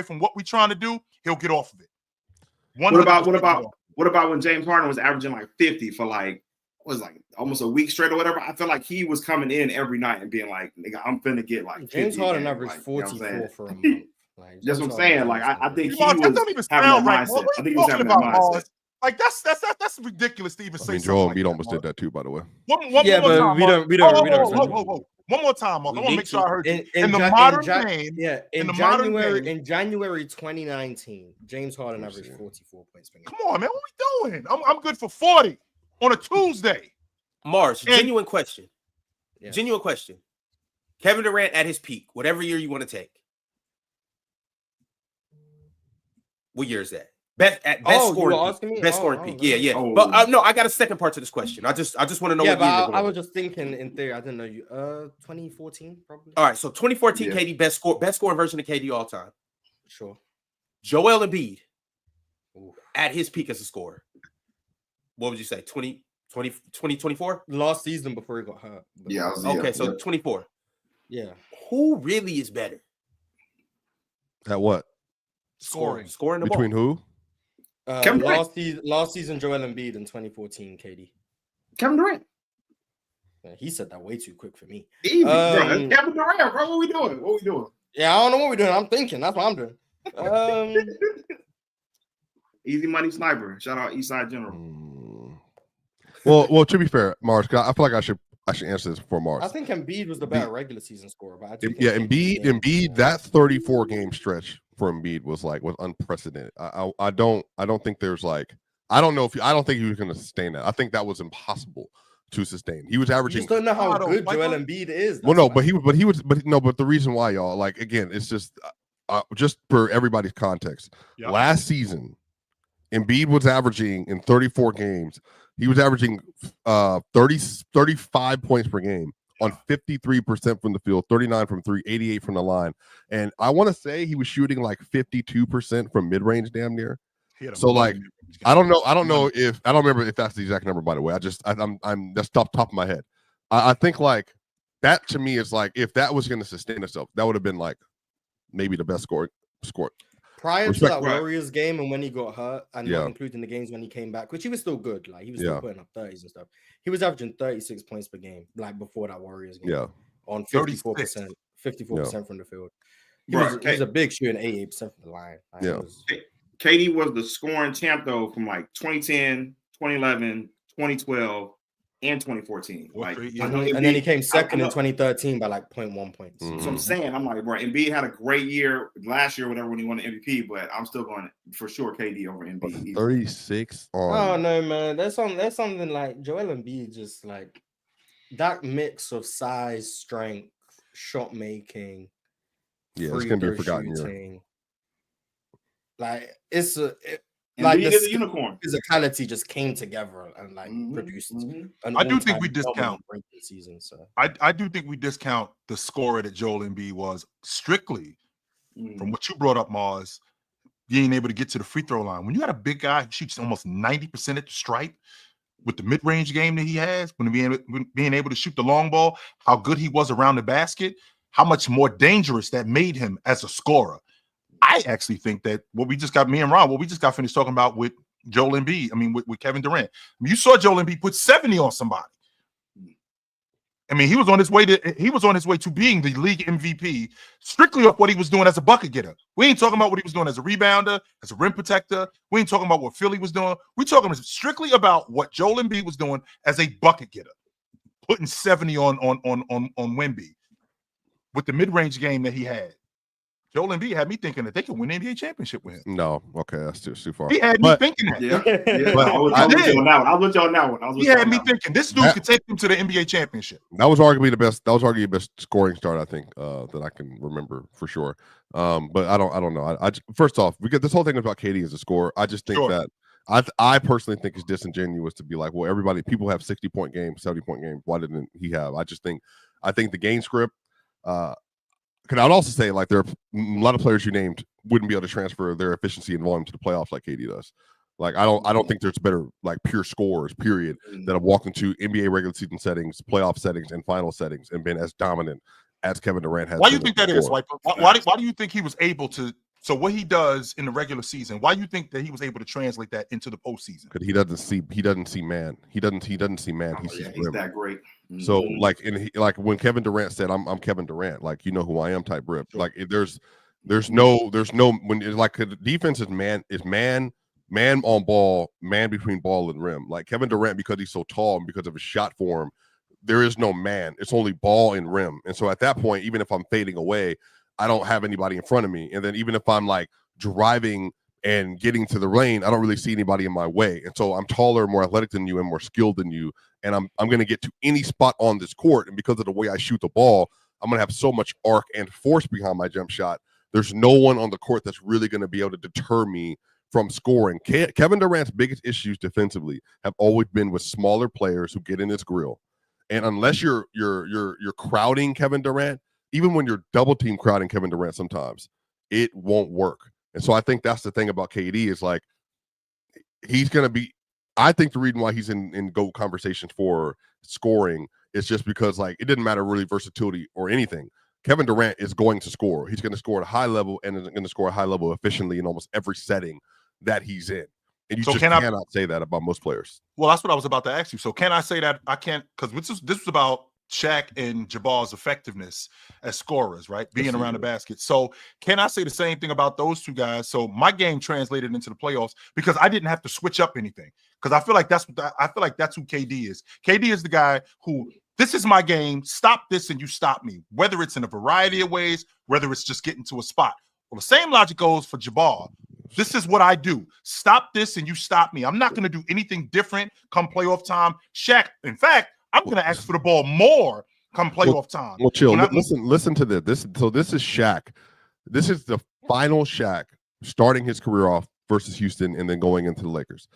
from what we're trying to do, he'll get off of it. What about when James Harden was averaging like 50 for like almost a week straight or whatever? I feel like he was coming in every night and being like, "Nigga, I'm finna get like." James Harden averaged 44 for a month. Like, that's what I'm saying. Like I think he was having that mindset. I think he was having that mindset. Like that's ridiculous to even say. Joel Embiid almost did that too, by the way. One more time. One more time, Mark. I want to make sure I heard you. In January 2019, James Harden averaged 44 points per game. Come on, man. What we doing? I'm good for 40 on a Tuesday. Mars, genuine question. Yeah. Genuine question. Kevin Durant at his peak, whatever year you want to take. What year is that? Best scoring peak. Yeah. Oh. But no, I got a second part to this question. I just want to know. Yeah, but I was just thinking in theory. I didn't know you. 2014 probably. All right, so 2014 KD best scoring version of KD all time. Sure. Joel Embiid at his peak as a scorer. What would you say? 2024? Last season before he got hurt. So 24. Yeah. Who really is better? At what? Scoring the between ball. Who? Last season, Joel Embiid, in 2014, KD. Kevin Durant. Yeah, he said that way too quick for me. Easy, Kevin Durant, bro. What we doing? Yeah, I don't know what we're doing. I'm thinking. That's what I'm doing. Easy money sniper. Shout out Eastside General. Well, to be fair, Mars, I feel like I should answer this before Mars. I think Embiid was the better regular season scorer, but Embiid, that 34 game stretch for Embiid was unprecedented. I don't think there's I don't think he was going to sustain that. I think that was impossible to sustain. He was averaging. You just don't know how good Joel Embiid is. Well, no, but the reason why, y'all, again, it's just for everybody's context. Yep. Last season, Embiid was averaging in 34 games. He was averaging 35 points per game on 53% from the field, 39 from three, 88 from the line. And I want to say he was shooting 52% from mid-range damn near. So I don't remember if that's the exact number, by the way. I'm that's top of my head. I think that to me is if that was going to sustain itself, that would have been maybe the best score. Prior to that Warriors game and when he got hurt, and not including the games when he came back, which he was still good. He was still putting up 30s and stuff. He was averaging 36 points per game, before that Warriors game. Yeah. On 54% from the field. He was a big shooting, 88% from the line. KD was the scoring champ though from 2010, 2011, 2012, and 2014. And then he came second in 2013 by 0.1 points. Mm-hmm. So I'm saying, bro, Embiid had a great year last year, whatever, when he won the MVP, but I'm still going for sure KD over Embiid. 36 on. Oh no, man. There's something like Joel Embiid, just that mix of size, strength, shot making. Yeah, it's gonna be a forgotten year. He's a unicorn. Physicality just came together and produced. I do think we discount season. So I do think we discount the scorer that Joel Embiid was strictly from what you brought up, Mars, being able to get to the free throw line. When you got a big guy who shoots almost 90% at the stripe, with the mid-range game that he has, when being able to shoot the long ball, how good he was around the basket, how much more dangerous that made him as a scorer. I actually think that what we just got finished talking about with Joel Embiid, with Kevin Durant. You saw Joel Embiid put 70 on somebody. He was on his way to being the league MVP strictly off what he was doing as a bucket getter. We ain't talking about what he was doing as a rebounder, as a rim protector. We ain't talking about what Philly was doing. We're talking strictly about what Joel Embiid was doing as a bucket getter, putting 70 on Wemby with the mid-range game that he had. Joel Embiid had me thinking that they could win the NBA championship with him. No, okay, that's too far. He had me thinking that. Yeah. I was with you on that one. He had me thinking this dude could take them to the NBA championship. That was arguably the best. That was arguably the best scoring start I think that I can remember for sure. But I don't know. I first off, we get this whole thing about KD as a scorer. I just think that I personally think it's disingenuous to be like, well, people have 60-point games, 70-point games. Why didn't he have? I think the game script. I'd also say like there are a lot of players you named wouldn't be able to transfer their efficiency and volume to the playoffs like KD does. Like I don't think there's better like pure scorers period that have walked into NBA regular season settings, playoff settings, and final settings and been as dominant as Kevin Durant has. Why do you think that is, Wiper? Why do you think he was able to? So what he does in the regular season, why do you think that he was able to translate that into the postseason? Because he doesn't see man. He doesn't see man. He sees he's that great. So like when Kevin Durant said, "I'm Kevin Durant," like you know who I am type rip. Sure. Like there's no when it's like the defense is man on ball, man between ball and rim. Like Kevin Durant, because he's so tall and because of his shot form, there is no man. It's only ball and rim. And so at that point, even if I'm fading away, I don't have anybody in front of me. And then even if I'm like driving and getting to the lane, I don't really see anybody in my way. And so I'm taller, more athletic than you, and more skilled than you. And I'm going to get to any spot on this court. And because of the way I shoot the ball, I'm going to have so much arc and force behind my jump shot. There's no one on the court that's really going to be able to deter me from scoring. Kevin Durant's biggest issues defensively have always been with smaller players who get in his grill. And unless you're crowding Kevin Durant, even when you're double team crowding Kevin Durant, sometimes it won't work. And so I think that's the thing about KD is like he's going to be. I think the reason why he's in GOAT conversations for scoring is just because like it didn't matter really versatility or anything. Kevin Durant is going to score. He's going to score at a high level and is going to score a high level efficiently in almost every setting that he's in. And you just cannot say that about most players. Well, that's what I was about to ask you. So can I say that I can't? Because this was about Shaq and Jabal's effectiveness as scorers, right? Being around the basket. So can I say the same thing about those two guys? So my game translated into the playoffs because I didn't have to switch up anything. Because I feel like that's who KD is. KD is the guy who, this is my game. Stop this and you stop me. Whether it's in a variety of ways, whether it's just getting to a spot. Well, the same logic goes for Jabal. This is what I do. Stop this and you stop me. I'm not going to do anything different come playoff time. Shaq, in fact, I'm going to ask for the ball more come playoff time. Well, chill. Listen to this. This is Shaq. This is the final Shaq starting his career off versus Houston and then going into the Lakers.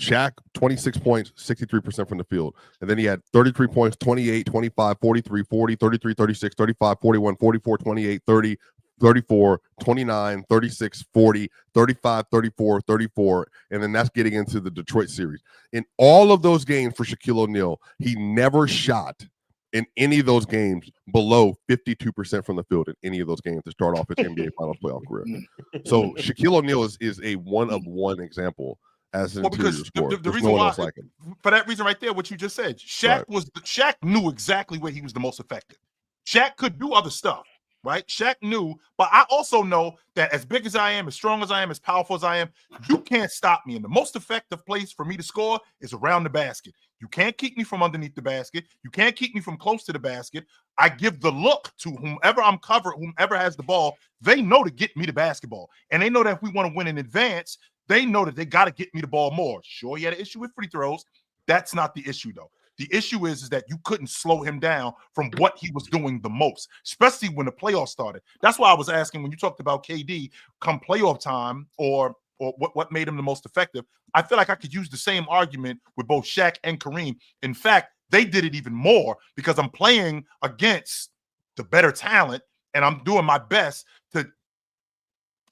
Shaq, 26 points, 63% from the field. And then he had 33 points, 28, 25, 43, 40, 33, 36, 35, 41, 44, 28, 30, 34, 29, 36, 40, 35, 34, 34. And then that's getting into the Detroit series. In all of those games for Shaquille O'Neal, he never shot in any of those games below 52% from the field in any of those games to start off his NBA Finals playoff career. So Shaquille O'Neal is a one-of-one example as an interior scorer. The reason why, like for that reason right there, what you just said, Shaq knew exactly where he was the most effective. Shaq could do other stuff. Right? Shaq knew, but I also know that as big as I am, as strong as I am, as powerful as I am, you can't stop me. And the most effective place for me to score is around the basket. You can't keep me from underneath the basket. You can't keep me from close to the basket. I give the look to whomever I'm covering, whomever has the ball. They know to get me the basketball. And they know that if we want to win in advance, they know that they got to get me the ball more. Sure, he had an issue with free throws. That's not the issue, though. The issue is that you couldn't slow him down from what he was doing the most, especially when the playoffs started. That's why I was asking when you talked about KD come playoff time or what made him the most effective. I feel like I could use the same argument with both Shaq and Kareem. In fact, they did it even more because I'm playing against the better talent and I'm doing my best to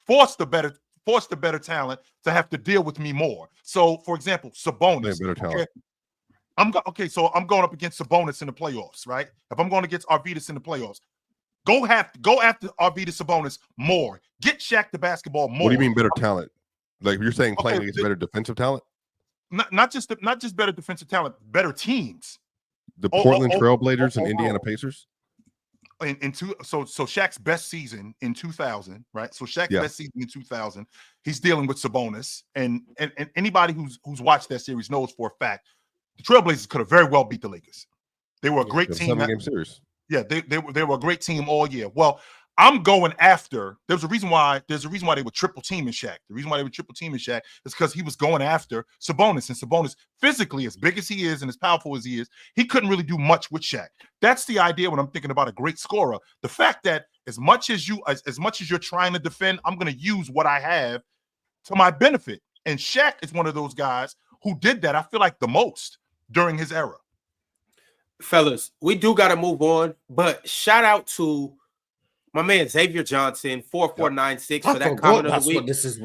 force the better talent to have to deal with me more. So, for example, Sabonis. Better talent. So I'm going up against Sabonis in the playoffs, right? If I'm going against Arvydas in the playoffs, go after Arvydas Sabonis more. Get Shaq the basketball more. What do you mean better talent? Like you're saying playing against better defensive talent? Not just better defensive talent, better teams. The Portland Trailblazers and Indiana Pacers. So Shaq's best season in 2000, right? So Shaq's best season in 2000, he's dealing with Sabonis, and anybody who's watched that series knows for a fact the Trailblazers could have very well beat the Lakers. They were a great team. 7-game series. Yeah, they were a great team all year. Well, I'm going after. There's a reason why they were triple teaming Shaq. The reason why they were triple teaming Shaq is because he was going after Sabonis, and Sabonis, physically as big as he is and as powerful as he is, he couldn't really do much with Shaq. That's the idea when I'm thinking about a great scorer. The fact that as much as you're trying to defend, I'm going to use what I have to my benefit. And Shaq is one of those guys who did that, I feel like, the most during his era. Fellas, we do got to move on, but shout out to my man Xavier Johnson, 4496 for that comment of the week. That's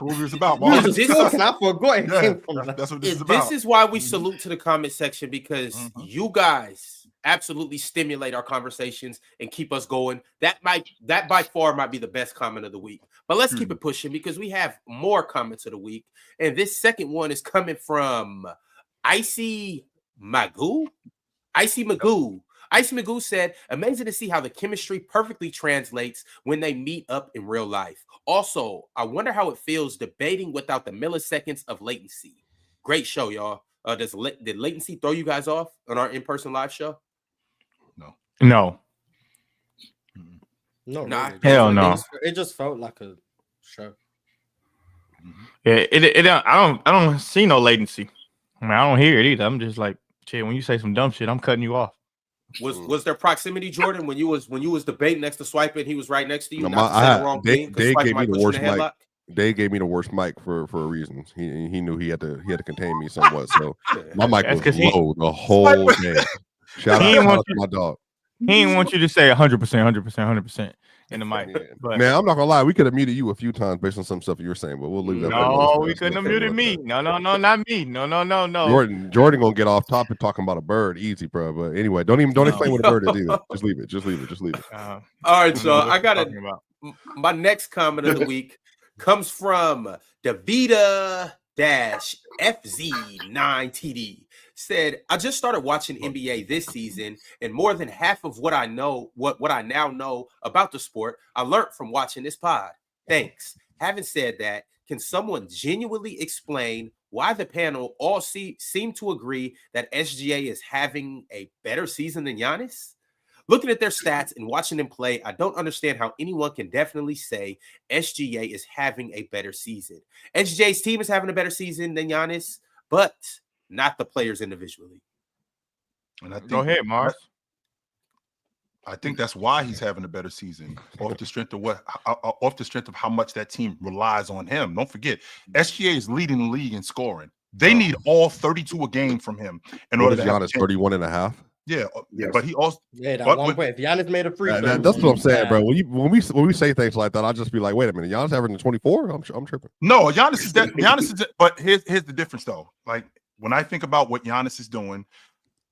what we was about. I forgot it came from that. That's what this is about. This is why we salute to the comment section, because you guys absolutely stimulate our conversations and keep us going. That by far might be the best comment of the week. But let's keep it pushing because we have more comments of the week. And this second one is coming from Icy Magoo. Icy Magoo said, amazing to see how the chemistry perfectly translates when they meet up in real life. Also, I wonder how it feels debating without the milliseconds of latency. Great show, y'all. Did latency throw you guys off on our in-person live show? No. Nah. Hell no. It just felt like a show. Yeah, I don't see no latency. I mean, I don't hear it either. I'm just like, shit, when you say some dumb shit, I'm cutting you off. Was there proximity, Jordan, when you was debating next to Swipe and he was right next to you? Dave gave me the worst mic. Dave gave me the worst mic for a reason. He knew he had to contain me somewhat. So my mic was low the whole day. Shout out to my dog. He didn't want you to say 100% in the mic. But, man, I'm not gonna lie. We could have muted you a few times based on some stuff you were saying, but we'll leave that. No, we couldn't have muted me. No, not me. No. Jordan gonna get off topic talking about a bird, easy, bro. But anyway, don't explain what a bird is either. Just leave it. All right, so I got my next comment of the week comes from Davida-FZ9TD. Said, I just started watching NBA this season, and more than half of what I know, what I now know about the sport, I learned from watching this pod. Thanks. Having said that, can someone genuinely explain why the panel all seem to agree that SGA is having a better season than Giannis? Looking at their stats and watching them play, I don't understand how anyone can definitely say SGA is having a better season. SGA's team is having a better season than Giannis, but not the players individually. And I think, go ahead, Mars. I think that's why he's having a better season, off the strength of how much that team relies on him. Don't forget, SGA is leading the league in scoring. They need all 32 a game from him in order to have Giannis 31.5. Yeah, but he also that one point. If Giannis made a free throw, that's what I'm saying, bro. When we say things like that, I'll just be like, wait a minute, Giannis averaging 24? I'm tripping. No, Giannis is that. Giannis is. But here's the difference, though. Like when I think about what Giannis is doing,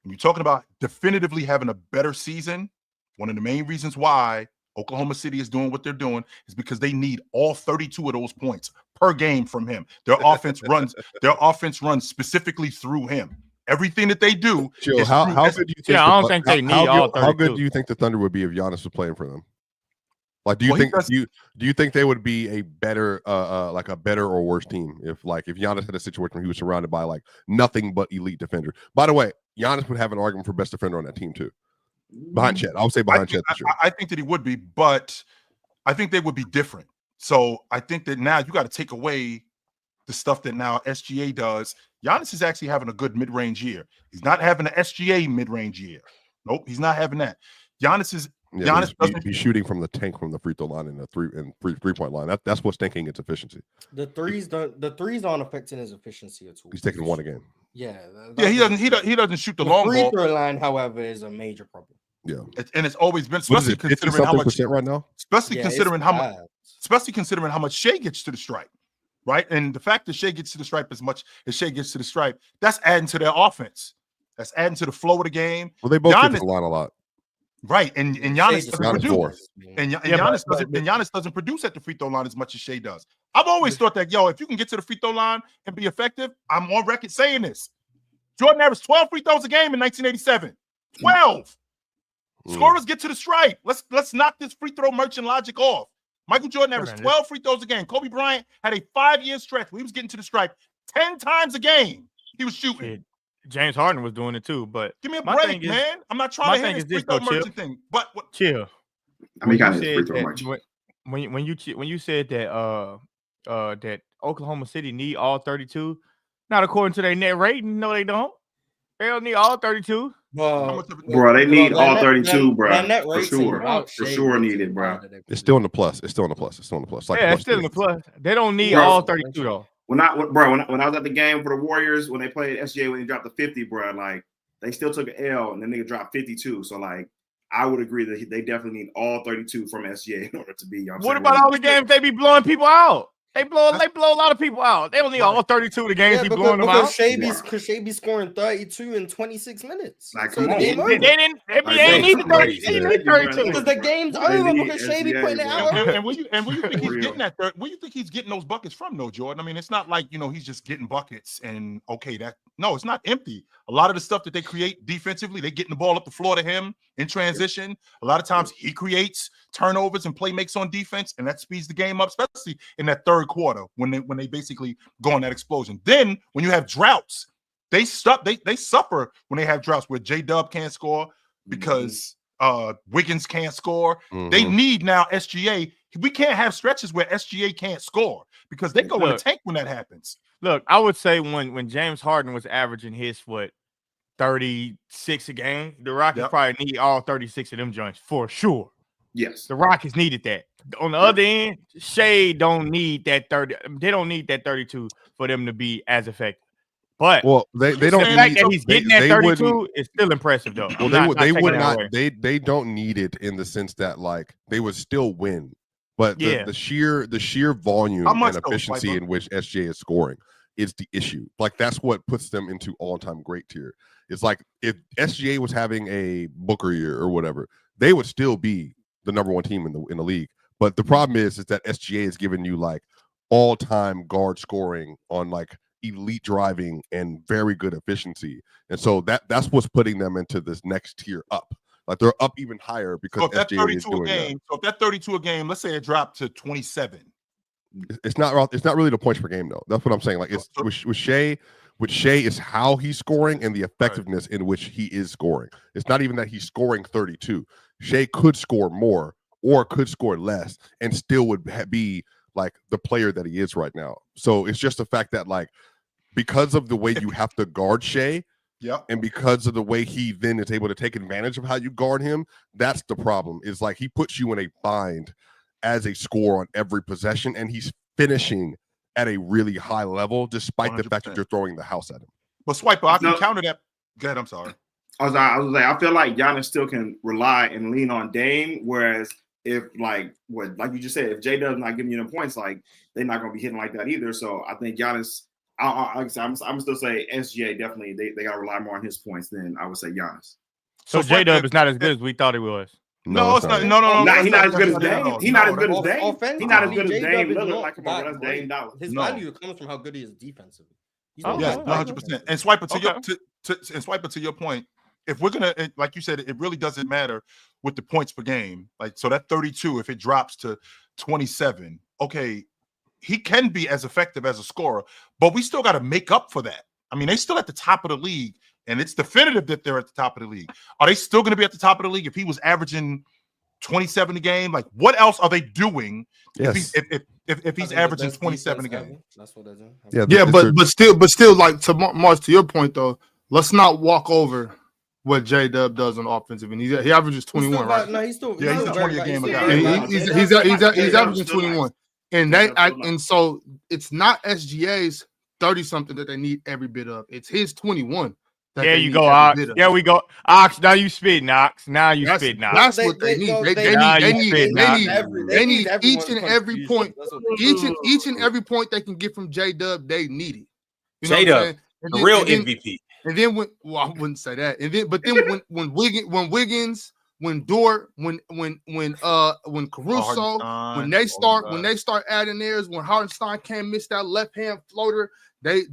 when you're talking about definitively having a better season, one of the main reasons why Oklahoma City is doing what they're doing is because they need all 32 of those points per game from him. Their offense runs specifically through him. Everything that they do. Chill. How good do you think? I don't think they need all 32. How good do you think the Thunder would be if Giannis was playing for them? Like, do you think they would be a better, like a better or worse team if Giannis had a situation where he was surrounded by like nothing but elite defenders? By the way, Giannis would have an argument for best defender on that team too. Behind Chet, I would say behind Chet. I think that he would be, but I think they would be different. So I think that now you got to take away the stuff that now SGA does. Giannis is actually having a good mid-range year. He's not having an SGA mid-range year. Nope, he's not having that. Giannis he's shooting from the tank from the free throw line and the three-point line. That's what's stinking its efficiency. The threes aren't affecting his efficiency at all. He's taking one a game. Yeah, he doesn't shoot the long free ball. throw line, however, is a major problem. Yeah, and it's always been, especially considering how much right now. Especially considering how much Shea gets to the stripe. Right, and the fact that Shea gets to the stripe as much as Shea gets to the stripe, that's adding to their offense. That's adding to the flow of the game. Well, they both get to Giannis, the line a lot. right? And Giannis doesn't Giannis more. produce. And Giannis doesn't produce at the free throw line as much as Shea does. I've always thought that, if you can get to the free throw line and be effective, I'm on record saying this. Jordan averaged 12 free throws a game in 1987. 12. Scorers get to the stripe. Let's knock this free throw merchant logic off. Michael Jordan averaged 12 free throws a game. Kobe Bryant had a 5-year stretch where he was getting to the stripe 10 times a game. He was shooting. James Harden was doing it too, but give me a break, man. I'm not trying to hit this free throw merchant thing. But chill. I mean, kind of free throw merchant. When you said that that Oklahoma City need all 32, not according to their net rating. No, they don't. They don't need all 32. Bro, they need all 32, bro. For sure. For sure need it, bro. It's still in the plus. It's still in the plus. Like it's still in the plus. They don't need all 32 though. When I was at the game for the Warriors, when they played SGA, when he dropped the 50, bro, like they still took an L and then they dropped 52. So like I would agree that they definitely need all 32 from SGA in order to be. What about all the games they be blowing people out? They blow a lot of people out. They don't need all 32 of the games be blowing them out. Because Shea be scoring 32 in 26 minutes. Like, so they didn't need the 32 because the game's over because Shea be putting it out. And where you think he's getting that? Where you think he's getting those buckets from, though, Jordan? I mean, it's not like he's just getting buckets and it's not empty. A lot of the stuff that they create defensively, they getting the ball up the floor to him in transition. A lot of times he creates turnovers and play makes on defense, and that speeds the game up, especially in that third quarter when they basically go on that explosion. Then when you have droughts, they suffer when they have droughts where J-Dub can't score because Wiggins can't score. They need now SGA. We can't have stretches where SGA can't score because they go in a tank when that happens. Look, I would say when James Harden was averaging his 36 a game, the Rockets probably need all 36 of them joints for sure. Yes, the Rockets needed that. On the other end, Shea don't need that 30. They don't need that 32 for them to be as effective. But they don't. The fact that he's getting that 32 is still impressive, though. Well, they don't need it in the sense that like they would still win, but the sheer volume and efficiency in which SGA is scoring is the issue. Like that's what puts them into all-time great tier. It's like if SGA was having a Booker year or whatever, they would still be the number one team in the league. But the problem is that SGA is giving you like all-time guard scoring on like elite driving and very good efficiency. And so that's what's putting them into this next tier up. Like they're up even higher because SGA is doing that. So if that 32 a game, let's say it dropped to 27. It's not really the points per game though. That's what I'm saying. Like it's with Shea is how he's scoring and the effectiveness in which he is scoring. It's not even that he's scoring 32. Shea could score more or could score less and still would be like the player that he is right now. So it's just the fact that like because of the way you have to guard Shea, and because of the way he then is able to take advantage of how you guard him, that's the problem. Is like he puts you in a bind as a scorer on every possession, and he's finishing at a really high level despite 100%. The fact that you're throwing the house at him. But Swiper, I can counter that. Go ahead, I'm sorry. I feel like Giannis still can rely and lean on Dame, whereas if like you just said, if J-Dub's not giving you the points, like they're not going to be hitting like that either. So I think Giannis, I'm still say SGA definitely they got to rely more on his points than I would say Giannis. So J-Dub is not as good as we thought he was. No, it's not. No. He's not as good as Dame. He's not as good as Dame. He's not as good as Dame. Like, come on, that's Dame Dollar. His value comes from how good he is defensively. Yes, 100%. And Swiper to your point, if we're gonna, like you said, it really doesn't matter with the points per game. Like so, that 32, if it drops to 27, okay, he can be as effective as a scorer, but we still got to make up for that. I mean, they still at the top of the league. And it's definitive that they're at the top of the league. Are they still going to be at the top of the league if he was averaging 27 a game? Like, what else are they doing if he's averaging 27 a game? That's what they're doing. Yeah, but still, like to March, to your point though, let's not walk over what J-Dub does on offensive, and he averages 21, right? No, he's a 20 a game guy. He's averaging 21, and so it's not SGA's 30 something that they need every bit of. It's his 21. There you go, Ox. There we go. Ox, now you spitting, Ox. Now you spitting, Ox. That's what they need. They need each and every point. Each and every point they can get from J-Dub, they need it. J-Dub, the real MVP. And then I wouldn't say that. And then, but then when Wiggins, when Dort, when Caruso, when they start adding theirs, when Hartenstein can't miss that left hand floater, I'm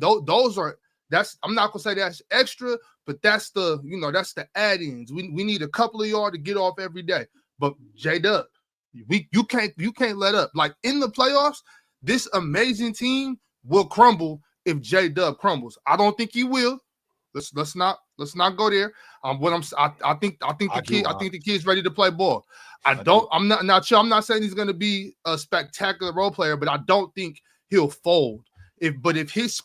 not gonna say that's extra, but that's the add-ins. We need a couple of y'all to get off every day. But J-Dub, you can't let up. Like in the playoffs, this amazing team will crumble if J-Dub crumbles. I don't think he will. Let's not go there. I think the kid's ready to play ball. I'm not sure. I'm not saying he's going to be a spectacular role player, but I don't think he'll fold. If his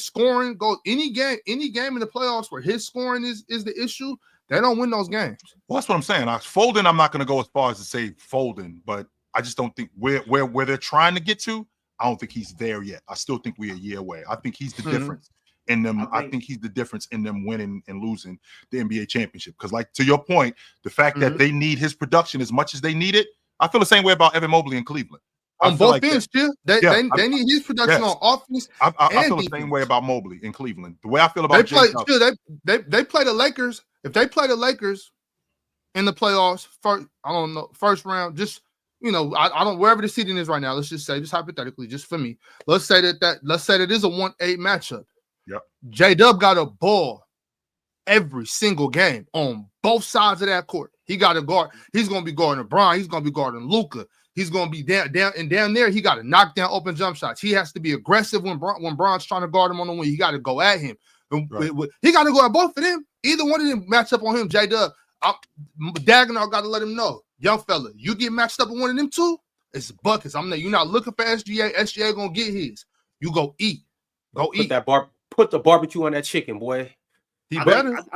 scoring goes any game in the playoffs where his scoring is the issue, they don't win those games. Well, that's what I'm saying. Folding, I'm not going to go as far as to say folding, but I just don't think where they're trying to get to. I don't think he's there yet. I still think we're a year away. I think he's the difference in them. I think he's the difference in them winning and losing the NBA championship. Because, like, to your point, the fact that they need his production as much as they need it, I feel the same way about Evan Mobley in Cleveland. On both ends, they need his production on offense. I feel the same way about Mobley in Cleveland. The way I feel about they play the Lakers. If they play the Lakers in the playoffs, first round, just I don't wherever the seeding is right now. Let's just say, just hypothetically, just for me, let's say that is a 1-8 matchup. Yep. J-Dub got a ball every single game on both sides of that court. He got to guard. He's going to be guarding LeBron. He's going to be guarding Luka. He's going to be down there. He got to knock down open jump shots. He has to be aggressive when Bron's trying to guard him on the wing. He got to go at him. Right. He got to go at both of them. Either one of them match up on him. J-Dub, Dagnall got to let him know, young fella, you get matched up with one of them two, it's buckets. You're not looking for SGA. SGA gonna get his. You go eat. Put the barbecue on that chicken, boy. I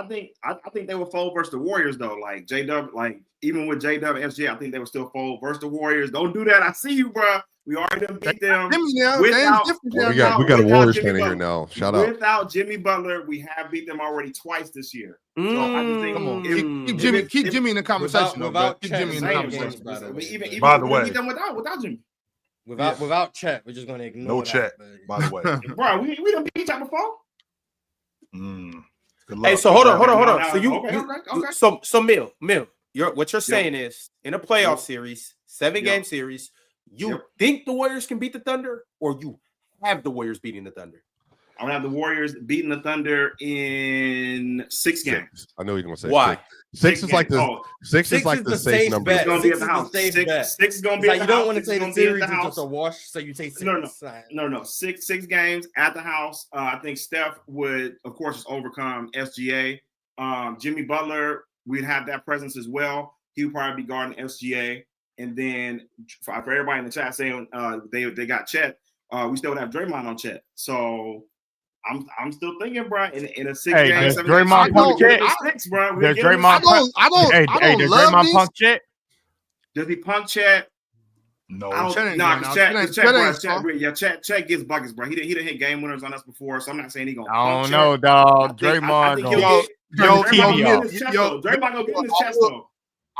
think they would fold versus the Warriors though. Like J-Dub, like even with J-Dub and SGA, I think they would still fold versus the Warriors. Don't do that. I see you, bro. We already beat them. We got a Warriors fan in here now. Shout out. Without Jimmy Butler, we have beat them already twice this year. So I just think keep Jimmy in the conversation. Keep Jimmy in the conversation. By the way, beat them without Jimmy. Without Chet, we're just going to ignore no Chet. By the way, bro, we done beat each before. Hey, so hold on. So Mill, what you're saying is in a playoff series, 7-game series, you think the Warriors can beat the Thunder, or you have the Warriors beating the Thunder? I'm gonna have the Warriors beating the Thunder in 6 games. I know you're gonna say why. Six is like the safe number. It's gonna be at the house. Six is gonna be at the house. You don't want to say the series is just a wash, so you take 6. No. 6 games at the house. I think Steph would, of course, overcome SGA. Jimmy Butler, we'd have that presence as well. He would probably be guarding SGA. And then for everybody in the chat saying they got Chet, we still would have Draymond on Chet. So I'm still thinking, bro. In a 6-game, does Draymond punk Chet? Does Draymond punk Chet? Does he punk Chet? No. Chet gets buckets, bro. He didn't hit game winners on us before, so I'm not saying he gonna. I don't know, dog. Draymond Draymond gonna get in his chest though.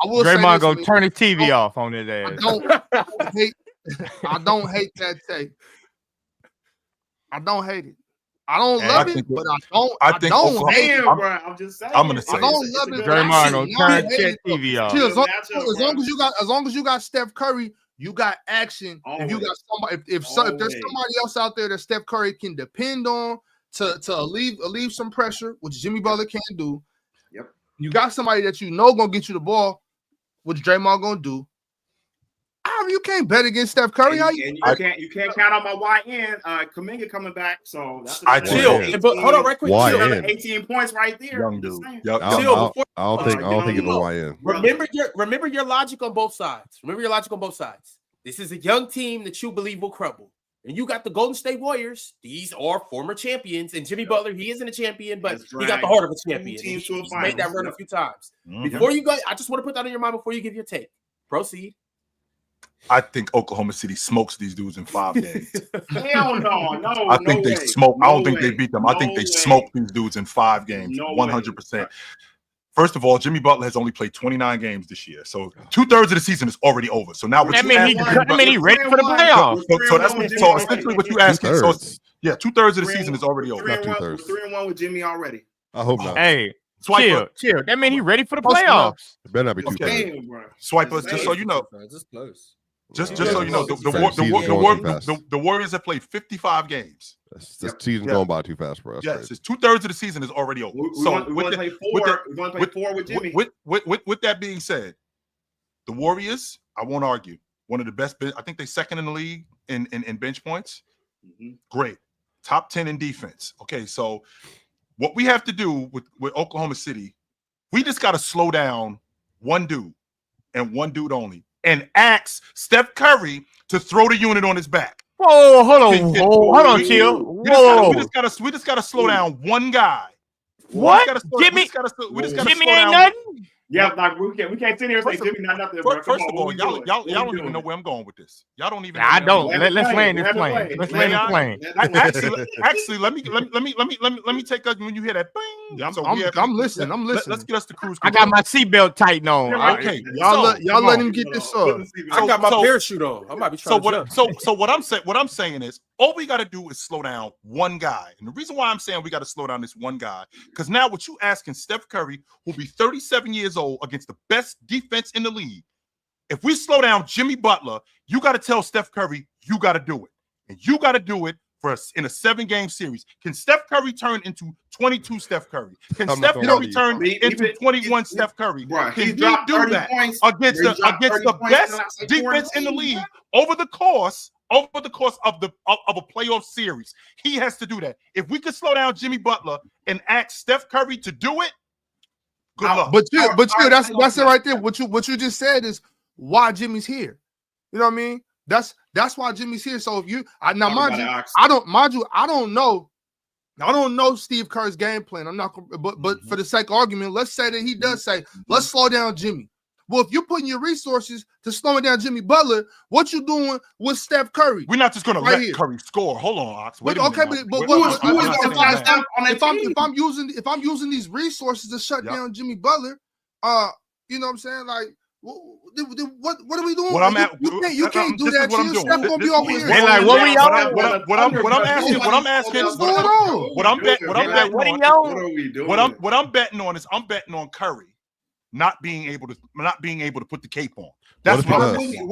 Draymond gonna turn his TV off on his ass. I don't hate that take. I don't hate it. I don't love it, but I don't hate it, bro. I'm just saying. I'm gonna say I don't love it. Draymond gonna turn his TV off. As long as you got Steph Curry, you got action. If you got somebody, if there's somebody else out there that Steph Curry can depend on to alleviate some pressure, which Jimmy Butler can't do. Yep. You got somebody that you know gonna get you the ball, which Draymond gonna do. You can't bet against Steph Curry. You can't count on my YN. Kuminga coming back, so that's chill. But hold on, right quick. Chill. 18 points right there. Young dude. I don't think it's a YN. Remember your logic on both sides. This is a young team that you believe will crumble. And you got the Golden State Warriors. These are former champions. And Jimmy Butler, he isn't a champion, but he got the heart of a champion. He's made that run a few times. Before you go, I just want to put that in your mind before you give your take. Proceed. I think Oklahoma City smokes these dudes in 5 games. Hell no. I think they smoke. I don't think they beat them. I think they smoke these dudes in 5 games. 100%. First of all, Jimmy Butler has only played 29 games this year, so 2/3 of the season is already over. So now, he ready for the playoffs. So essentially, what you asking? So 2/3 of the season is already over. We're 3-1 with Jimmy already. I hope not. Hey, Swiper. chill. That mean he ready for the Close enough. playoffs. It better not be too bad. Damn, bro. Swipers, just so you know. It's close. Just so you know, Season's the Warriors have played 55 games. The season's going by too fast, bro. That's Yes, crazy. it's 2/3 of the season is already over. We want to play four with Jimmy. With that being said, the Warriors, I won't argue, one of the best. I think they're second in the league in bench points. Great, top 10 in defense. Okay, so what we have to do with Oklahoma City, we just got to slow down one dude and one dude only, and ask Steph Curry to throw the unit on his back. Whoa, hold on, chill. Whoa, we just gotta slow down one guy. What? Jimmy ain't nothing. Yeah, like we can't sit here and say Jimmy not nothing. First of all, y'all don't even know where I'm going with this. Y'all don't even. I don't. Let's land this plane. Let's land this plane. Actually, let me take us when you hear that. Bing. I'm listening. I'm listening. Let's get us to cruise I got my seatbelt tightened on. Okay, y'all let him get this up. I got my parachute on. I might be trying to jump. So what I'm saying is, all we got to do is slow down one guy. And the reason why I'm saying we got to slow down this one guy, because now what you asking Steph Curry, who'll be 37 years old, against the best defense in the league, if we slow down Jimmy Butler, you got to tell Steph Curry you got to do it, and you got to do it for us in a 7-game series. Can Steph Curry turn into 22 Steph Curry? Can Steph Curry turn into 21 Steph Curry? Bro, Can he do that against the best defense in the league over the course of a playoff series? He has to do that. If we could slow down Jimmy Butler and ask Steph Curry to do it, good luck. But that's it right there. What you just said is why Jimmy's here. You know what I mean? That's why Jimmy's here. So if you I don't know Steve Kerr's game plan. I'm not, but for the sake of argument, let's say that he does say, let's slow down Jimmy. Well, if you're putting your resources to slowing down Jimmy Butler, what you doing with Steph Curry? We're not just going to let Curry score. Hold on, Ox. Wait a minute. If I'm using these resources to shut down Jimmy Butler, you know what I'm saying? Like, what are we doing? You can't do that. Steph gonna be over here. Like, what we on? What I'm betting on is I'm betting on Curry not being able to put the cape on. That's why would you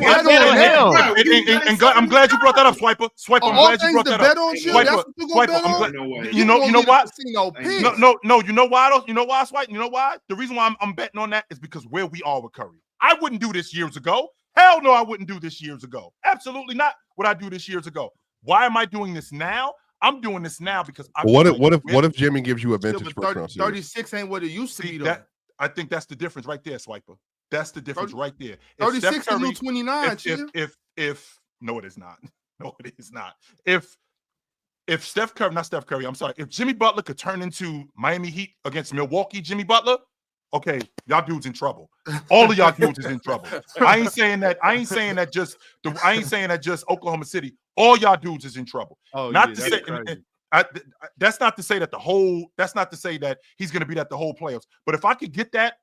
bet on him? And I'm glad you brought that up, Swiper. I'm glad you brought that up. Swiper, you know what? No, you know why? Swiper? You know why? The reason why I'm betting on that is because where we are with Curry. I wouldn't do this years ago. Hell no, I wouldn't do this years ago. Absolutely not would I do this years ago. Why am I doing this now? I'm doing this now because what if Jimmy gives you a vintage first round series? 36 ain't what it used to be though. I think that's the difference right there, Swiper. That's the difference right there. 36 to new 29. If no, it is not. No, it is not. If Steph Curry, not Steph Curry, I'm sorry. If Jimmy Butler could turn into Miami Heat against Milwaukee, Jimmy Butler, okay, y'all dudes in trouble. All of y'all dudes is in trouble. I ain't saying that just Oklahoma City. All y'all dudes is in trouble. That's not to say that he's going to be at the whole playoffs. But if I could get that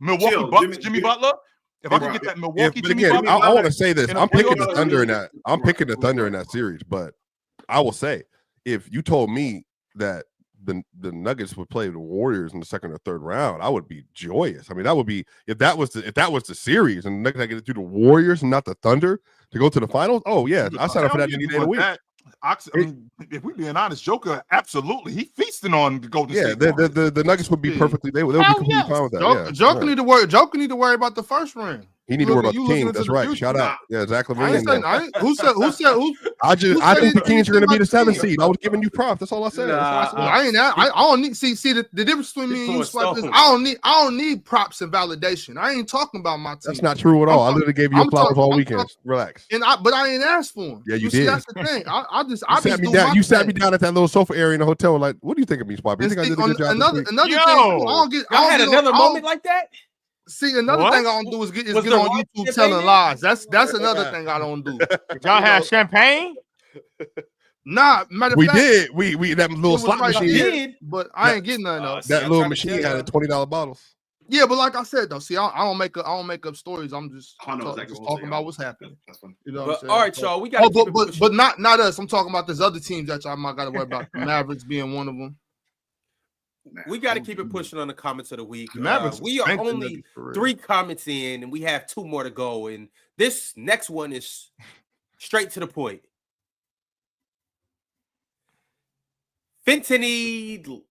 Jimmy Butler, if I could get that Milwaukee Jimmy Butler, I want to say this. I'm picking the Thunder in that. I'm picking the Thunder in that series. But I will say, if you told me that the Nuggets would play the Warriors in the second or third round, I would be joyous. I mean, that would be if that was the series and the Nuggets get through the Warriors and not the Thunder to go to the finals. Oh yeah, I signed up for that any day of the week. I mean, if we're being honest, Joker, absolutely, he feasting on the Golden State. The Nuggets would be perfectly. They would be completely fine with that. Joker need to worry about the first ring. He need to worry about the Kings. That's right. Shout out. Yeah, Zach LaVine. Who said? I think the Kings are going to be the 7th seed. I was giving you props. That's all I said. I don't need. See the difference between me and you, Swipe, is I don't need props and validation. I ain't talking about my team. That's not true at all. I literally gave you a flowers all weekend. Relax. But I ain't asked for them. Yeah, you did. That's the thing. You sat me down at that little sofa area in the hotel. Like, what do you think of me, Swipe? You think I did a good job? Another thing. I had another moment like that. See, another thing I don't do is get on YouTube telling lies. That's another thing I don't do. Did y'all have champagne? Nah, matter of fact, did. We that little slot machine did, but I ain't getting none of that little machine had $20 bottles. Yeah, but like I said though, see, I don't make up stories. I'm just Exactly talking about what's happening. That's funny. You know But, what I'm saying? all right, y'all, we got. But not us. I'm talking about this other teams that y'all might got to worry about. The Mavericks being one of them. We got to keep it pushing on the comments of the week. Mavericks We are only 3 comments in, and we have 2 more to go. And this next one is straight to the point. Fentanyl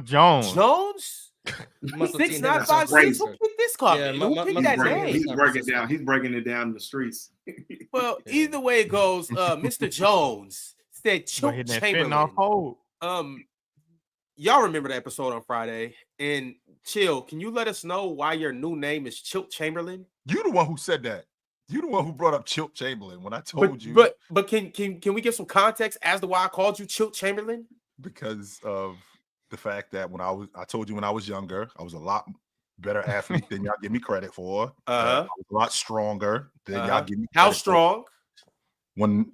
Jones. 6956. Who picked this comment? Who picked that name? He's breaking it down in the streets. Well, either way it goes, Mr. Jones said Chilt Chamberlain. Y'all remember the episode on Friday? And Chill, can you let us know why your new name is Chilt Chamberlain? You the one who said that. You the one who brought up Chilt Chamberlain when I told you. But can we get some context as to why I called you Chilt Chamberlain? Because of the fact that I told you when I was younger, I was a lot better athlete than y'all give me credit for. I was a lot stronger than y'all give me credit. How strong? When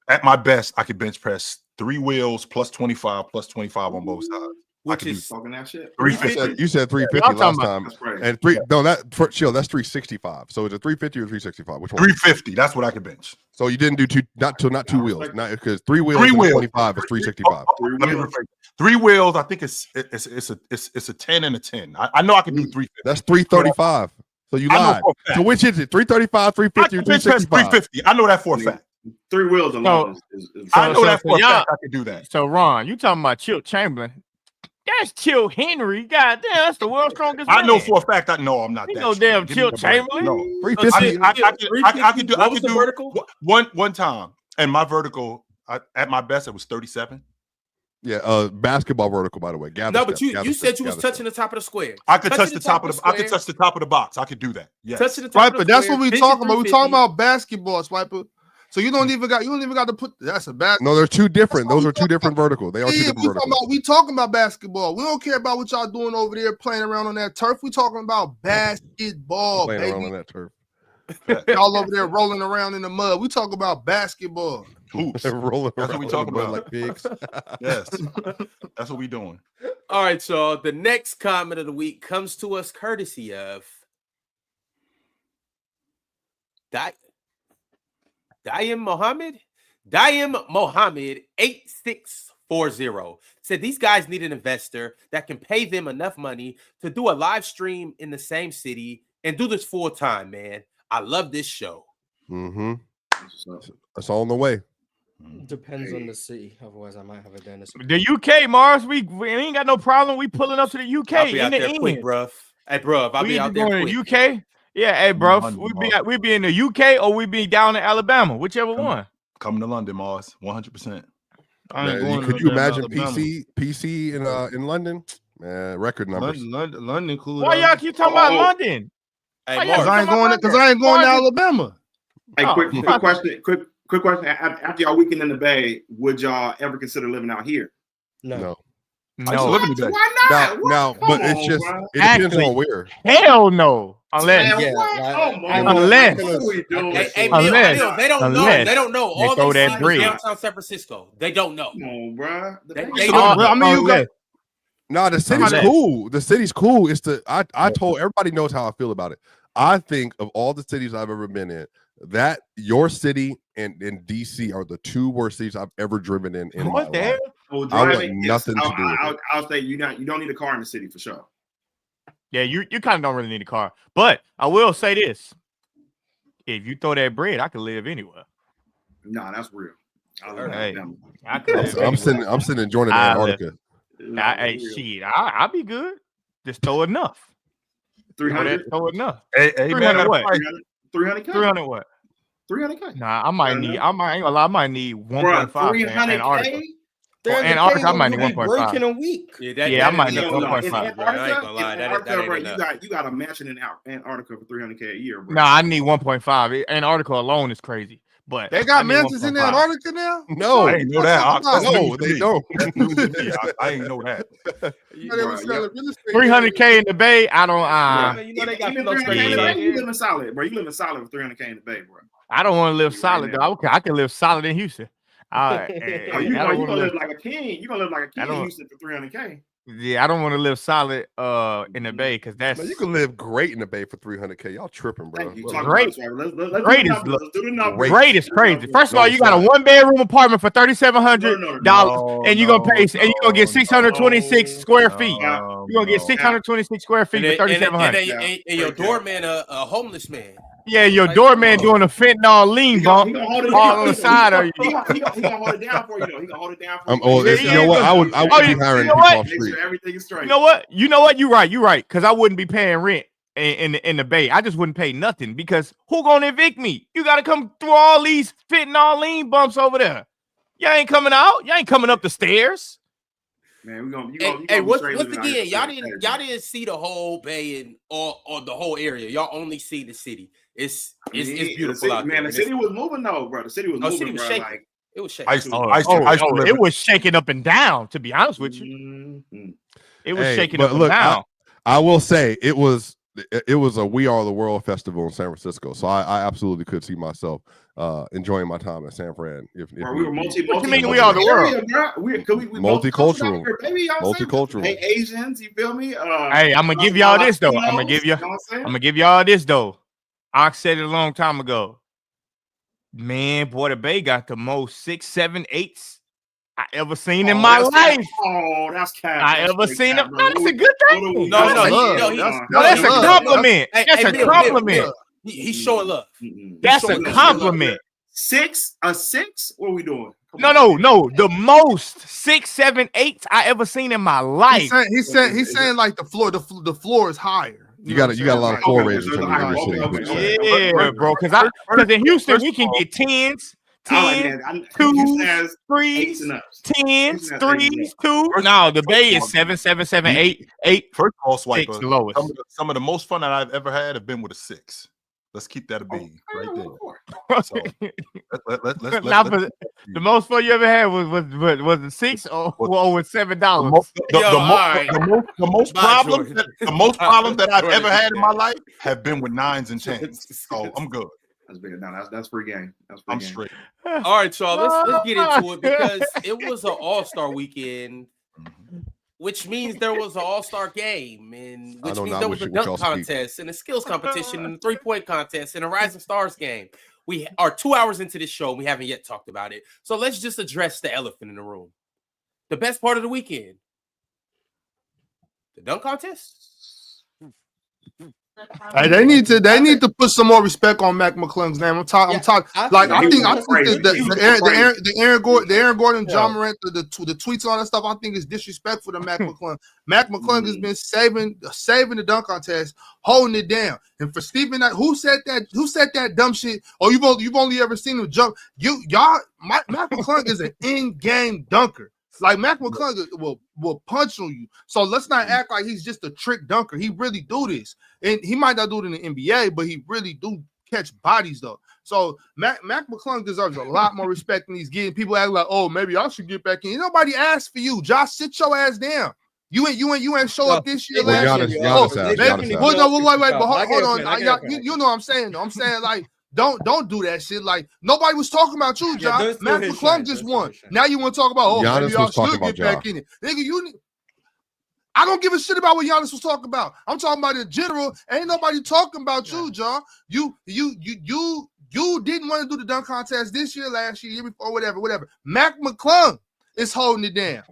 at my best, I could bench press 3 wheels plus 25 on both sides. Which is talking that shit. 350. You said 350 last time. And that's 365. So it's a 350 or 365. Which one? 350. That's what I could bench. So you didn't do not two wheels. Not because 3 wheels. 25 is 365. Let me rephrase. 3 wheels. I think it's a 10 and a 10. I know I can do 350. That's 335. So you lied. So which is it? 335, 350, or 365? 350. I know that for a fact. 3 wheels alone. I know that for a fact. I can do that. So Ron, you talking about Chilt Chamberlain? That's Chill Henry. God damn, that's the world's strongest man. I know for a fact. I'm not that. No damn Chilt Chamberlain. No. 350. I could do vertical? one time, and my vertical at my best it was 37. Yeah, basketball vertical, by the way. But you said you was touching the top of the square. I could touch the top of the. I could touch the top of the box. I could do that. Yes. Touching the top of the that's what we talking about. We talking about basketball, Swiper. So you don't even got to put that's a bad. No, they're 2 different. Those are 2 different vertical. They are 2 different verticals. We talking about basketball. We don't care about what y'all doing over there playing around on that turf. We talking about basketball, playing baby. around on that turf. Y'all over there rolling around in the mud. We talk about basketball. Hoops. Rolling That's what we talking about. like pigs. Yes, that's what we doing. All right, y'all. The next comment of the week comes to us courtesy of Dayim Mohammed 8640 said these guys need an investor that can pay them enough money to do a live stream in the same city and do this full time, man. I love this show. Mm-hmm. That's all on the way. Depends on the city. Otherwise, I might have a dentist. The UK, Mars, we ain't got no problem. We pulling up to the UK. I'll be out there quick, bruv. Hey, bruv, I'll be out there quick. To the UK? Yeah, hey, bro. We be in the UK or we be down in Alabama, whichever one. Coming to London, Mars, 100%. Could you imagine PC in London? Man, record numbers. London cool. Why y'all keep talking about London? Hey, because I ain't going to Alabama. Hey, quick question. Quick question. After y'all weekend in the Bay, would y'all ever consider living out here? No. Why not? No, but it's just it depends on where. Hell no. Unless they don't know. They don't know. All those that downtown San Francisco. They don't know. No, bro. No, the city's cool. The city's cool. I told everybody knows how I feel about it. I think of all the cities I've ever been in, that your city and DC are the 2 worst cities I've ever driven in my life. Well, I want nothing to do with it. I'll say you don't need a car in the city for sure. Yeah, you kind of don't really need a car. But I will say this. If you throw that bread, I could live anywhere. Nah, that's real. I'm sitting enjoying Antarctica. I'll be good. Just throw enough. 300? Throw enough. Hey, 300 what? 300K? 300 what? 300K. Nah, I might need 1.5 300K? Antarctica, I might need 1.5. in a week. I might need 1.5. I ain't gonna lie. You got a mansion in Antarctica for 300K a year, bro. Nah, I need 1.5. Antarctica alone is crazy. But they got mansions in Antarctica now? No, I didn't know that. No, they don't. I didn't know that. 300K in the Bay, I don't. You know they got you living solid, bro. You living solid with 300K in the Bay, bro. I don't want to live solid though. I can live solid in Houston. You're gonna live like a king. You're gonna live like a king in Houston for 300K. Yeah, I don't want to live solid in the Bay because that's Man, you can live great in the Bay for $300K. Y'all tripping, bro. Thank you. Great. Let's Great do the numbers. Great is crazy. First of all, you got a 1-bedroom apartment for $3,700, and you're gonna pay, and you're gonna get 626 square feet. You're gonna get 626 square feet for $3,700. And your doorman, a homeless man. Yeah, your doorman doing a fentanyl lean bump all on the side of you. He gonna hold it down for you, though. He gonna hold it down for you. You know what? I would be hiring people off street. Sure everything is straight. You know what? You're right. Because I wouldn't be paying rent in the Bay. I just wouldn't pay nothing because who gonna evict me? You got to come through all these fentanyl lean bumps over there. Y'all ain't coming out. Y'all ain't coming up the stairs. Man, once again, y'all didn't see the whole Bay and or the whole area. Y'all only see the city. It's beautiful out there. Man, the city was moving though, bro. The city was moving, bro. Shaking. Like, it was shaking. It was shaking up and down. To be honest with you, it was shaking up and down. I will say it was a We Are the World festival in San Francisco, so I absolutely could see myself enjoying my time at San Fran. If we were what you mean we are the world? Multicultural. Hey, Asians, you feel me? Hey, I'm gonna give y'all this though. I'm gonna give y'all this though. I said it a long time ago. Man, boy, the Bay got the most 6, 7, 8s I ever seen in my life. Oh, that's cat. I ever seen them. No, that's a good thing. That's a compliment. That's a compliment. He's showing love. That's a compliment. 6? A 6? What are we doing? No. The most 6, 7, 8s I ever seen in my life. He's saying like the floor is higher. You got a lot of floor raisers in the city. Yeah, bro. Because in Houston we can get 10s, 2s, 3s, 10s, 3s, 2s. No, the Bay is 7, 7, 7, 8, 8. First of all, Swiper, the lowest. Some of the most fun that I've ever had have been with a 6. Let's keep that a B right there. So, the most fun you ever had was a 6 or with $7. The most problems that I've ever had in my life have been with 9s and 10s. So I'm good. That's big. No, that's free game. I'm straight. All right, y'all. Let's get into it because it was an all-star weekend, which means there was an all-star game, and which means there was a dunk contest and a skills competition and a three-point contest and a Rising Stars game. We are 2 hours into this show. We haven't yet talked about it. So let's just address the elephant in the room. The best part of the weekend. The dunk contest? Hey, they need to put some more respect on Mac McClung's name. I'm talking. I think the Aaron Gordon, John Morant, the tweets and all that stuff. I think is disrespectful to Mac McClung. Mac McClung has been saving the dunk contest, holding it down. And for Stephen, who said that dumb shit? Oh, you've only ever seen him jump. Mac McClung is an in-game dunker. Like Mac McClung will punch on you. So let's not act like he's just a trick dunker. He really do this. And he might not do it in the NBA, but he really do catch bodies though. So Mac McClung deserves a lot more respect than he's getting. People act like, oh, maybe I should get back in. Nobody asked for you. Josh, sit your ass down. You ain't show up this year. Last year. Hold on. You know what I'm saying though. I'm saying like Don't do that shit. Like nobody was talking about you, John. Mac McClung just won. Now you want to talk about maybe y'all should get back in it. Nigga, I don't give a shit about what Giannis was talking about. I'm talking about in general. Ain't nobody talking about you, John. You didn't want to do the dunk contest this year, last year, before, whatever. Mac McClung is holding it down.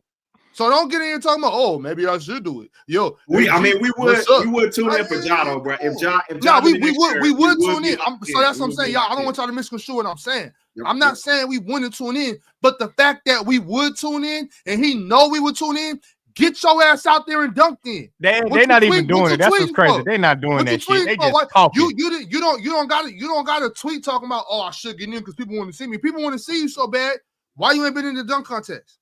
So don't get in here talking about, oh, maybe I should do it. Yo, we would tune in for John, bro. If John we would tune in. So that's what I'm saying. Y'all, I don't want y'all to misconstrue what I'm saying. I'm not saying we wouldn't tune in, but the fact that we would tune in and he know we would tune in, get your ass out there and dunk in. They're not even doing it. That's what's crazy. They're not doing that shit. They just talking. You don't got to tweet talking about, oh, I should get in because people want to see me. People want to see you so bad. Why you ain't been in the dunk contest?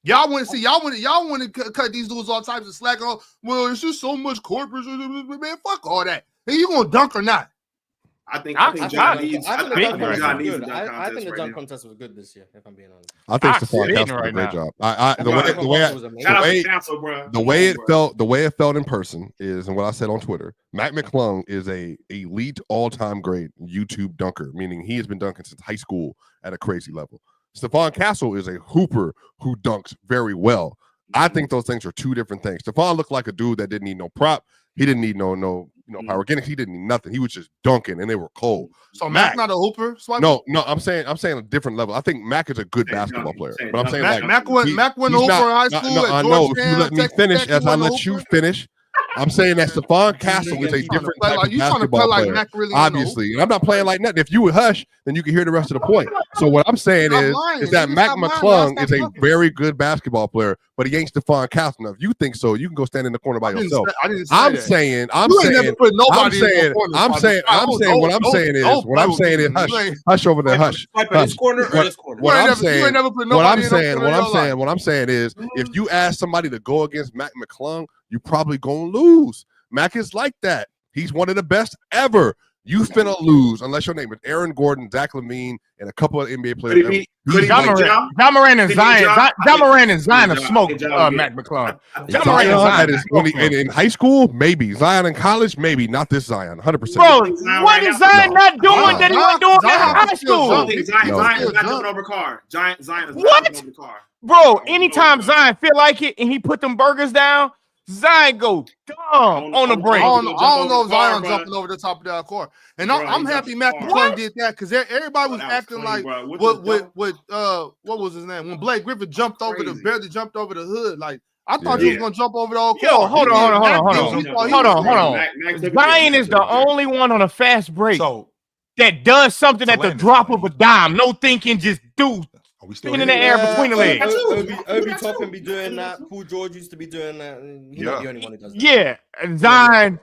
Y'all want to cut these dudes all types of slack. Oh, well, it's just so much corporate. Man, fuck all that. Hey, you gonna dunk or not? I think John needs. I think the dunk contest was good this year. If I'm being honest, I think Stephon Castle did a great job. The way it felt in person is, and what I said on Twitter, Mac McClung is a elite all-time great YouTube dunker, meaning he has been dunking since high school at a crazy level. Stephon Castle is a hooper who dunks very well. I think those things are two different things. Stephon looked like a dude that didn't need no prop. He didn't need no pyrogenics. He didn't need nothing. He was just dunking, and they were cold. So Mac not a hooper. No, I'm saying a different level. I think Mac is a good basketball player, but I'm saying Mac went hooper in high school. I know. If you let me finish, as I let you finish. I'm saying that Stephon Castle is a different type of basketball player, obviously. And I'm not playing like nothing. If you would hush, then you can hear the rest of the point. So what I'm saying is that Mac McClung is a very good basketball player, but he ain't Stephon Castle. Now, if you think so, you can go stand in the corner by yourself. I'm saying what I'm saying is hush over there, hush. What I'm saying is if you ask somebody to go against Mac McClung, you probably gonna lose. Mac is like that. He's one of the best ever. You finna lose unless your name is Aaron Gordon, Zach LaVine, and a couple of NBA players. John Moran and Zion. John Moran and Zion have smoked Mac McClung. John Moran and Zion in high school, maybe. Zion in college, maybe. Not this Zion, 100%. Bro, what is Zion not doing that he wasn't doing in high school? Zion is not jumping over a car. Zion is not jumping over a car. Bro, anytime Zion feel like it and he put them burgers down, Zion go dumb on the break. I don't know if Zion jumping over the top of that court. And I'm happy Mac McClung did that because everybody was acting like what was his name? When Blake Griffin barely jumped over the hood. Like I thought he was gonna jump over the whole court. Yo, hold on. Zion is the only one on a fast break that does something at the drop of a dime. No thinking, just do. Are we still in the air between the legs? Obi Toppin be doing that. Paul George used to be doing that. He's not the only one who does that. Yeah, Zion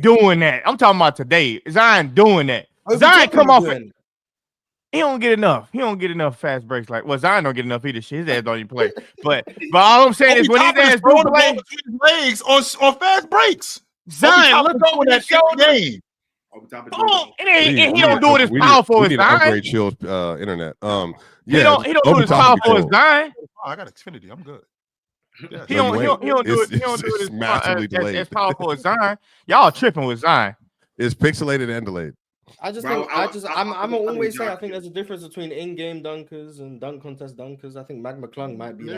doing that. I'm talking about today. Zion doing that. Zion come off. He don't get enough. He don't get enough fast breaks. Zion don't get enough either. Shit, his ass don't even play. But all I'm saying is when his ass do play between his legs on fast breaks. Zion look over that game. Boom, and he don't do it as powerful as Zion. Upgrade Chill's internet. He don't do it as powerful as Zion. I got Xfinity. I'm good. Yeah. He don't do it as powerful as Zion. Y'all tripping with Zion. It's pixelated and delayed. I'm always saying I think there's a difference between in-game dunkers and dunk contest dunkers. I think Mac McClung might be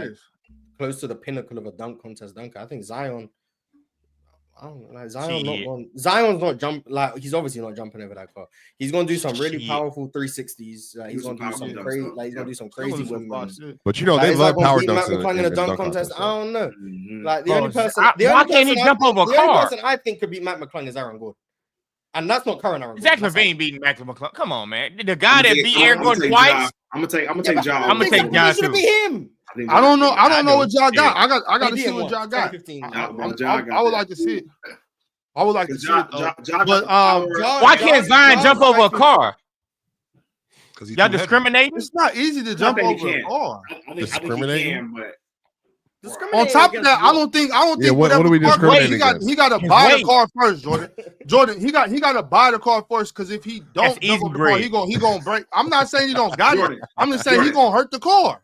close to the pinnacle of a dunk contest dunker. I think Zion. I don't know, Zion's not he's obviously not jumping over that car. He's gonna do some really powerful 360s. He's gonna do some crazy, he's gonna do some crazy wins. But they love power dunks in a dunk contest. I don't know. The only person, why can't he jump over a car? The only person I think could beat Mac McClung is Aaron Gordon, and that's not current Aaron Gordon. Zach LaVine beating Mac McClung. Come on, man. The guy that beat Aaron Gordon twice. I'm gonna take John. I'm gonna take John too. Him. I don't know what y'all got. I got to see what y'all got. I would like to see it. I would like to see it, but why can't Zion jump over a car? Because y'all discriminating. It's not easy to jump over a car. Discriminating, but on top of that, I don't think. Yeah, what are we discriminating against? He got to buy the car first, Jordan. He got to buy the car first because if he don't jump over the car, he gonna break. I'm not saying he don't got it. I'm just saying he gonna hurt the car.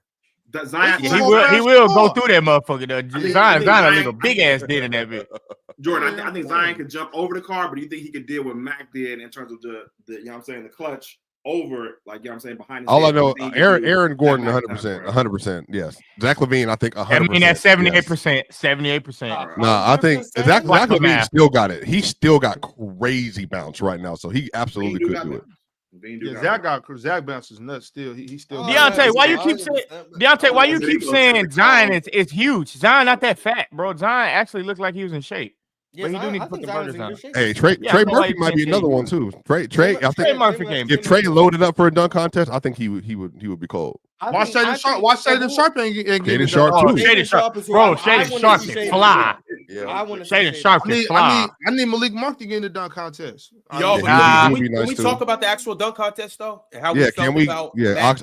Zion, he will go through that motherfucker. Zion will leave a big ass dent in that bit. Jordan, I think Zion could jump over the car, but do you think he could deal with Mac did in terms of the the clutch over, behind his all head? I know, Aaron Gordon, 100%, yes. Zach LaVine, I think 100%. I mean, that's 78%. Nah, I think Zach LaVine still got it. He still got crazy bounce right now, so he absolutely could do it. Zach bounces nuts still. He still. Deontay, why you keep saying Zion is huge? Zion not that fat, bro. Zion actually looked like he was in shape. But he do need to put the burgers on. Hey, Trey Murphy might be another one too. Trey, I think Trey Murphy came. If Trey loaded up for a dunk contest, I think he would be cold. Why Shaden Sharp ain't Shaden Sharp too? Shaden Sharp, bro. Shaden Sharp can fly. Yeah, Shaden Sharp can fly. I need Malik Monk to get in the dunk contest. Yo, can we talk about the actual dunk contest though? How we felt about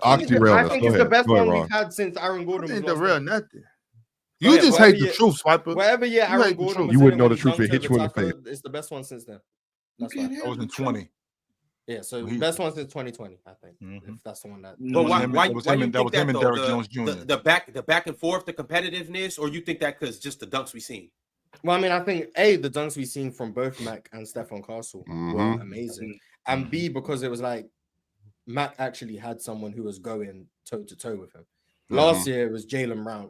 Ox derailed us. I think it's the best one we've had since Aaron Gordon was the real nothing. You just hate the truth, Swiper. Whatever year Aaron Gordon was, you wouldn't know the truth. It hit you in the face. It's the best one since then. That's why. That was in 20. Yeah, so the best one since 2020, I think. If that's the one that. But why you think that was him and Derrick Jones Jr. The back and forth, the competitiveness, or you think that because just the dunks we seen? Well, I mean, I think the dunks we've seen from both Mac and Stephon Castle were amazing, and B, because it was like Mac actually had someone who was going toe to toe with him. Last year it was Jaylen Brown.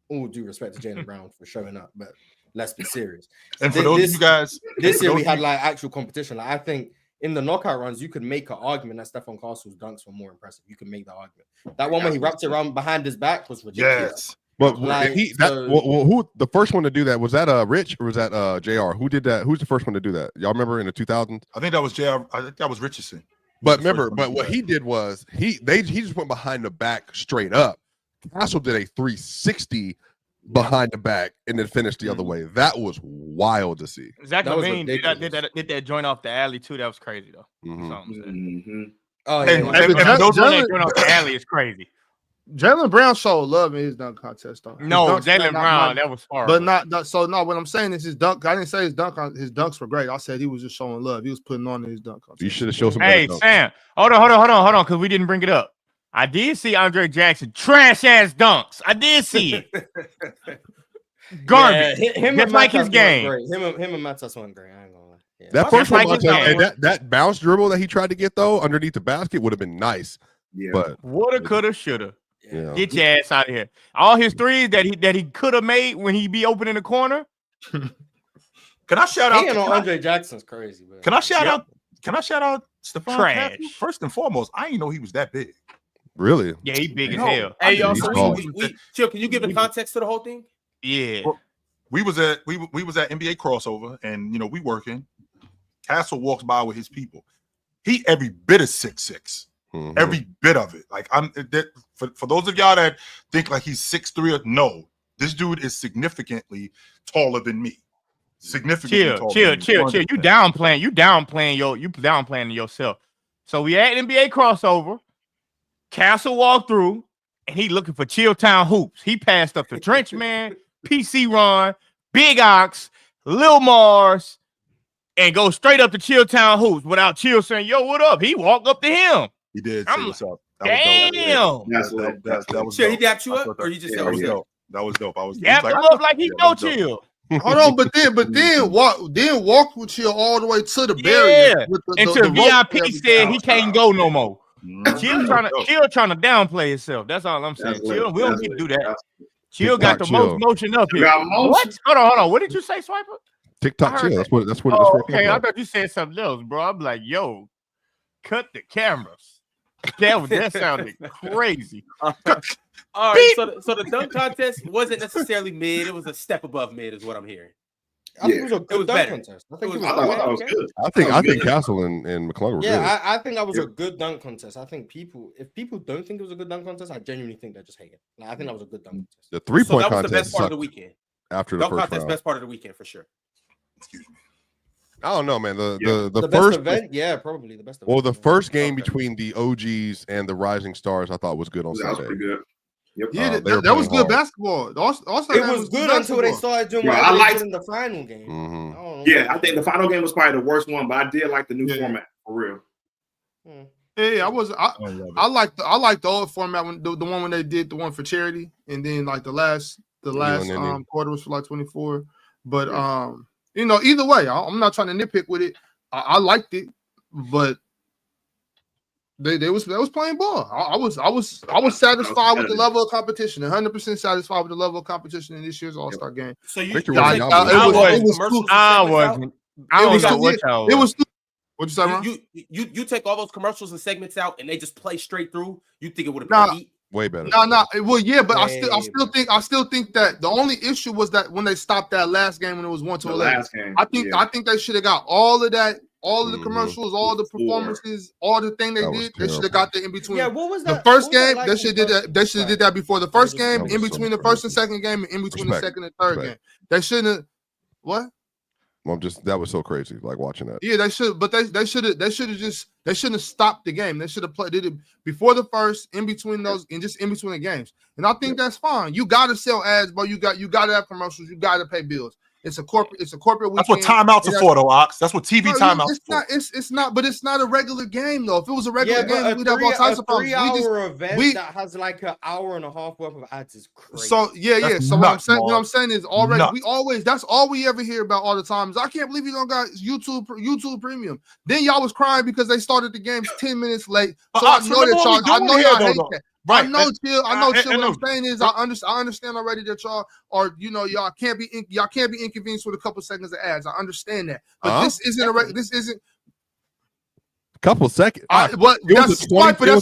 all due respect to Jaylen Brown for showing up, but let's be serious. And for those of you guys, this year we had like actual competition. Like, I think in the knockout runs, you could make an argument that Stephon Castle's dunks were more impressive. You can make that argument. That one where he wrapped it around behind his back was ridiculous. Yes. But Like, who the first one to do that? Was that Rich or was that JR? Who did that? Who's the first one to do that? Y'all remember in the 2000s? I think that was JR. I think that was Richardson. But remember, what he did was he just went behind the back straight up. Castle did a 360 behind the back and then finished the other way. That was wild to see. Zach LaVine did that joint off the alley too. That was crazy though. Oh, And those that joint off the alley is crazy. Jaylen Brown showed love in his dunk contest, though. No, Jaylen Brown, that was horrible. But not so. No, what I'm saying is his dunk. I didn't say his dunks were great. I said he was just showing love. He was putting on his dunk contest. You should have showed some. Hey, Sam, hold on, because we didn't bring it up. I did see Andre Jackson trash ass dunks. I did see it. Garbage. Yeah, him just like his game. Him and Matas went great. I ain't gonna lie. Yeah. That first one, like that bounce dribble that he tried to get though underneath the basket would have been nice. Yeah. But Woulda, coulda, shoulda. yeah. Get your ass out of here. All his threes that he could have made when he be open in the corner. Can I shout out? Andre Jackson's crazy. But Can I shout out? Can I shout out Stephon Trash. Castle? First and foremost, I didn't know he was that big. Really? Yeah, he big as No. hell. Hey, y'all. He's So tall. Chill, can you give the context to the whole thing? Yeah. We was at NBA crossover, and we working. Castle walks by with his people. He every bit of 6'6". Mhm. Every bit of it. Like for those of y'all that think like he's 6'3", no, this dude is significantly taller than me. Significantly taller. Chill. You downplaying yourself. So we at NBA crossover. Castle walked through, and he looking for Chilltown hoops. He passed up the Trench Man, PC Ron, Big Ox, Lil Mars, and go straight up to Chilltown hoops without Chill saying, "Yo, what up?" He walked up to him. He did. I'm Say what's up. Damn. That was Chill, he dope. dapped you I up, thought or he just that said, was "Oh, dope. That was dope. I was Yeah, like, look like he know that was dope. Chill. Hold on, but then walk with you all the way to the barrier. Yeah. With Until the rope VIP and said he can't go no more. Chill trying to downplay himself. That's all I'm saying. Chill, we don't need to do that. Chill got the most motion up here. What? Hold on. What did you say, Swiper? TikTok chill. That's what. Oh, okay. I thought you said something else, bro. I'm like, yo, cut the cameras. That sounded crazy. All right. So the dunk contest wasn't necessarily mid. It was a step above mid, is what I'm hearing. I think it was a good dunk better. contest. I I thought it was good. I think Castle and McClung were good. I think that was a good dunk contest. I think if people don't think it was a good dunk contest, I genuinely think they're just hating. Like, I think that was a good dunk contest. The 3-point that was the contest best part of the sucked weekend. after the Dunk first contest, round. best part of the weekend for sure. Excuse me. I don't know, man. The The first best event, yeah, probably the best event. well, the first game between the OGs and the Rising Stars, I thought was good on That was Sunday. pretty good. Yep. Yeah, they were that was playing good hard. basketball. it was good until they started doing Bro, what I they liked- did in the final game. Mhm. I don't know. Yeah, I think the final game was probably the worst one, but I did like the new Yeah. format for real. Yeah, love I like the old format when the one when they did the one for charity, and then like the last quarter was for like 24. But either way, I'm not trying to nitpick with it. I liked it, but they was playing ball. I was satisfied with the level of competition. 100% satisfied with the level of competition in this year's All-Star game. So you Victor take was all dominant. those It was- commercials and I segments out? wasn't. I don't know what y'all It was. was. What'd you say, Ron? You take all those commercials and segments out, and they just play straight through. You think it would have Nah. been heat? Way better. No. Well, yeah, but I Way still think that the only issue was that when they stopped that last game when it was 1-11. last game. I think they should have got all of that, all of the Mhm. commercials, all the performances, all the thing they That was did. They should have terrible. got that in between. Yeah, what was The that? first what was that game, like they in should have did person? that. They should have did that before the first game, That in was between so the first and second game, and in between the Respect. second and third Respect. game. They shouldn't have. What? That was so crazy, like watching that. Yeah, they should, but they should have shouldn't have stopped the game. They should have did it before the first, in between those, and just in between the games. And I think that's fine. You gotta sell ads, but you gotta have commercials. You gotta pay bills. It's a corporate weekend. That's what timeouts are for, though, Ox. That's what TV No, timeouts it's for. not. It's not. But it's not a regular game though. If it was a regular Yeah, game, but we'd have all types of problems. 3-hour event we- that has like an hour and a half worth of ads is crazy. So yeah. That's So what I'm nuts, saying, Mark. what I'm saying is already Nuts. we always that's all we ever hear about all the time is I can't believe you don't got YouTube Premium. Then y'all was crying because they started the games 10 minutes late. But So I Ox, know remember that what y'all. we I doing know here, y'all though, hate though. that. Right. I know, Chill. I know, Chill. I What know. I'm saying is, I understand already that y'all are, y'all can't be inconvenienced with a couple seconds of ads. I understand that, but this isn't this isn't. Couple seconds. That's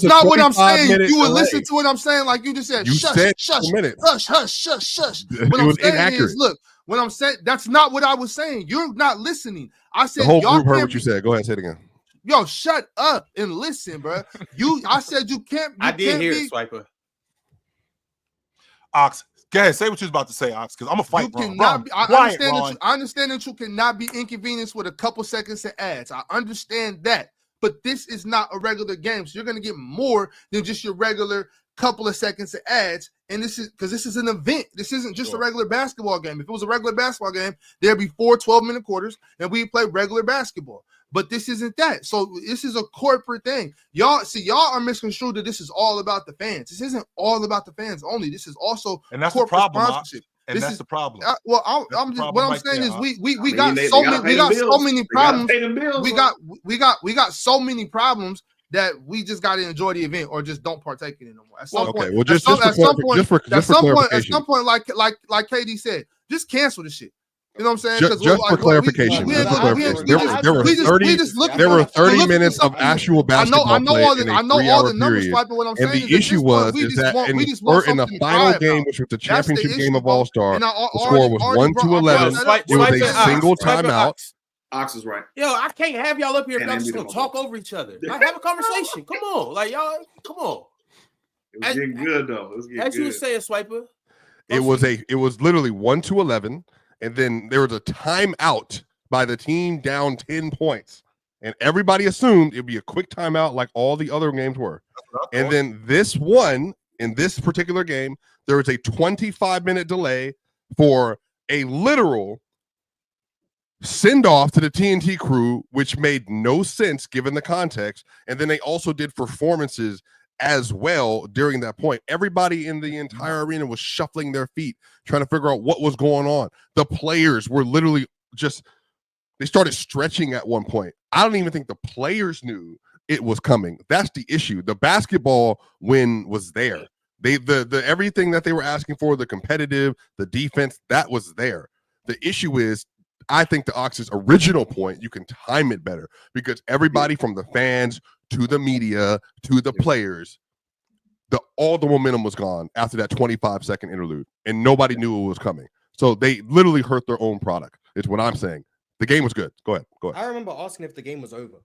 not what I'm saying. You would listen to what I'm saying, like you just said. You shush, said shush, 2 minutes. Shush. What It I'm was saying inaccurate. is, look, what I'm saying, that's not what I was saying. You're not listening. I said The whole y'all group heard can't what you said. Go ahead, say it again. Yo, shut up and listen, bro. I said you can't. I did hear it, Swiper. Ox, go ahead. Say what you was about to say, Ox, because I'm gonna fight. You cannot. I understand that you cannot be inconvenienced with a couple seconds of ads. I understand that, but this is not a regular game, so you're gonna get more than just your regular couple of seconds of ads. And this is because this is an event. This isn't just a regular basketball game. If it was a regular basketball game, there'd be 4 12-minute quarters, and we play regular basketball. But this isn't that. So this is a corporate thing. Y'all are misconstrued that this is all about the fans. This isn't all about the fans only. This is also corporate sponsorship. And that's the problem. What I'm saying is we got so many problems. We got so many problems that we just got to enjoy the event or just don't partake in it no more. At some point, like KD said, just cancel the shit. You know what I'm saying? Just for clarification, there were 30 minutes of actual basketball play in a 3-hour period. And the issue was that in the final game, which was the championship game of All-Star, the score was 1-11. It was a single timeout. Ox is right. Yo, I can't have y'all up here if y'all just gonna talk over each other. Like, have a conversation. Come on, like y'all. Come on. It was getting good though. As you were saying, Swiper. It was literally 1-11. And then there was a timeout by the team down 10 points. And everybody assumed it'd be a quick timeout like all the other games were. And then in this particular game, there was a 25-minute delay for a literal send-off to the TNT crew, which made no sense given the context. And then they also did performances as well during that point. Everybody in the entire arena was shuffling their feet, trying to figure out what was going on. The players were literally they started stretching at one point. I don't even think the players knew it was coming. That's the issue. The basketball win was there. The everything that they were asking for, the competitive, the defense, that was there. The issue is, I think the Ox's original point, you can time it better because everybody from the fans to the media to the players, all the momentum was gone after that 25-second interlude, and nobody knew it was coming. So they literally hurt their own product. Is what I'm saying. The game was good. Go ahead. I remember asking if the game was over,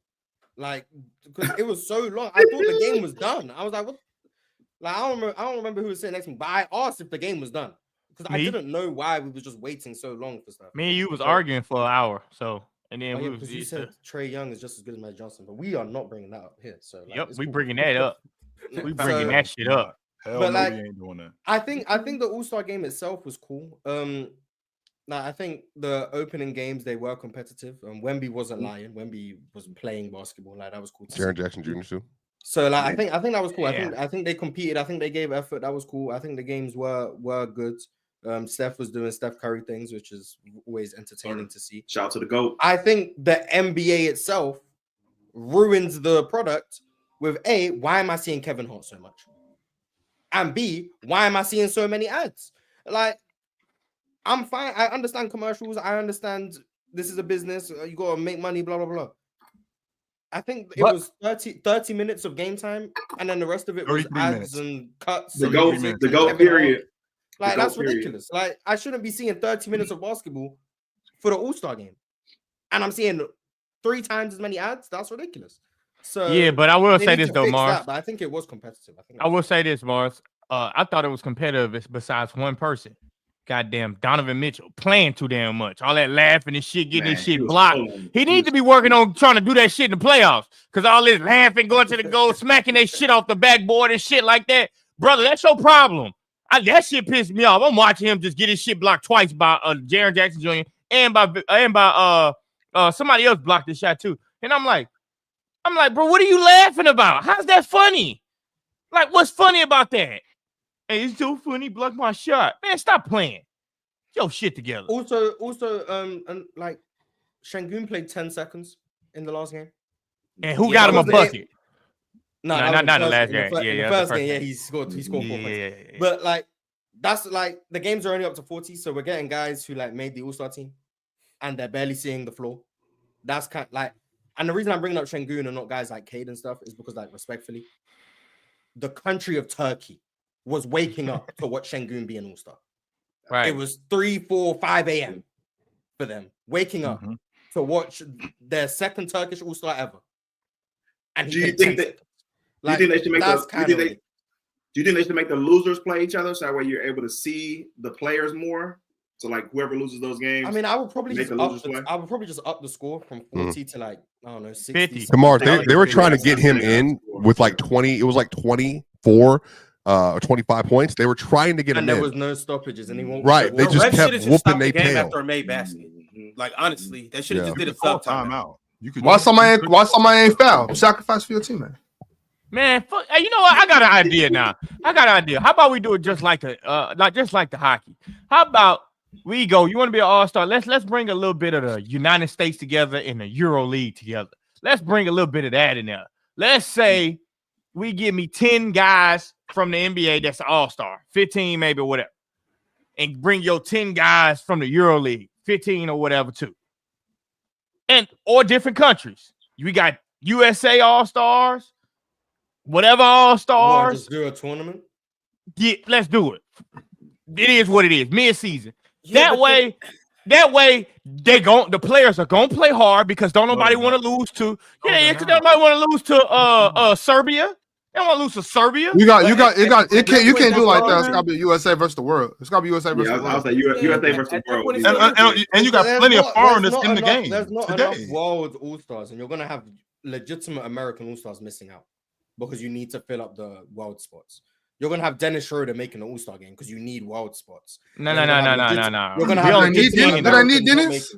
like because it was so long. I thought the game was done. I was like, what? Like I don't remember who was sitting next to me, but I asked if the game was done. Because I didn't know why we were just waiting so long for stuff. Me and you was arguing for an hour, so and then you said Trae Young is just as good as Magic Johnson, but we are not bringing that up here. So we bringing that up. We bringing that shit up. Hell no, we ain't doing that. I think the All-Star game itself was cool. I think the opening games they were competitive. Wemby wasn't lying. Wemby was playing basketball. Like that was cool. Jaren Jackson Jr. too. So I think that was cool. Yeah. I think they competed. I think they gave effort. That was cool. I think the games were good. Steph was doing Steph Curry things, which is always entertaining to see. Shout out to the GOAT. I think the NBA itself ruins the product with A, why am I seeing Kevin Hart so much? And B, why am I seeing so many ads? Like, I'm fine. I understand commercials. I understand this is a business. You got to make money, blah, blah, blah. I think it was 30 minutes of game time, and then the rest of it was ads and cuts. The GOAT period. Like, that's ridiculous. Like, I shouldn't be seeing 30 minutes of basketball for the All-Star game. And I'm seeing 3 times as many ads. That's ridiculous. So yeah, but I will say this though, Mars. But I think it was competitive. I will say this, Mars. I thought it was competitive besides one person. Goddamn Donovan Mitchell playing too damn much. All that laughing and shit, getting his shit blocked. He needs to be working on trying to do that shit in the playoffs. Because all this laughing, going to the goal, smacking that shit off the backboard and shit like that. Brother, that's your problem. That shit pissed me off. I'm watching him just get his shit blocked twice by Jaren Jackson Jr. and by somebody else blocked this shot too. And I'm like, bro, what are you laughing about? How's that funny? Like, what's funny about that? Hey, it's so funny, block my shot. Man, stop playing. Yo, shit together. Also, like Şengün played 10 seconds in the last game. And who got him a bucket? No, not the last game. In the first game, he scored 4 points. Yeah. But like that's like the games are only up to 40, so we're getting guys who like made the All-Star team and they're barely seeing the floor. That's kind of like, and the reason I'm bringing up Şengün and not guys like Cade and stuff is because, like, respectfully, the country of Turkey was waking up to watch Şengün be an All-Star. Right. It was 3, 4, 5 a.m. for them, waking up to watch their second Turkish All-Star ever. And do you think that? Like, do you think they should make do you think they should make the losers play each other so that way you're able to see the players more? So like whoever loses those games. I mean, I would probably just up the score from 40 to like, I don't know, 60. 50. Kamar, they were trying to get him in with like 20. It was like 24 or 25 points. They were trying to get him in. And there was no stoppages. And he won't. Right. They just kept whooping their tail. After a made basket. Like, honestly, they should have just did a sub timeout. Why somebody ain't foul? Sacrifice for your teammate. Man, hey, you know what? I got an idea now. How about we do it just like the hockey? How about we go? You want to be an all-star? Let's bring a little bit of the United States together and the Euro League together. Let's bring a little bit of that in there. Let's say we give me 10 guys from the NBA that's an all-star, 15 maybe, whatever, and bring your 10 guys from the Euro League, 15 or whatever too, or different countries. We got USA all-stars. Whatever all-stars. Just do a tournament? Yeah, let's do it. It is what it is. Mid-season. Yeah, that way the players are gonna play hard because don't nobody want to lose to because nobody want to lose to Serbia. They don't want to lose to Serbia. You can't do like that. It's gotta be USA versus the world. It's gotta be USA versus the world. I was like USA versus the world. And you got plenty of foreigners in the game. There's not enough world all-stars, and you're gonna have legitimate American all-stars missing out. Because you need to fill up the world spots. You're gonna have Dennis Schroeder making an All-Star game because you need world spots. No. You're gonna have they need Dennis?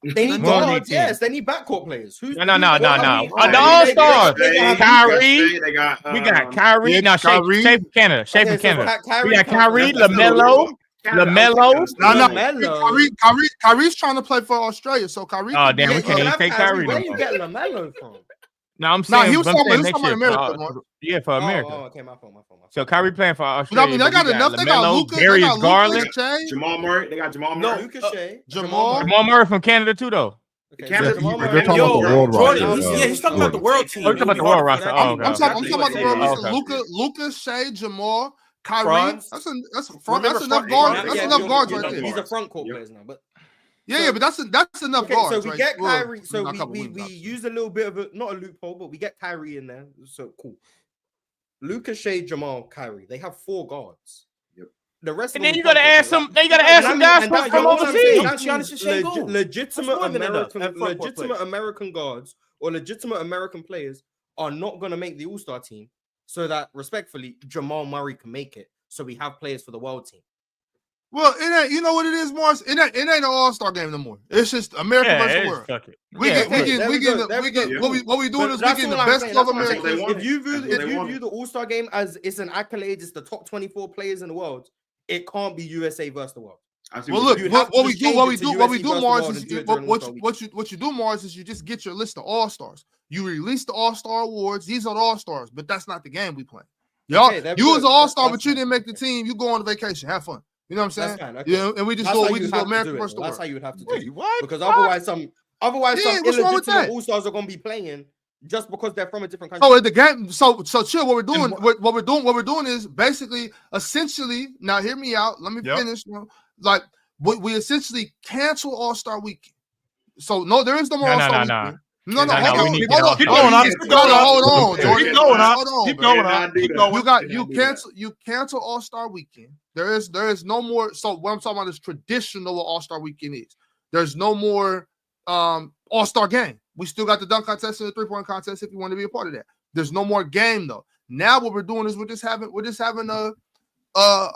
They need guards, yes. They need backcourt players. No. The All-Stars. Kyrie. We got Kyrie. Now, Shea from Canada. We got Kyrie, LaMelo. Kyrie's trying to play for Australia, so Kyrie. Oh, damn, we can't even take Kyrie. Where you get LaMelo from? No, I'm saying. He was talking about America. Yeah, for America. Oh, okay, my fault. So Kyrie playing for Australia. But I mean, they got enough. They got Luka, Darius Garland, Jamal Murray. They got Jamal Murray. Luka Shea, Jamal Murray from Canada too, though. They're talking about the world roster. He's talking about the world team. Oh, he's talking about the world roster. I'm talking about the world roster. Luka, Shea, Jamal, Kyrie. That's enough guards. That's enough guards right there. These are front court players now, but. Yeah, but that's enough guards. So we get Kyrie. So we use a little bit of not a loophole, but we get Kyrie in there. So cool. Luka, Shea, Jamal, Kyrie. They have 4 guards. Yep. The rest. And then you gotta add some. They gotta add some guys from overseas. Legitimate American guards or legitimate American players are not gonna make the All-Star team. So that respectfully, Jamal Murray can make it. So we have players for the world team. Well, it ain't. You know what it is, Morris? It ain't an All-Star game no more. It's just America versus the world. What we doing is we getting the best of America. If you view the All-Star game as it's an accolade, it's the top 24 players in the world. It can't be USA versus the world. Well, look, what we do, Morris, is you just get your list of All-Stars. You release the All-Star awards. These are the All-Stars, but that's not the game we play. Y'all, you was an All-Star, but you didn't make the team. You go on vacation, have fun. You know what I'm saying? That's fine, okay. Yeah, and we just go American versus the world. That's how you would have to do it. What? Because otherwise some illegitimate All-Stars are gonna be playing just because they're from a different country. Oh, the game. So chill. What we're doing is basically, essentially. Now, hear me out. Let me finish. Like we essentially cancel All-Star Weekend. So no, there is no more All-Star Weekend. No, hold on, Jordan. Keep going. You cancel All-Star Weekend. There is no more. So what I'm talking about is traditional All-Star Weekend is. There's no more All-Star game. We still got the dunk contest and the 3-point contest if you want to be a part of that. There's no more game though. Now what we're doing is we're just having a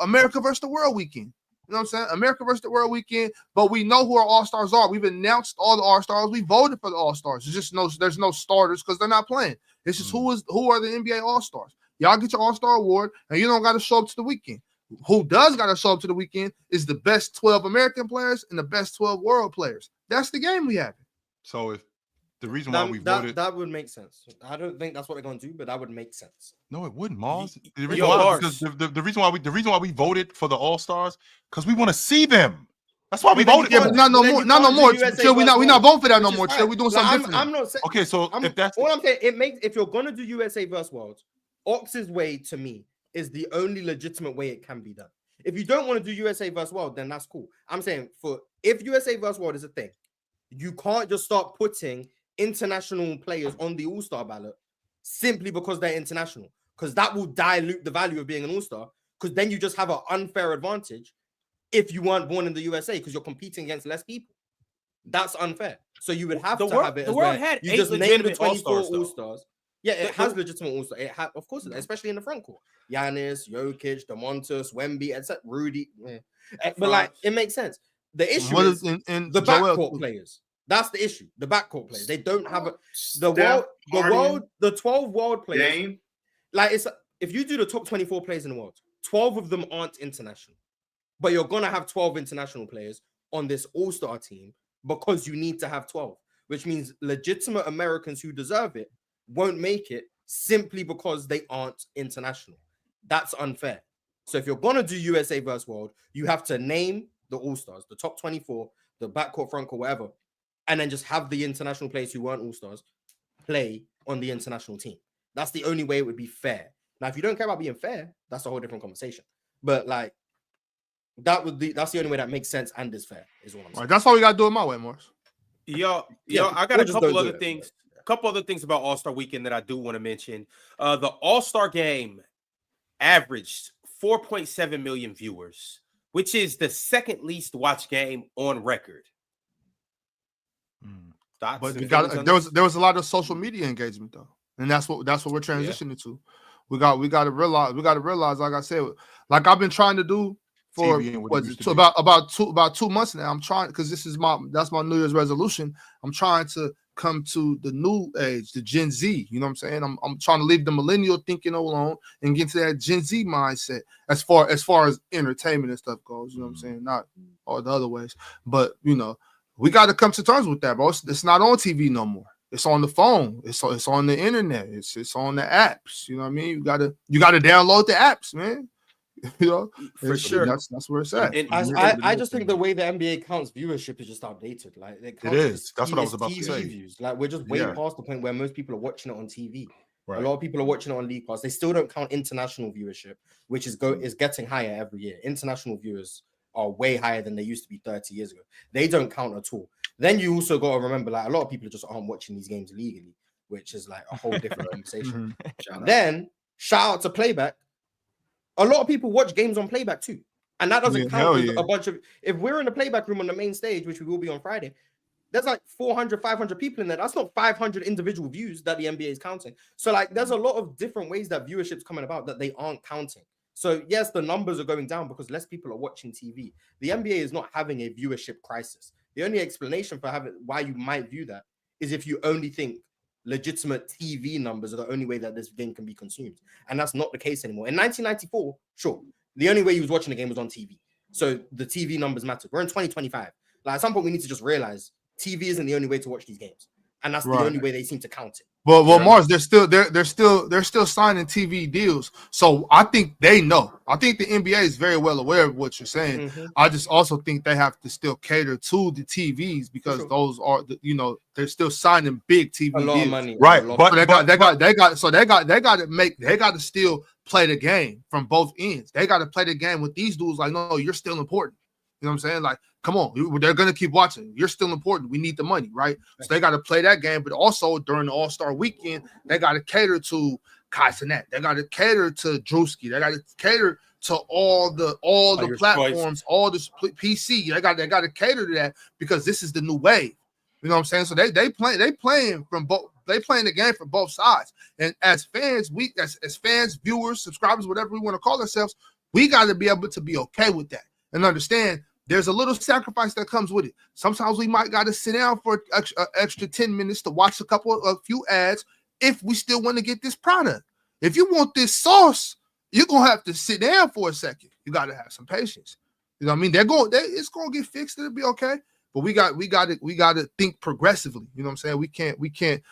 America versus the World weekend. You know what I'm saying? America versus the World weekend, but we know who our All-Stars are. We've announced all the All-Stars. We voted for the All-Stars. There's no starters because they're not playing. It's just who are the NBA All-Stars. Y'all get your All-Star award, and you don't got to show up to the weekend. Who does got to show up to the weekend is the best 12 American players and the best 12 world players. That's the game we have. So The reason why we voted that would make sense. I don't think that's what they're gonna do, but that would make sense. No, it wouldn't, Mars. The reason why we voted for the All-Stars because we want to see them. That's why we voted. Yeah, but not no more. Chill, we not voting for that no more. Chill, we doing something different. I'm not saying. Okay, so if that's all I'm saying, if you're gonna do USA versus Worlds, Ox's way to me is the only legitimate way it can be done. If you don't want to do USA versus World, then that's cool. I'm saying if USA versus World is a thing, you can't just start putting international players on the All-Star ballot simply because they're international, because that will dilute the value of being an All-Star, because then you just have an unfair advantage if you weren't born in the USA because you're competing against less people. That's unfair. So you would have to have it. The world had you just name the 24 All-Stars. Yeah, it has legitimate All-Star. Of course, especially in the front court. Giannis, Jokic, DeMontis, Wemby, etc. Rudy. Yeah. But like, it makes sense. The issue is the backcourt players. That's the issue. The backcourt players. They don't have the 12 world players. Dame. Like, it's if you do the top 24 players in the world, 12 of them aren't international. But you're gonna have 12 international players on this All-Star team because you need to have 12, which means legitimate Americans who deserve it won't make it simply because they aren't international. That's unfair. So if you're gonna do USA versus World, you have to name the All-Stars, the top 24, the backcourt, frontcourt, whatever, and then just have the international players who weren't All-Stars play on the international team. That's the only way it would be fair. Now, if you don't care about being fair, that's a whole different conversation. But like, that's the only way that makes sense and is fair, is what I'm saying. All right, that's all we gotta do it my way, Morris. Yo, I got a couple other things. A couple other things about All-Star Weekend that I do want to mention. The All-Star Game averaged 4.7 million viewers, which is the second least watched game on record. But there was a lot of social media engagement though, and that's what we're transitioning to. We got to realize, like I said, like I've been trying to do for about 2 months now. I'm trying, because that's my New Year's resolution. I'm trying to come to the new age, the Gen Z. You know what I'm saying? I'm trying to leave the millennial thinking alone and get to that Gen Z mindset as far as entertainment and stuff goes. You know what I'm saying? Not all the other ways, but you know, we got to come to terms with that, bro. It's not on TV no more. It's on the phone. It's on the internet. It's on the apps. You know what I mean? You gotta download the apps, man. You know, for sure. That's where it's at. And I just think the way the NBA counts viewership is just outdated. Like it is. That's what I was about to say. Views. Like we're just way past the point where most people are watching it on TV. Right. A lot of people are watching it on League Pass. They still don't count international viewership, which is getting higher every year. International viewers are way higher than they used to be 30 years ago. They don't count at all. Then you also got to remember, like, a lot of people just aren't watching these games illegally, which is like a whole different conversation. Then shout out to playback. A lot of people watch games on playback too, and that doesn't count as a bunch of. If we're in the playback room on the main stage, which we will be on Friday, there's like 400, 500 people in there. That's not 500 individual views that the NBA is counting. So like, there's a lot of different ways that viewership's coming about that they aren't counting. So yes, the numbers are going down because less people are watching TV. The NBA is not having a viewership crisis. The only explanation for why you might view that is if you only think legitimate TV numbers are the only way that this game can be consumed. And that's not the case anymore. In 1994, sure, the only way you was watching the game was on TV. So the TV numbers matter. We're in 2025. Like at some point we need to just realize TV isn't the only way to watch these games. And that's the only way they seem to count it. Well, Mars, they're still signing TV deals. So I think they know. I think the NBA is very well aware of what you're saying. Mm-hmm. I just also think they have to still cater to the TVs because those are, they're still signing big TV deals. A lot of money, right? But they got to still play the game from both ends. They got to play the game with these dudes. Like, no, you're still important. You know what I'm saying? Like, come on, they're going to keep watching. You're still important. We need the money, right? So they got to play that game. But also during the All-Star weekend, they got to cater to Kai Cenat. They got to cater to Drewski. They got to cater to all the platforms, all the PC. They got to cater to that because this is the new wave. You know what I'm saying? So they playing from both. They playing the game from both sides. And as fans, as fans, viewers, subscribers, whatever we want to call ourselves, we got to be able to be okay with that and understand. There's a little sacrifice that comes with it. Sometimes we might got to sit down for an extra 10 minutes to watch a few ads if we still want to get this product. If you want this sauce, you're going to have to sit down for a second. You got to have some patience. You know what I mean? It's going to get fixed. It'll be okay. but we got to think progressively. You know what I'm saying? We can't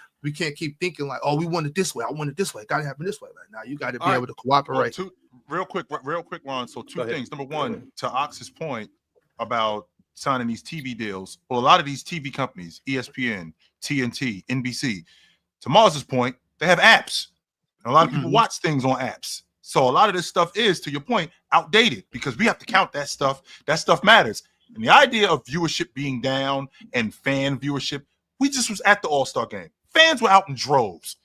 keep thinking like, oh, we want it this way. I want it this way. Got to happen this way. Like, now you got to be able to cooperate. Well, real quick, Ron. So two things. Number one, to Ox's point about signing these TV deals. Well, a lot of these TV companies, ESPN, TNT, NBC, to Mars's point, they have apps. And a lot of people watch things on apps. So a lot of this stuff is, to your point, outdated because we have to count that stuff. That stuff matters. And the idea of viewership being down and fan viewership, we just was at the All-Star game. Fans were out in droves.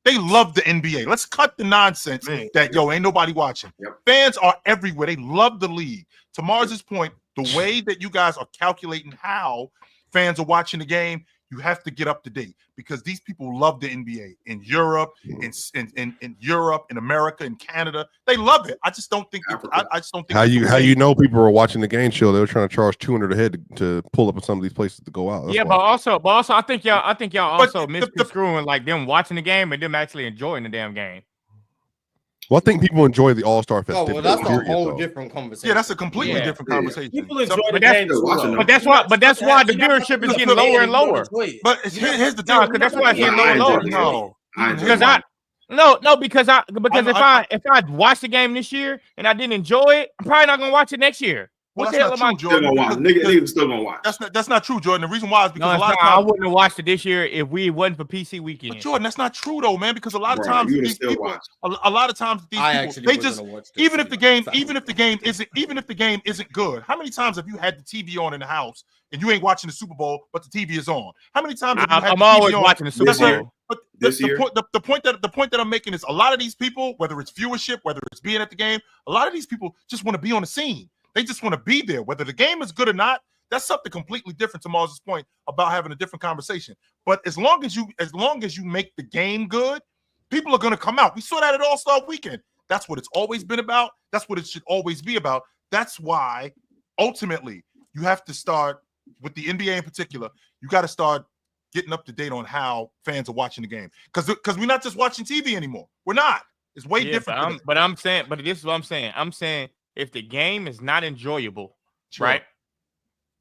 They love the NBA. Let's cut the nonsense that, ain't nobody watching. Yep. Fans are everywhere. They love the league. To Mars's point, the way that you guys are calculating how fans are watching the game, you have to get up to date because these people love the NBA in Europe, in Europe, in America, in Canada. They love it. I just don't think. I just don't think. How you know people are watching the game show? They were trying to charge $200 a head to pull up in some of these places to go out. That's but also, I think y'all also misconstruing like them watching the game and them actually enjoying the damn game. Well, I think people enjoy the All-Star festival. Oh, well, that's a whole different conversation. Yeah, that's a completely different conversation. People enjoy the game, but that's why the viewership is getting lower and lower. But here's the thing. No, because that's why it's getting lower and lower. Because if I watch the game this year and I didn't enjoy it, I'm probably not gonna watch it next year. What the hell am I doing? Niggas still gonna watch. That's not true, Jordan. The reason why is because a lot of times I wouldn't have watched it this year if we wasn't for PC weekend. But Jordan, that's not true though, man. Because a lot of times these people, a lot of times these people, they just even if the game isn't good. How many times have you had the TV on in the house and you ain't watching the Super Bowl, but the TV is on? How many times have you had I'm always watching the Super Bowl. But the point that I'm making is a lot of these people, whether it's viewership, whether it's being at the game, a lot of these people just want to be on the scene. They just want to be there. Whether the game is good or not, that's something completely different to Mars's point about having a different conversation. But as long as you make the game good, people are going to come out. We saw that at All-Star Weekend. That's what it's always been about. That's what it should always be about. That's why ultimately you have to start with the NBA in particular. You got to start getting up to date on how fans are watching the game because we're not just watching TV anymore. We're not. It's way different. But this is what I'm saying. I'm saying if the game is not enjoyable, right?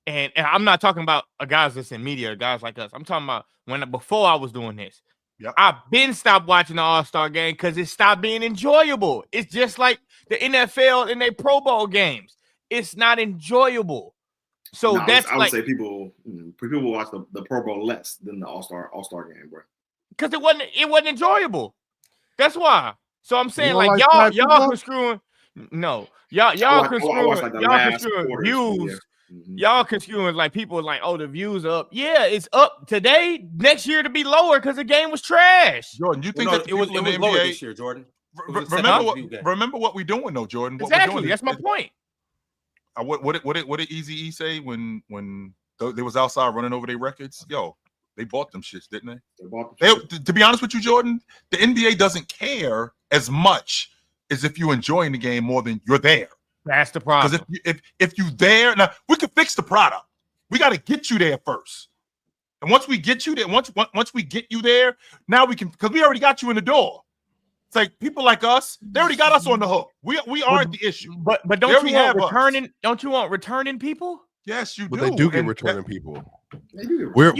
And I'm not talking about guys that's in media, guys like us. I'm talking about before I was doing this. Yep. I've been stopped watching the All-Star game because it stopped being enjoyable. It's just like the NFL in their Pro Bowl games. It's not enjoyable. So I would say people watch the Pro Bowl less than the All-Star game, bro. Because it wasn't enjoyable. That's why. So I'm saying y'all construing. No, y'all construing views. Y'all construing like people like, oh, the views are up. Yeah, it's up today. Next year to be lower because the game was trash. Jordan, you think that it was lower this year, Jordan? Remember what we're doing though, Jordan. Exactly. That's my point. What did Eazy-E say when they was outside running over their records? Yo, they bought them shits, didn't they? To be honest with you, Jordan, the NBA doesn't care as much as if you're enjoying the game more than you're there. That's the problem. Because if you there, now we can fix the product. We got to get you there first. And once we get you there, once we get you there, now we can, because we already got you in the door. It's like people like us, they already got us on the hook. We aren't the issue. But don't you want returning? Don't you want returning people? Yes, you do. But they do get returning people. We're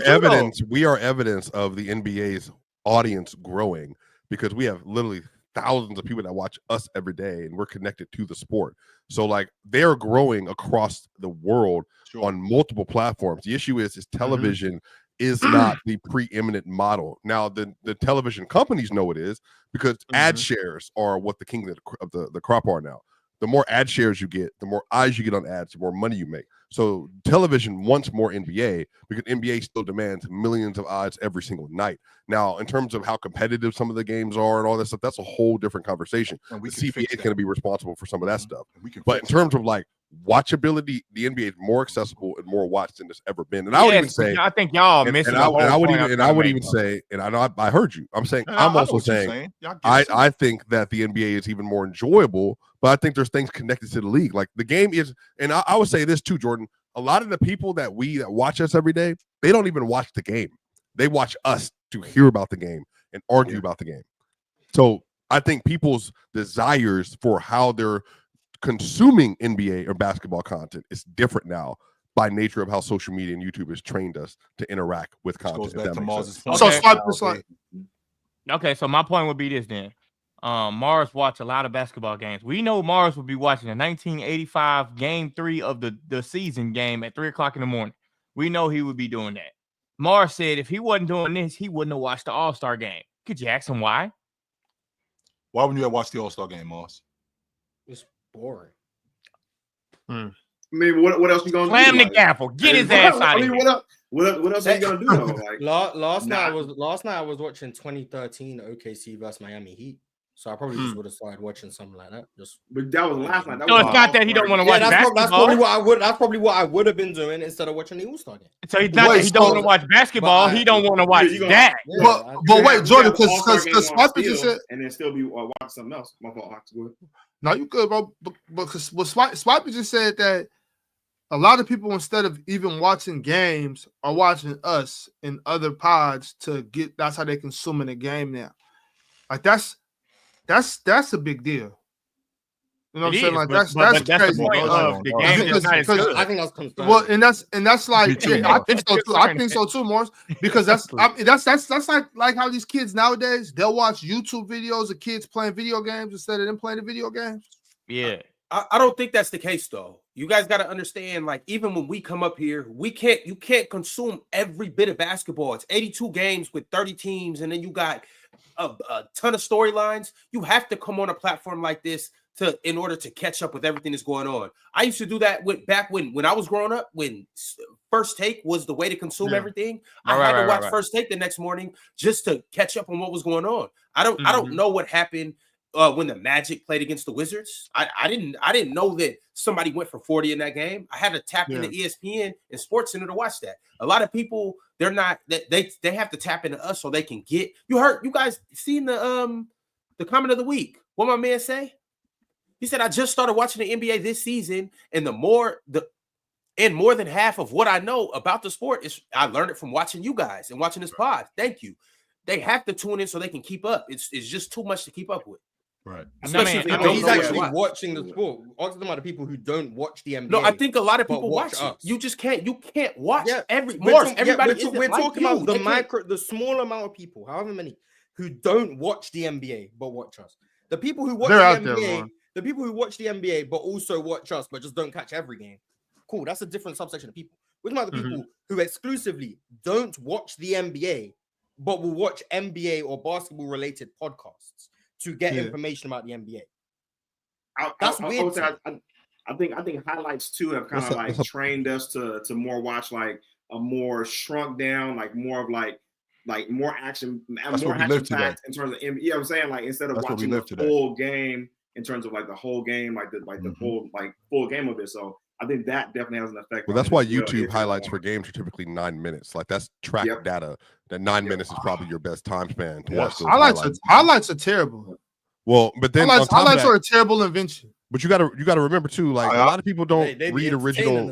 evidence. We are evidence of the NBA's audience growing because we have literally thousands of people that watch us every day, and we're connected to the sport. So, like, they're growing across the world on multiple platforms. The issue is television is not the preeminent model. Now, the television companies know it is because ad shares are what the king of the crop are now. The more ad shares you get, the more eyes you get on ads, the more money you make. So television wants more NBA because NBA still demands millions of odds every single night. Now, in terms of how competitive some of the games are and all that stuff, that's a whole different conversation. And the CPA is going to be responsible for some of that stuff. But in terms of like watchability, the NBA is more accessible and more watched than it's ever been. And I would even say, I think y'all missing. I would even say, and I know I heard you. I'm saying, I'm also saying, I think that the NBA is even more enjoyable. But I think there's things connected to the league. Like the game is, and I would say this too, Jordan. A lot of the people that watch us every day, they don't even watch the game. They watch us to hear about the game and argue about the game. So I think people's desires for how they're consuming NBA or basketball content is different now by nature of how social media and YouTube has trained us to interact with content. Goes back to Mars's point. So so my point would be this then. Mars watched a lot of basketball games. We know Mars would be watching the 1985 Game 3 of the season game at 3 o'clock in the morning. We know he would be doing that. Mars said if he wasn't doing this, he wouldn't have watched the All-Star game. Could you ask him why? Why wouldn't you have watched the All-Star game, Mars? It's boring. I mean, what else you gonna Slam do? the gavel. Get his ass out of here. What else are you gonna do though? Like last night I was watching 2013 OKC versus Miami Heat. So I probably just would have started watching something like that. But that was last night. No, it's not that he don't want to watch basketball. That's probably what I would have been doing instead of watching the All-Star game. So he don't want to watch basketball. He don't want to watch that. But wait, Jordan, because Swipey just said, and then still be watching something else. My fault. No, you good, bro. Because Swipey just said that a lot of people, instead of even watching games, are watching us in other pods to get. That's how they consuming the game now. Like that's a big deal. You know what I'm saying? Like that's crazy. The point of the game is not as good. I think that's concerning. Well, and that's like I think so too. I think so too, Morris. Because that's like how these kids nowadays, they'll watch YouTube videos of kids playing video games instead of them playing the video games. Yeah. I don't think that's the case though. You guys got to understand, like, even when we come up here, you can't consume every bit of basketball. It's 82 games with 30 teams, and then you got a ton of storylines. You have to come on a platform like this in order to catch up with everything that's going on. I used to do that back when I was growing up, when First Take was the way to consume everything. I had to watch First Take the next morning just to catch up on what was going on. I don't know what happened when the Magic played against the Wizards. I didn't know that somebody went for 40 in that game. I had to tap into ESPN and SportsCenter to watch that. A lot of people, they have to tap into us so they can get. You guys seen the comment of the week? What my man say? He said, I just started watching the NBA this season, and more than half of what I know about the sport is I learned it from watching you guys and watching this pod. Thank you. They have to tune in so they can keep up. It's just too much to keep up with. Right. Especially if he's actually watching the sport. Ask them about the people who don't watch the NBA. No, I think a lot of people watch it. You just can't. You can't watch everybody. We're talking about the small amount of people, however many, who don't watch the NBA but watch us. The people who watch the people who watch the NBA but also watch us but just don't catch every game. Cool, that's a different subsection of people. We're talking about the people who exclusively don't watch the NBA but will watch NBA or basketball related podcasts to get information about the NBA. That's weird. I think highlights too have kind of trained us to more watch like a more shrunk down, like more of like more action, more action packed in terms of you know what I'm saying? Like instead of watching the full game in terms of like the whole game, like the full game of it. So I think that definitely has an effect. Well, that's why YouTube highlights for games are typically 9 minutes. Like that's track data. That 9 minutes is probably your best time span to watch those highlights are terrible. Well, but then highlights are a terrible invention. But you gotta remember too, like a lot of people don't read original.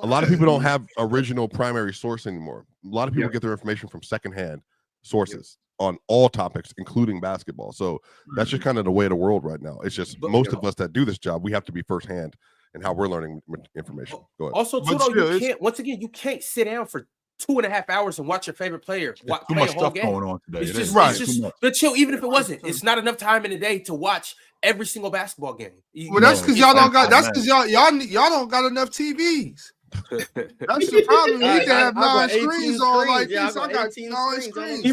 A lot of people don't have original primary source anymore. A lot of people get their information from secondhand sources on all topics, including basketball. So that's just kind of the way of the world right now. It's just most of us that do this job, we have to be firsthand in how we're learning information. Go ahead. Also, too, though, you can't sit down for 2.5 hours and watch your favorite player play a whole game. Going on today. It's just but chill. Even if it wasn't, it's not enough time in the day to watch every single basketball game. Well, that's because y'all don't got. That's because y'all don't got enough TVs. That's the problem. You need to have 9 screens on like this. I got 9 screens.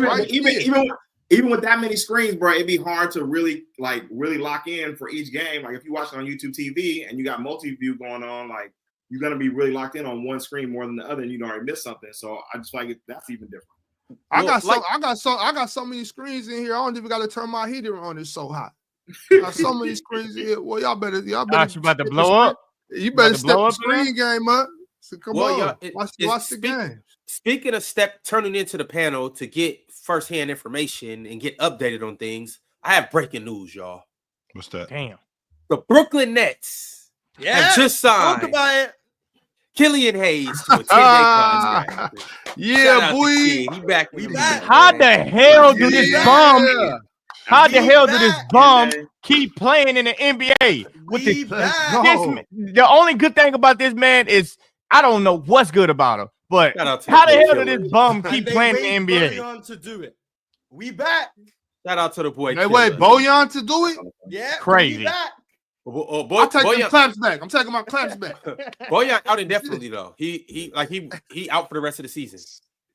Even with that many screens, bro, it'd be hard to really lock in for each game. Like if you watch it on YouTube TV and you got multi-view going on, like you're gonna be really locked in on one screen more than the other, and you'd already miss something. So I just like that's even different. I got so many screens in here. I don't even got to turn my heater on. It's so hot. I got so many screens in here. Well, y'all better. You about to blow up. You better step the screen game up. So come on, watch the game. Speaking of turning into the panel to get firsthand information and get updated on things, I have breaking news, y'all. What's that? Damn. The Brooklyn Nets have just signed. Talk about it. Killian Hayes to a 10-day contract. Yeah, boy. He back. How the hell do this bum? How the hell did this bum keep playing in the NBA? The only good thing about this man is I don't know what's good about him, but how the hell did this bum keep playing in the NBA? To do it. We back. Shout out to the boy. They wait Bojan to do it? Yeah, crazy. We back. I'm taking my claps back. Bojan out indefinitely though. He out for the rest of the season.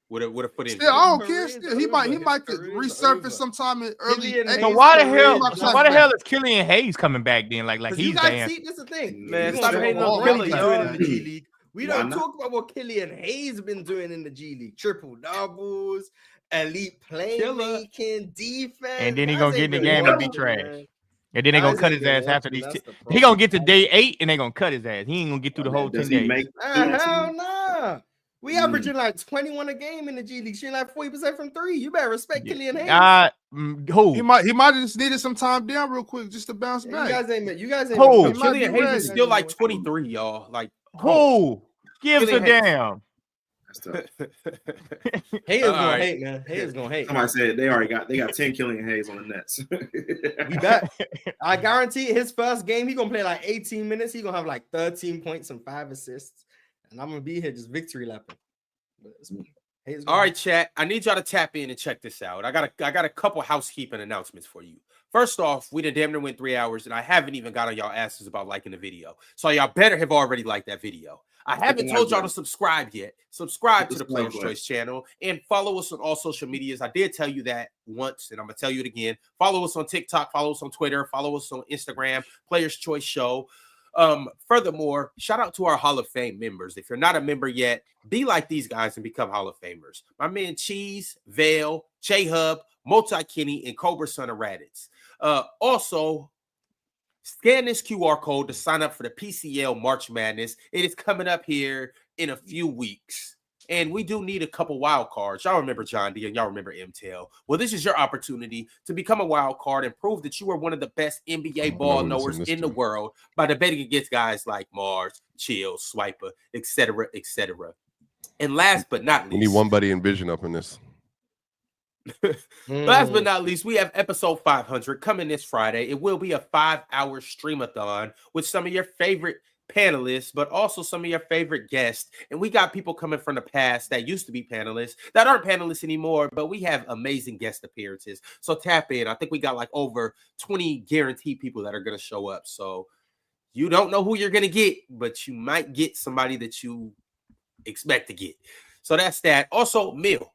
Would have put in. Still, I don't care. Still, he might resurface sometime in early. So why the hell is Killian Hayes coming back then? Like he's you guys see, this is the thing, man. Stop hating on Killian in the G League. We don't talk about what Killian Hayes been doing in the G League. Triple doubles, elite playmaking, defense. And then he gonna get in the game and be trash. And then they gonna cut his ass after these. He gonna get to day 8 and they gonna cut his ass. He ain't gonna get through the whole 10 days. Hell nah. We averaging like 21 a game in the G League. Shooting like 40% from 3. You better respect Killian Hayes. Who? He might have just needed some time down real quick just to bounce back. You guys ain't. Who? Killian Hayes is still like 23, y'all. Like who gives a damn? Hayes gonna hate, man. Hayes gonna hate. Somebody said they got 10 Killian Hayes on the Nets. We bet. I guarantee his first game he gonna play like 18 minutes. He gonna have like 13 points and 5 assists, and I'm gonna be here just victory lapping. All right, chat. I need y'all to tap in and check this out. I got a couple housekeeping announcements for you. First off, we done damn near went 3 hours, and I haven't even got on y'all asses about liking the video. So y'all better have already liked that video. I haven't told y'all to subscribe yet. Subscribe to the Player's Choice channel and follow us on all social medias. I did tell you that once, and I'm going to tell you it again. Follow us on TikTok, follow us on Twitter, follow us on Instagram, Player's Choice Show. Furthermore, shout out to our Hall of Fame members. If you're not a member yet, be like these guys and become Hall of Famers. My man Cheese, Vale, J-Hub, Multi-Kenny, and Cobra Son of Raditz. Also, scan this QR code to sign up for the PCL March Madness. It is coming up here in a few weeks. And we do need a couple wild cards. Y'all remember John D and y'all remember MTL. Well, this is your opportunity to become a wild card and prove that you are one of the best NBA ball knowers in the world by debating against guys like Mars, Chill, Swiper, etc., etc. And last but not least, we need one buddy in Vision up in this. Last but not least, we have episode 500 coming this Friday. It will be a 5-hour streamathon with some of your favorite panelists, but also some of your favorite guests. And we got people coming from the past that used to be panelists that aren't panelists anymore, but we have amazing guest appearances. So tap in. I think we got like over 20 guaranteed people that are going to show up. So you don't know who you're going to get, but you might get somebody that you expect to get. So that's that. Also, Mill,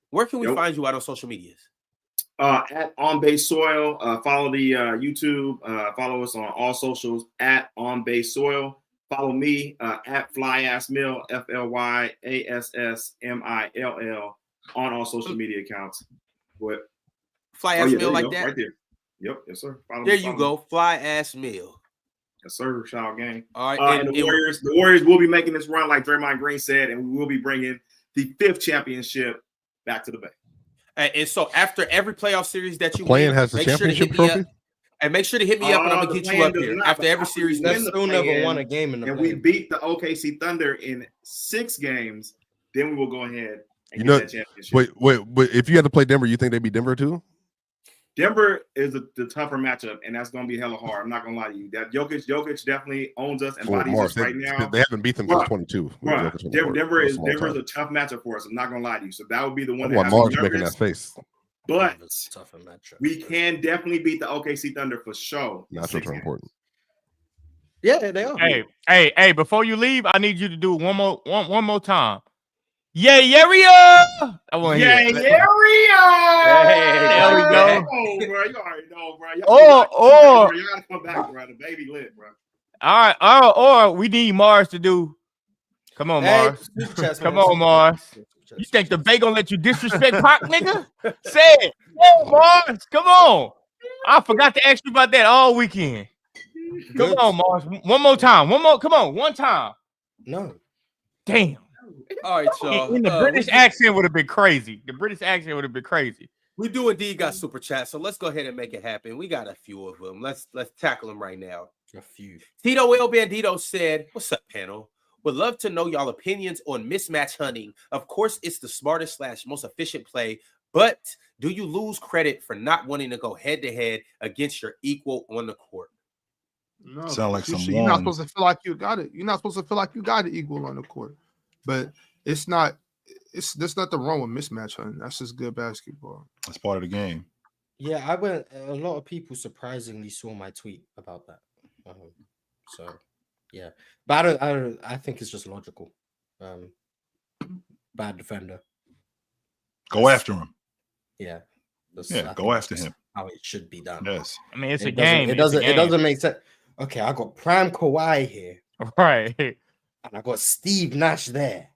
where can we find you out on social medias? At On Base Soil. Follow the YouTube. Follow us on all socials at On Base Soil. Follow me at FlyAssMill, FLYASSMILL on all social media accounts. What? FlyAssMill like that? Right there. Yep. Yes, sir. There you go. FlyAssMill. Yes, sir. Shout out gang. All right. And the Warriors will be making this run like Draymond Green said, and we will be bringing the 5th championship back to the Bay. And so after every playoff series that you win, has the championship trophy. And make sure to hit me up, and I'm gonna get you up here after every series. Still never won a game in the. And we beat the OKC Thunder in 6 games. Then we will go ahead and get that championship. Wait. If you had to play Denver, you think they'd beat Denver too? Denver is the tougher matchup, and that's going to be hella hard. I'm not going to lie to you. That Jokic definitely owns us and bodies us right now. They haven't beat them since 22. Denver is a tough matchup for us. I'm not going to lie to you. So that would be the one. That's why Mars making that face. But we can definitely beat the OKC Thunder for sure. Matchups are important. Yeah, they are. Hey! Before you leave, I need you to do one more time. Yeah, I want to hear. There we go. Oh, bro, you already know, bro. You gotta come back, bro. The baby lit, bro. All right. Or we need Mars to do. Come on, Mars. Come on, Mars. You think the Bay gonna let you disrespect Pac, nigga? Say it. Come on, Mars. Come on. I forgot to ask you about that all weekend. Come on, Mars. One more time. Come on. One time. No. Damn. All right, y'all. And the British accent would have been crazy. We do indeed got super chat, so let's go ahead and make it happen. We got a few of them. Let's tackle them right now. A few. Tito El Bandito said, "What's up, panel? Would love to know y'all opinions on mismatch hunting. Of course, it's the smartest / most efficient play But do you lose credit for not wanting to go head-to-head against your equal on the court? No, sound like you're not supposed to feel like you got it. You're not supposed to feel like you got it equal on the court. But it's not. There's nothing wrong with mismatch hunting. That's just good basketball. That's part of the game. Yeah, a lot of people surprisingly saw my tweet about that. So yeah, but I think it's just logical. Bad defender. Go after him. Yeah. Go after him. How it should be done. Yes. I mean, it's a game. It doesn't make sense. Okay, I got prime Kawhi here. Right. And I got Steve Nash there.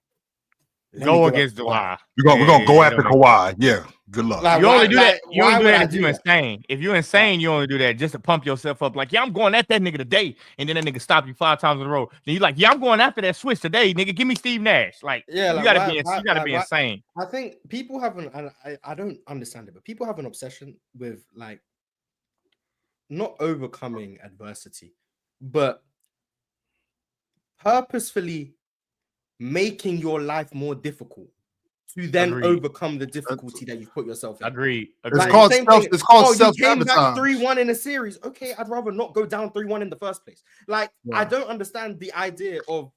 Go against Kawhi. We're gonna go after Kawhi. Yeah. Good luck. Like, You only do that. You only do that if do you're that? insane. If you're insane, you only do that just to pump yourself up. Like, yeah, I'm going at that nigga today, and then that nigga stop you 5 times in a row. Then you like, yeah, I'm going after that switch today, nigga. Give me Steve Nash. Like, Yeah, you like, gotta be insane. I think people have I don't understand it, but people have an obsession with like not overcoming adversity, but purposefully making your life more difficult to then overcome the difficulty that you've put yourself in. Agreed. It's called self-sabotage. You came back 3-1 in a series. Okay, I'd rather not go down 3-1 in the first place. Like, I don't understand the idea of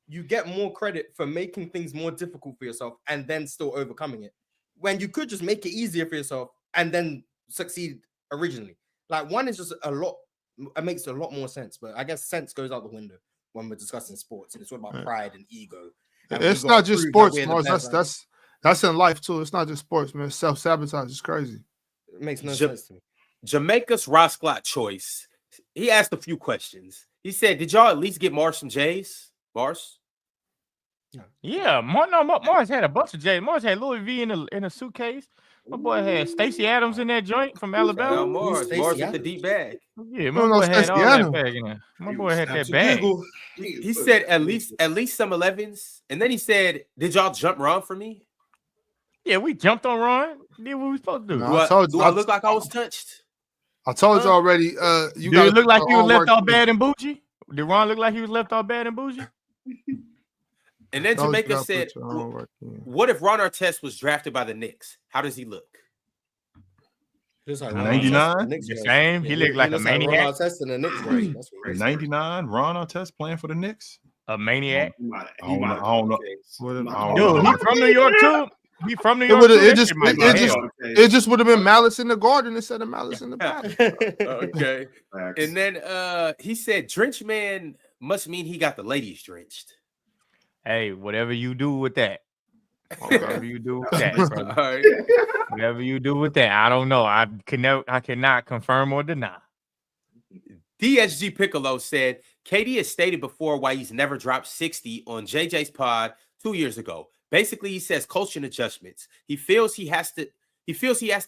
you get more credit for making things more difficult for yourself and then still overcoming it, when you could just make it easier for yourself and then succeed originally. Like, one is just it makes a lot more sense, but I guess sense goes out the window when we're discussing sports, and it's all about pride and ego. And it's not just sports, Mars. That's in life too. It's not just sports, man. Self-sabotage is crazy. It makes no sense to me. Jamaica's Rosclot Choice. He asked a few questions. He said, "Did y'all at least get Mars some J's? Mars?" Yeah, Mars had a bunch of J's. Mars had Louis V in a suitcase. My boy had Stacey Adams in that joint from Alabama. Mars with the deep bag. Yeah, my boy had all that bag in there. My boy had that bag. He said at least some 11s, and then he said, "Did y'all jump Ron for me?" Yeah, we jumped on Ron. Did what we supposed to do. No, do I look like I was touched? I told you already. Did it look like he was left off bad and bougie? Did Ron look like he was left off bad and bougie? And then Jamaica said, "What if Ron Artest was drafted by the Knicks? How does he look?" 99. The same. He looked like a maniac. 99. Ron Artest playing for the Knicks. A maniac. I don't know. Dude, he from New York too. He from New York. It just would have been Malice in the Garden instead of Malice in the Garden. Okay. And then he said, "Drench man must mean he got the ladies drenched." Hey, whatever you do with that. Whatever you do with that, brother. Right. Whatever you do with that. I don't know. I cannot confirm or deny. DSG Piccolo said, "KD has stated before why he's never dropped 60 on JJ's pod 2 years ago. Basically, he says coaching adjustments. He feels he has to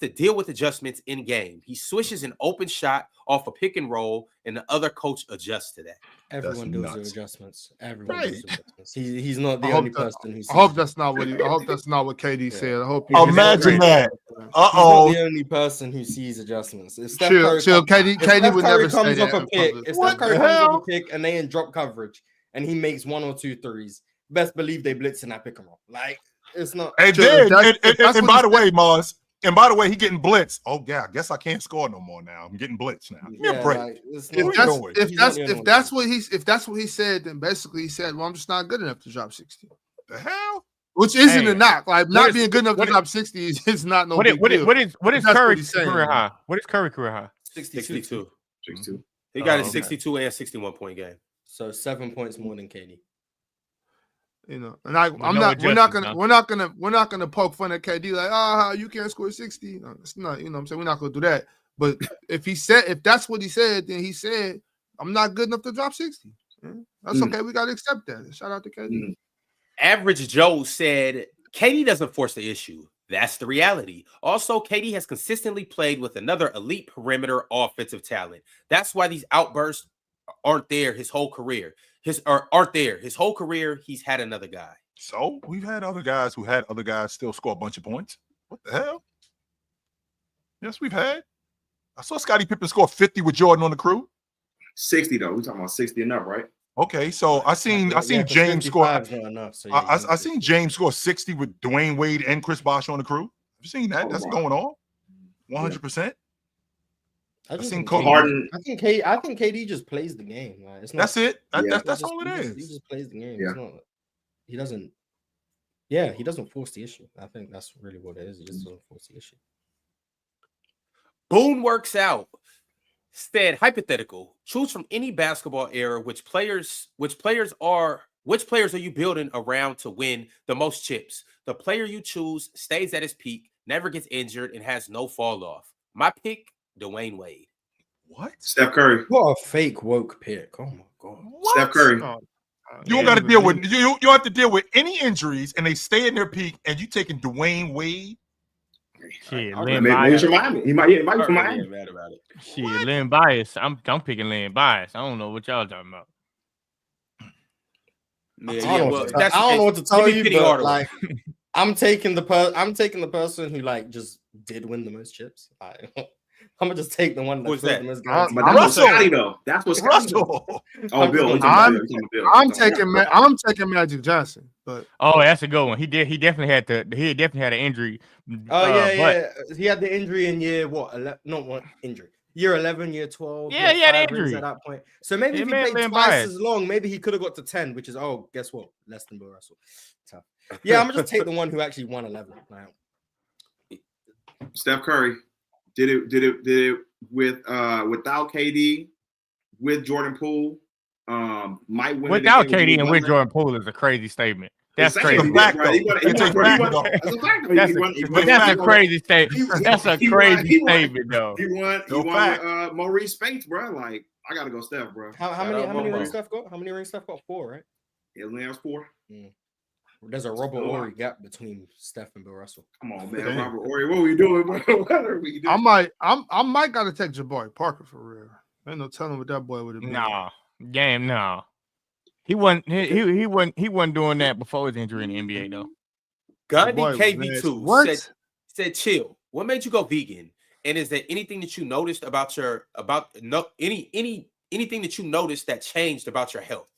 deal with adjustments in game. He swishes an open shot off a pick and roll, and the other coach adjusts to that." Everyone does their adjustments. Everyone does their adjustments. He's not the only person who sees I hope that's not what KD said. I hope imagine that. He's not the only person who sees adjustments. If Steph KD would never say that. If Steph Curry comes off a pick and they in drop coverage and he makes 1 or 2 threes, best believe they blitz in that pick and roll. Like, it's not. And by the way, Mars. And by the way, he getting blitzed. Oh yeah, I guess I can't score no more now. I'm getting blitzed now. Give me a break. Like, if that's what he said, then basically he said, "Well, I'm just not good enough to drop 60." The hell? Which isn't a knock. Like, not being good enough to drop 60 is not no big deal. What is Curry's career high? What is Curry career high? 62. He got a 62 and 61 point game. So 7 points more than KD. You know, and we're not gonna poke fun at KD like, you can't score 60. No, it's not, you know what I'm saying? We're not gonna do that. But if that's what he said, then he said, "I'm not good enough to drop 60." Yeah, that's okay. We gotta accept that. Shout out to KD. Average Joe said, "KD doesn't force the issue. That's the reality. Also, KD has consistently played with another elite perimeter offensive talent. That's why these outbursts aren't there his whole career. His whole career, he's had another guy." So we've had other guys who had other guys still score a bunch of points. What the hell? Yes, we've had. I saw Scottie Pippen score 50 with Jordan on the crew. 60 though. We're talking about 60 and up, right? Okay, so I seen James score. I seen James score 60 with Dwayne Wade and Chris Bosh on the crew. You've seen that? That's going on. 100%. I seen think Harden. I think KD just plays the game. Like, it's not, that's it. That's all it is. He just plays the game. Yeah. It's not. He doesn't. Yeah, he doesn't force the issue. I think that's really what it is. He just doesn't force the issue. Boone works out. Said hypothetical. Choose from any basketball era which players are you building around to win the most chips. The player you choose stays at his peak, never gets injured, and has no fall off. My pick, Dwayne Wade. What? Steph Curry. What a fake woke pick. Oh my god. What? Steph Curry. You don't got to deal with you have to deal with any injuries, and they stay in their peak, and you taking Dwayne Wade. Shit, Lynn Bias. He might be from Miami. Mad about it. Shit, Lynn Bias. I'm picking Lynn Bias. I don't know what y'all talking about. I don't know what to tell you, but like, I'm taking the person who like just did win the most chips. I'm gonna just take the one that Who's that? the most guys. But that's Scotty though. That's what Russell. Oh, Bill. I'm taking Magic Johnson, but that's a good one. He definitely had an injury. Yeah. He had the injury in year what? Not one injury. Year 11, year 12. Yeah, he had an injury at that point. So maybe if he played twice Bias. as long, maybe he could have got to 10, which is guess what? Less than Bill Russell. Tough. Yeah, I'm gonna just take the one who actually won 11. Right. Steph Curry did it with without KD, with Jordan Poole. Might win without KD and with Jordan Poole is a crazy statement. That's crazy. That's a crazy statement. That's a crazy statement, though. He won with Maurice Spates, bro. Like, I gotta go Steph, bro. How many rings Steph got? How many rings Steph got? 4, right? It only has 4. There's a Robert Horry gap between Steph and Bill Russell. Come on, man. Robert Horry, what are we doing, bro? What are we doing? I might gotta take Jabari Parker for real. Ain't no telling what that boy would have been. No. He wasn't doing that before his injury in the NBA though. Gandhi KV2 said chill. What made you go vegan? And is there anything that you noticed anything that you noticed that changed about your health?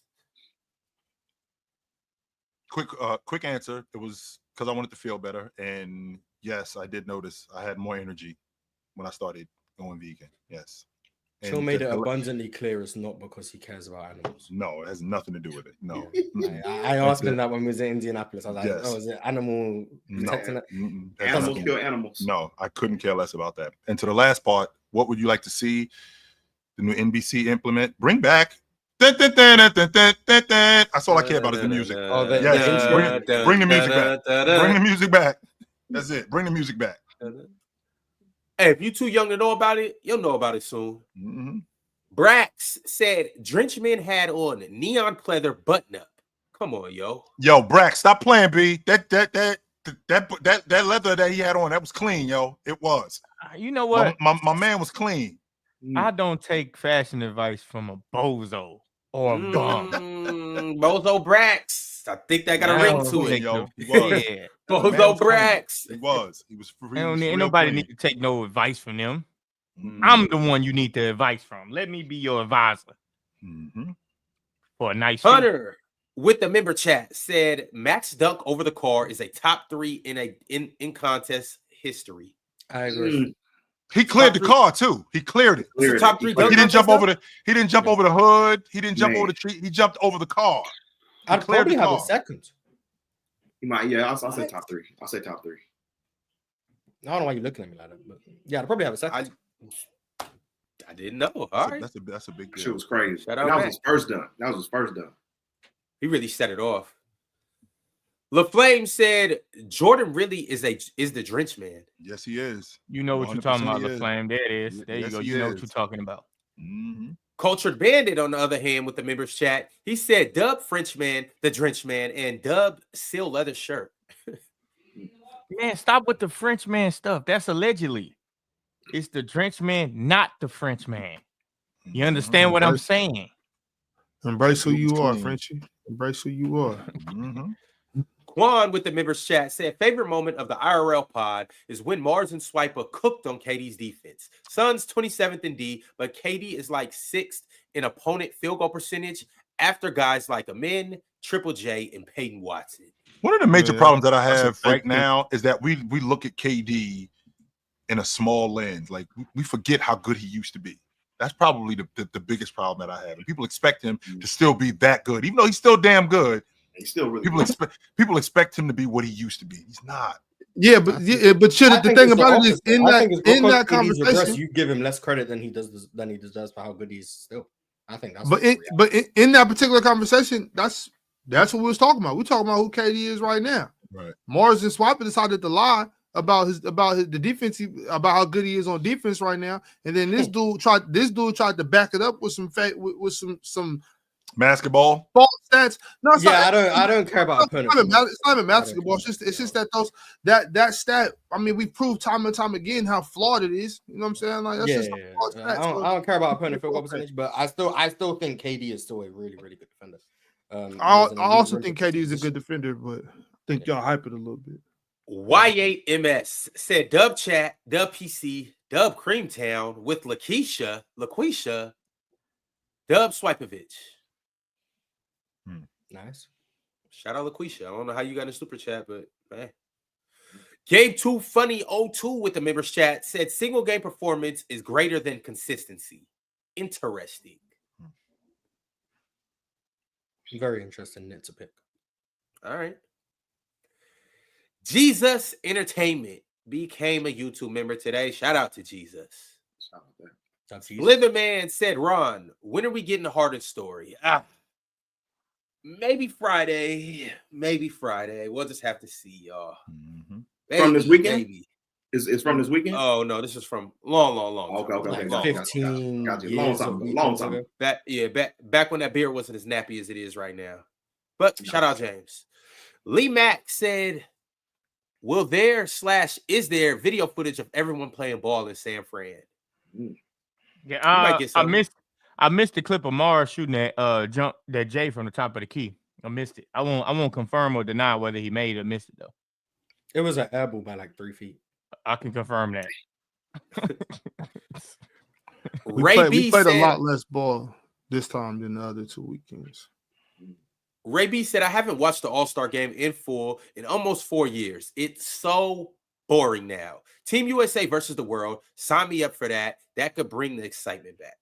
Quick answer. It was because I wanted to feel better, and yes, I did notice I had more energy when I started going vegan. Yes. Phil made it abundantly clear it's not because he cares about animals. No, it has nothing to do with it. No. I asked him that when we was in Indianapolis. I was like, is it animal protecting it? Animals kill animals. No, I couldn't care less about that. And to the last part, what would you like to see the new NBC implement? Bring back. That's all I care about is the music. Bring the music back. Bring the music back. That's it. Bring the music back. Hey, if you're too young to know about it, you'll know about it soon. Brax said Drenchman had on neon pleather button up. Come on, yo. Yo, Brax, stop playing, B. That leather that he had on, that was clean, yo. It was. You know what? My man was clean. I don't take fashion advice from a bozo or a bum. Bozo Brax. I think that got a ring to it, yo. Yeah. Bozo Brax. He was. Ain't nobody need to take no advice from them. I'm the one you need the advice from. Let me be your advisor. For a nice Hunter with the member chat said Max dunk over the car is a top 3 in contest history. I agree. He cleared the car too. He cleared it. It's top 3. Like he didn't jump over the. He didn't jump over the hood. He didn't jump over the tree. He jumped over the car. I'd probably have a second. You might, yeah. I'll say top 3. I'll say top 3. I don't know why you're looking at me like that, but yeah, I'd probably have a second. I didn't know. All right, that's a big deal. Shit was crazy. Shout out that was his first done. He really set it off. LaFlame said Jordan really is the Drench man. Yes, he is. You know what you're talking about, LaFlame. There it is. There you go. You know what you're talking about. Cultured Bandit, on the other hand, with the members chat, he said Dub Frenchman, the Drench man, and Dub Seal Leather shirt. Man, stop with the Frenchman stuff. That's allegedly. It's the Drench man, not the Frenchman. You understand what I'm saying? Embrace who you are, Frenchie. Embrace who you are. Quan with the members chat said favorite moment of the IRL pod is when Mars and Swiper cooked on KD's defense. Suns 27th in D, but KD is like 6th in opponent field goal percentage after guys like Amin, Triple J, and Peyton Watson. One of the major problems that I have right now is that we look at KD in a small lens. Like we forget how good he used to be. That's probably the biggest problem that I have. And people expect him to still be that good, even though he's still damn good. He's still really people expect him to be what he used to be. He's not. Yeah, but the thing about it is in that conversation, you give him less credit than he does for how good he's still. I think that's. But in that particular conversation, that's what we was talking about. We're talking about who KD is right now. Right. Mars and Swiper decided to lie about the defense, about how good he is on defense right now, and then this dude tried to back it up with some basketball false stats. No, I don't care about opponents. It's not even basketball. It's just that stat. I mean, we proved time and time again how flawed it is. You know what I'm saying? Like that's I don't care about opponent field goal percentage, but I still think KD is still a really, really good defender. I also think KD is a good defender, but I think y'all hype it a little bit. Y8MS said Dub Chat, Dub PC, Dub Creamtown with LaQuisha, Dub Swipovich. Nice. Shout out LaQuisha. I don't know how you got in super chat, but man. Gabe 2 Funny 02 with the members chat said single game performance is greater than consistency. Interesting. Very interesting net to pick. All right. Jesus Entertainment became a YouTube member today. Shout out to Jesus. Living Man said, Ron, when are we getting the Harden story? Maybe Friday. We'll just have to see, y'all. Mm-hmm. From this weekend? Maybe. It's from this weekend? Oh, no, this is from long. Okay. Like 15 got you. Long time. Back when that beard wasn't as nappy as it is right now. But shout out James. Lee Mack said, will is there video footage of everyone playing ball in San Fran? Yeah, I missed the clip of Mars shooting that Jay from the top of the key. I missed it. I won't confirm or deny whether he made or missed it though. It was an elbow by like 3 feet. I can confirm that. we played a lot less ball this time than the other 2 weekends. Ray B said, I haven't watched the All-Star game in full in almost 4 years. It's so boring now. Team USA versus the world. Sign me up for that. That could bring the excitement back.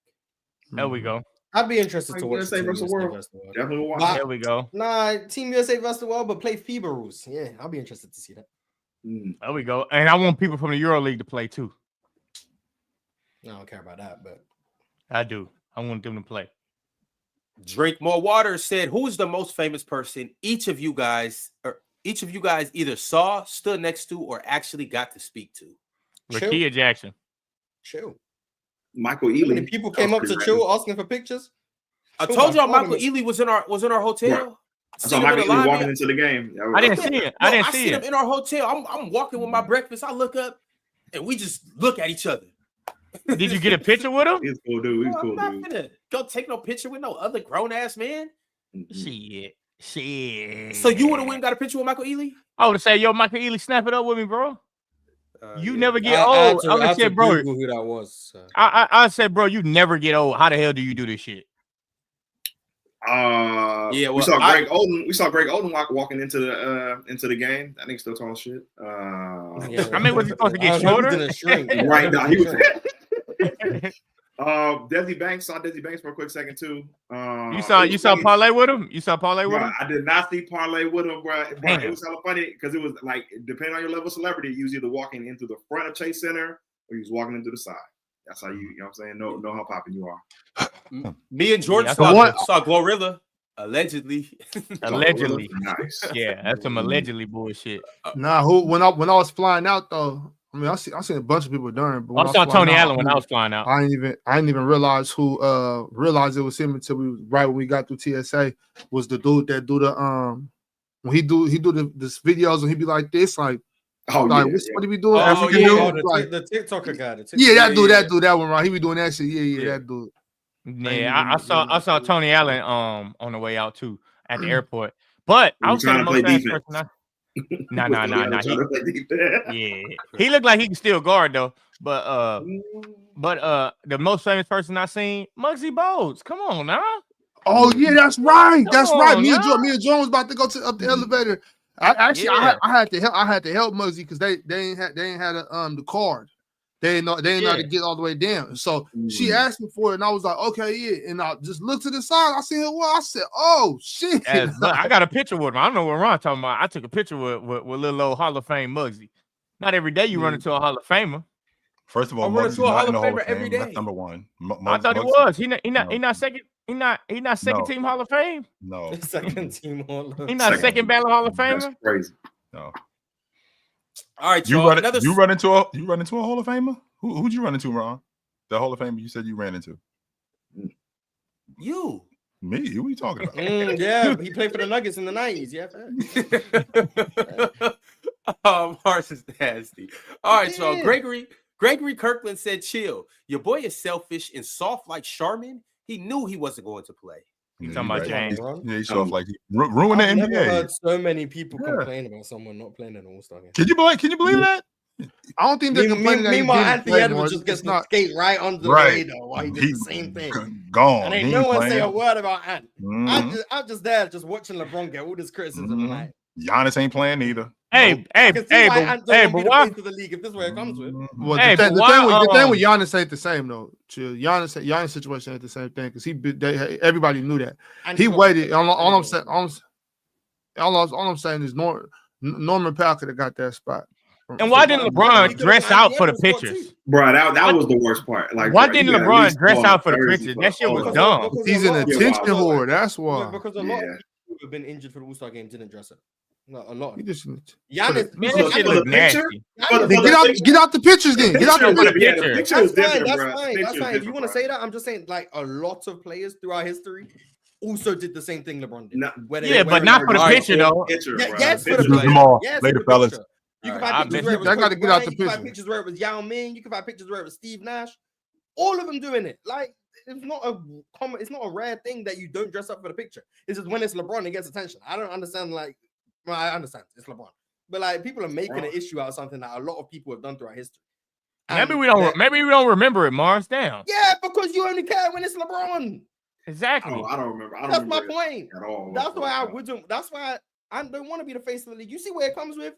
There we go. I'd be interested to watch USA versus the world. Definitely watch. There we go. Nah, Team USA versus the world, but play FIBA rules. Yeah, I'll be interested to see that. There we go. And I want people from the Euro League to play too. I don't care about that, but I do. I want them to play. Drink More Water said, who is the most famous person each of you guys either saw, stood next to, or actually got to speak to? Rakia Jackson. Chill. Michael Ealy. Many people came up to Chill asking for pictures. I told y'all Michael Ealy was in our hotel. Yeah. I saw Michael Ealy walking into the game. I didn't see it. I didn't see him in our hotel. I'm walking with my breakfast. I look up and we just look at each other. Did you get a picture with him? He's cool, dude. I'm not gonna go take no picture with no other grown ass man. Shit. So you would have went and got a picture with Michael Ealy? I would have said, yo, Michael Ealy, snap it up with me, bro. You never get old. I said, bro, who that was. I said, bro, you never get old. How the hell do you do this shit? We saw Greg Oden. We saw Greg Oden walking into the game. That nigga still talking shit. I mean, was he supposed to get shorter? Right now, he was. Desi Banks saw Desi Banks for a quick second too. You saw Parlay with him? You saw Parlay with him? I did not see Parlay with him, bro. It was hella funny because it was like, depending on your level of celebrity, you was either walking into the front of Chase Center or you was walking into the side. That's how you know what I'm saying? Know how popping you are. Me and George saw Glorilla. Allegedly. Allegedly. Nice. Yeah, that's some allegedly bullshit. When I was flying out though, I mean I seen a bunch of people during, but I saw Tony Allen when I was flying out. I didn't even realize who realized it was him until when we got through TSA. Was the dude that do the when he do the videos and he be like this, like, what did we do? African dude? The TikToker guy. That dude, that one, right? He be doing that shit. Yeah, that dude. Yeah, I saw Tony Allen on the way out too at the airport. But I was trying to play defense. Nah. Yeah, he looked like he can still guard though. But the most famous person I seen, Muggsy Bogues. Come on now. Oh yeah, that's right. That's right. Me and John was about to go up the elevator. I had to help Muggsy because they ain't had the card. They ain't know how to get all the way down. So she asked me for it, and I was like, okay, yeah. And I just looked to the side. I see her. Well, I said, oh shit. I got a picture with him. I don't know what Ron talking about. I took a picture with little old Hall of Fame Muggsy. Not every day you run into a Hall of Famer. First of all, Muggsy's not in the Hall of Fame. That's number one. I thought he was. He not second. He not second team Hall of Fame. No, second team Hall of Fame. He not second ballot Hall of Famer. That's crazy. No. All right, you run into a Hall of Famer? Who'd you run into, Ron? The Hall of Famer you said you ran into? You. Me? Who are you talking about? Yeah, he played for the Nuggets in the 90s. Yeah. Mars is nasty. All right, so Gregory Kirkland said, chill. Your boy is selfish and soft like Sharman. He knew he wasn't going to play. Talking about James. Yeah, he's soft like he ruined the NBA. I've never heard so many people complain about someone not playing in an All-Star game. Can you believe that? I don't think they're complaining. Meanwhile, Anthony Edwards just gets to skate right under the radar while he did the same thing. Gone. And ain't no one say a word about Ant. I'm just there, just watching LeBron get all this criticism. Like, Giannis ain't playing either. But why? The league if this is where it comes with. Well, the thing with Giannis ain't the same though. Giannis situation ain't the same thing because everybody knew that. And he waited. All I'm saying is Norman Powell could have got that spot. And why didn't LeBron dress out for the pictures? Bro, that was the worst part. Like, why didn't LeBron dress out for the pictures? That shit was dumb. He's an attention whore. That's why. Because a lot of people who have been injured for the All-Star game didn't dress up. No, a lot. Giannis, that shit look nasty. Get out the pictures then. Get out the pictures. That's fine. If you want to say that, I'm just saying like a lot of players throughout history also did the same thing LeBron did. But not for the picture though. Yes, for the picture. Later, fellas. You can find pictures where it was I gotta get out the you can find picture. pictures where it was Yao Ming. You can find pictures where it was Steve Nash. All of them doing it. Like it's not a rare thing that you don't dress up for the picture. It's just when it's LeBron, it gets attention. I don't understand. Like, well, I understand it's LeBron, but like people are making an issue out of something that a lot of people have done throughout history. Maybe we don't remember it, Mars. Damn. Yeah, because you only care when it's LeBron. Exactly. I don't remember. That's my point. At all. That's why I wouldn't. That's why I don't want to be the face of the league. You see where it comes with.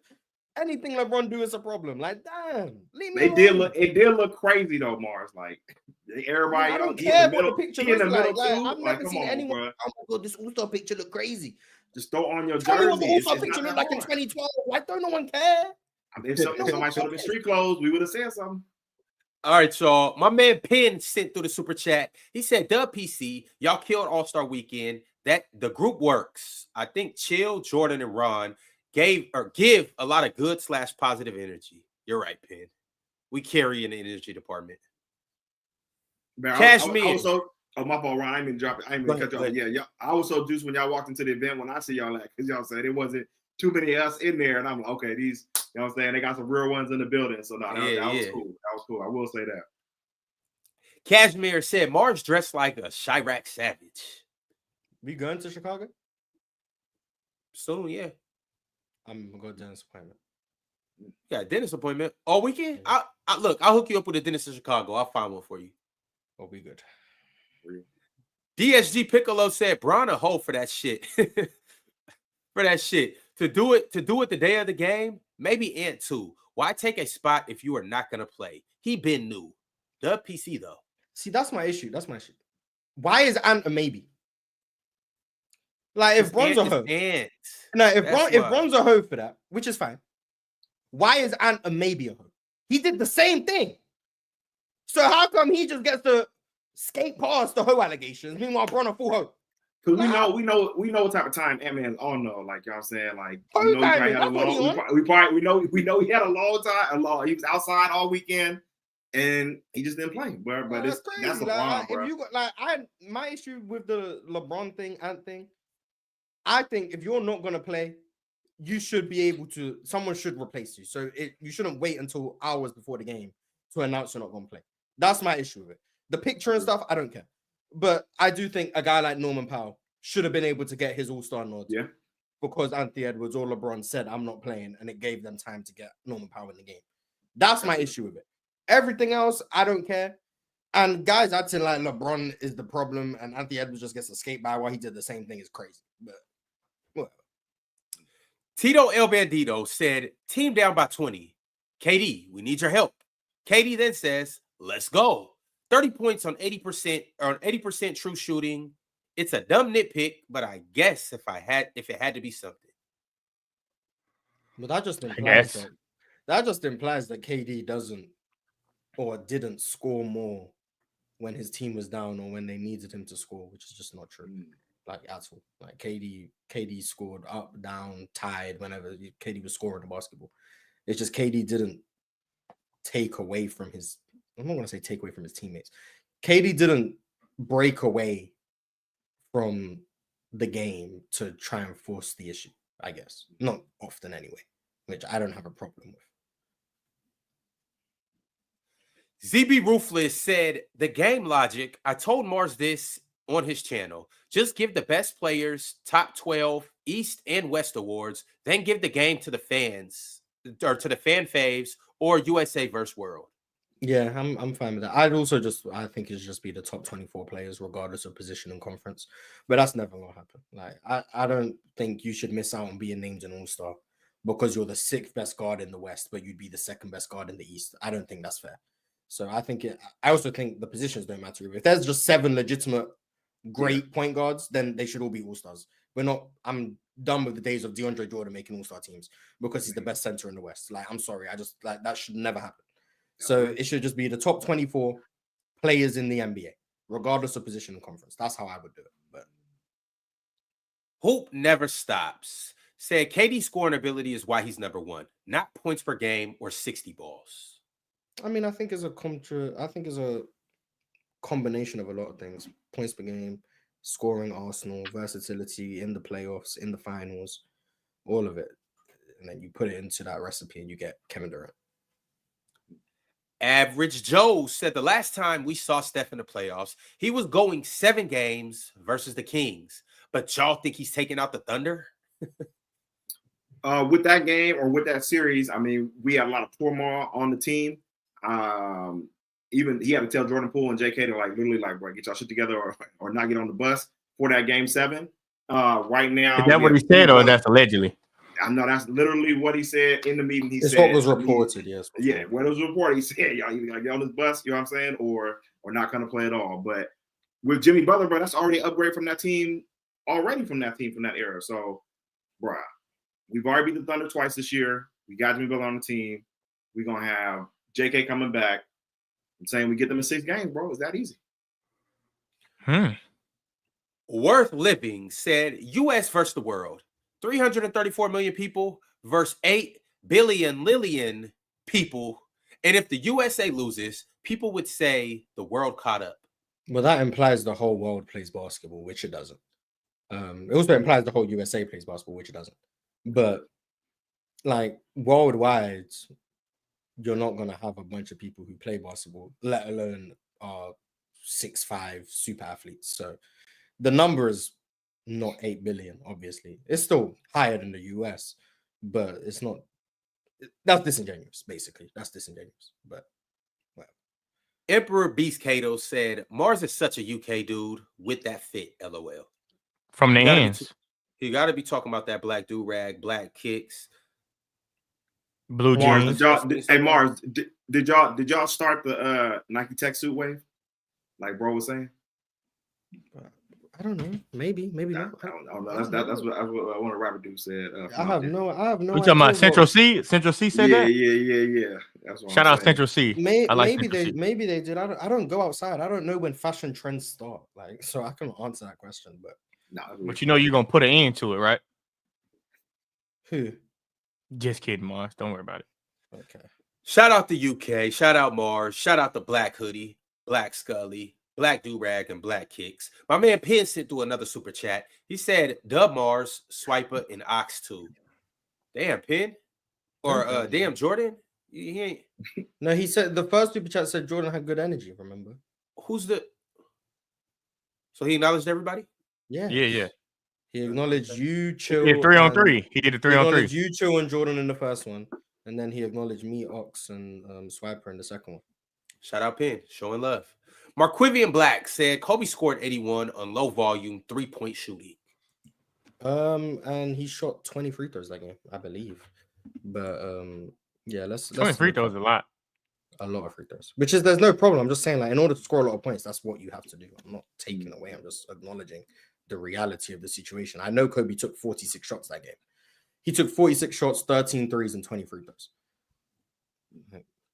Anything LeBron do is a problem. Like, damn, leave me alone. It did look crazy though, Mars. Like everybody, I don't care what the picture looks like. I've never seen anyone. On, oh my god, this All-Star picture look crazy. Just throw on your jersey. Tell me what the All-Star picture looked like in 2012. Why don't no one care? If somebody showed up in street clothes, we would have said something. All right, so my man Penn sent through the super chat. He said, "Dub PC, y'all killed All-Star Weekend. That the group works. I think Chill, Jordan, and Ron give a lot of good / positive energy." You're right, Penn. We carry in the energy department. Cashmere. Oh, my fault, Ron. I didn't drop it. I didn't cut y'all. Yeah, I was so juiced when y'all walked into the event when I see y'all at, because y'all said it wasn't too many of us in there. And I'm like, okay, these, you know what I'm saying? They got some real ones in the building. So no, that was cool. That was cool. I will say that. Cashmere said, Marge dressed like a Chirac Savage. We going to Chicago? Soon, yeah. I'm gonna go to dentist appointment. You got a dentist appointment all weekend? Yeah. I'll hook you up with a dentist in Chicago. I'll find one for you. We'll be good. DSG Piccolo said, Bron a hoe for that shit. For that shit. To do it the day of the game, maybe Ant too. Why take a spot if you are not gonna play? He been new. The PC though. See, that's my issue. Why is Ant a maybe? Like if Bron's a hoe. No, if Bron's a hoe for that, which is fine. Why is Ant a maybe a hoe? He did the same thing. So how come he just gets to skate past the hoe allegations? Meanwhile, Bron a full hoe. Because we know what type of time Ant-Man's on though. Like you know what I'm saying, like we know he had a long. We know he had a long time. He was outside all weekend, and he just didn't play. But that's crazy. That's LeBron, bro. If you got my issue with the LeBron thing, Ant thing. I think if you're not gonna play, you should be able to. Someone should replace you. So you shouldn't wait until hours before the game to announce you're not gonna play. That's my issue with it. The picture and stuff, I don't care. But I do think a guy like Norman Powell should have been able to get his All-Star nod. Yeah. Because Anthony Edwards or LeBron said, I'm not playing, and it gave them time to get Norman Powell in the game. That's my issue with it. Everything else, I don't care. And guys acting like LeBron is the problem and Anthony Edwards just gets to skate by while he did the same thing is crazy. But whatever. Tito El Bandito said, team down by 20. KD, we need your help. KD then says, let's go. 30 points on 80% or on 80% true shooting. It's a dumb nitpick, but I guess if it had to be something. But that just implies that KD doesn't or didn't score more when his team was down or when they needed him to score, which is just not true. Like at all. Like KD scored up, down, tied whenever KD was scoring the basketball. It's just KD didn't take away from his. I'm not going to say take away from his teammates. KD didn't break away from the game to try and force the issue, I guess. Not often anyway, which I don't have a problem with. ZB Ruthless said, the game logic, I told Mars this on his channel. Just give the best players top 12 East and West awards, then give the game to the fans or to the fan faves or USA versus World. Yeah, I'm fine with that. I think it's just be the top 24 players regardless of position and conference. But that's never gonna happen. Like I don't think you should miss out on being named an all-star because you're the 6th best guard in the West, but you'd be the 2nd best guard in the East. I don't think that's fair. So I also think the positions don't matter. If there's just 7 legitimate great point guards, then they should all be all-stars. I'm done with the days of DeAndre Jordan making all-star teams because he's the best center in the West. Like, I'm sorry. That should never happen. So it should just be the top 24 players in the NBA, regardless of position and conference. That's how I would do it. But Hoop never stops. Said KD's scoring ability is why he's number 1, not points per game or 60 balls. I mean, I think it's a combination of a lot of things. Points per game, scoring Arsenal, versatility in the playoffs, in the finals, all of it. And then you put it into that recipe and you get Kevin Durant. Average Joe said the last time we saw Steph in the playoffs, he was going 7 games versus the Kings. But y'all think he's taking out the Thunder? With that game or with that series, I mean, we had a lot of turmoil on the team. Even he had to tell Jordan Poole and JK to literally bro, get y'all shit together or not get on the bus for that game 7. Right now, is that what he said or that's allegedly? I know that's literally what he said in the meeting. He it's said what was reported. Yes. Yeah, what was reported. He said, y'all either gotta get on this bus, you know what I'm saying, or not gonna play at all. But with Jimmy Butler, bro, that's already an upgrade from that team, from that era. So, bro, we've already beat the Thunder twice this year. We got Jimmy Butler on the team. We're gonna have JK coming back. I'm saying we get them in 6 games, bro. It's that easy. Worth Living said US versus the world. 334 million people versus 8 billion people. And if the USA loses, people would say the world caught up. Well, that implies the whole world plays basketball, which it doesn't. It also implies the whole USA plays basketball, which it doesn't. But like worldwide, you're not going to have a bunch of people who play basketball, let alone 6'5" super athletes. So the number is not 8 billion, obviously. It's still higher than the US, but it's not. That's disingenuous, basically. That's disingenuous. But well. Emperor Beast Kato said, Mars is such a UK dude with that fit, LOL. From the ends. You got to be talking about that black do-rag, black kicks. Blue jeans. Hey Mars, did y'all start the Nike Tech suit wave, like bro was saying? I don't know. Maybe not. I don't know. That's what one of the rapper dudes said. I have no. You talking about Central C? Central C said that. Yeah. That's what Shout out Central C. Maybe they did. I don't go outside. I don't know when fashion trends start. Like, so I can answer that question. But but you know you're gonna put an end to it, right? Who? Just kidding, Mars. Don't worry about it. Okay. Shout out the UK. Shout out Mars. Shout out the Black Hoodie, Black Scully, Black Do-Rag, and Black Kicks. My man Penn sent through another super chat. He said, Dub Mars, Swiper, and Ox 2. Damn, Penn? Or damn, Jordan? He ain't. No, he said the first super chat said Jordan had good energy, remember? So he acknowledged everybody? Yeah. He acknowledged you, Chill. He did 3-on-3. He did a 3-on-3. You, Chill, and Jordan in the first one. And then he acknowledged me, Ox, and Swiper in the second one. Shout out Penn, showing love. Marquivian Black said Kobe scored 81 on low volume 3-point shooting. And he shot 20 free throws that game, I believe. But yeah, let's 20 free throws a lot. A lot of free throws, which is there's no problem. I'm just saying, like, in order to score a lot of points, that's what you have to do. I'm not taking away. I'm just acknowledging the reality of the situation. I know Kobe took 46 shots that game. He took 46 shots, 13 threes, and 20 free throws.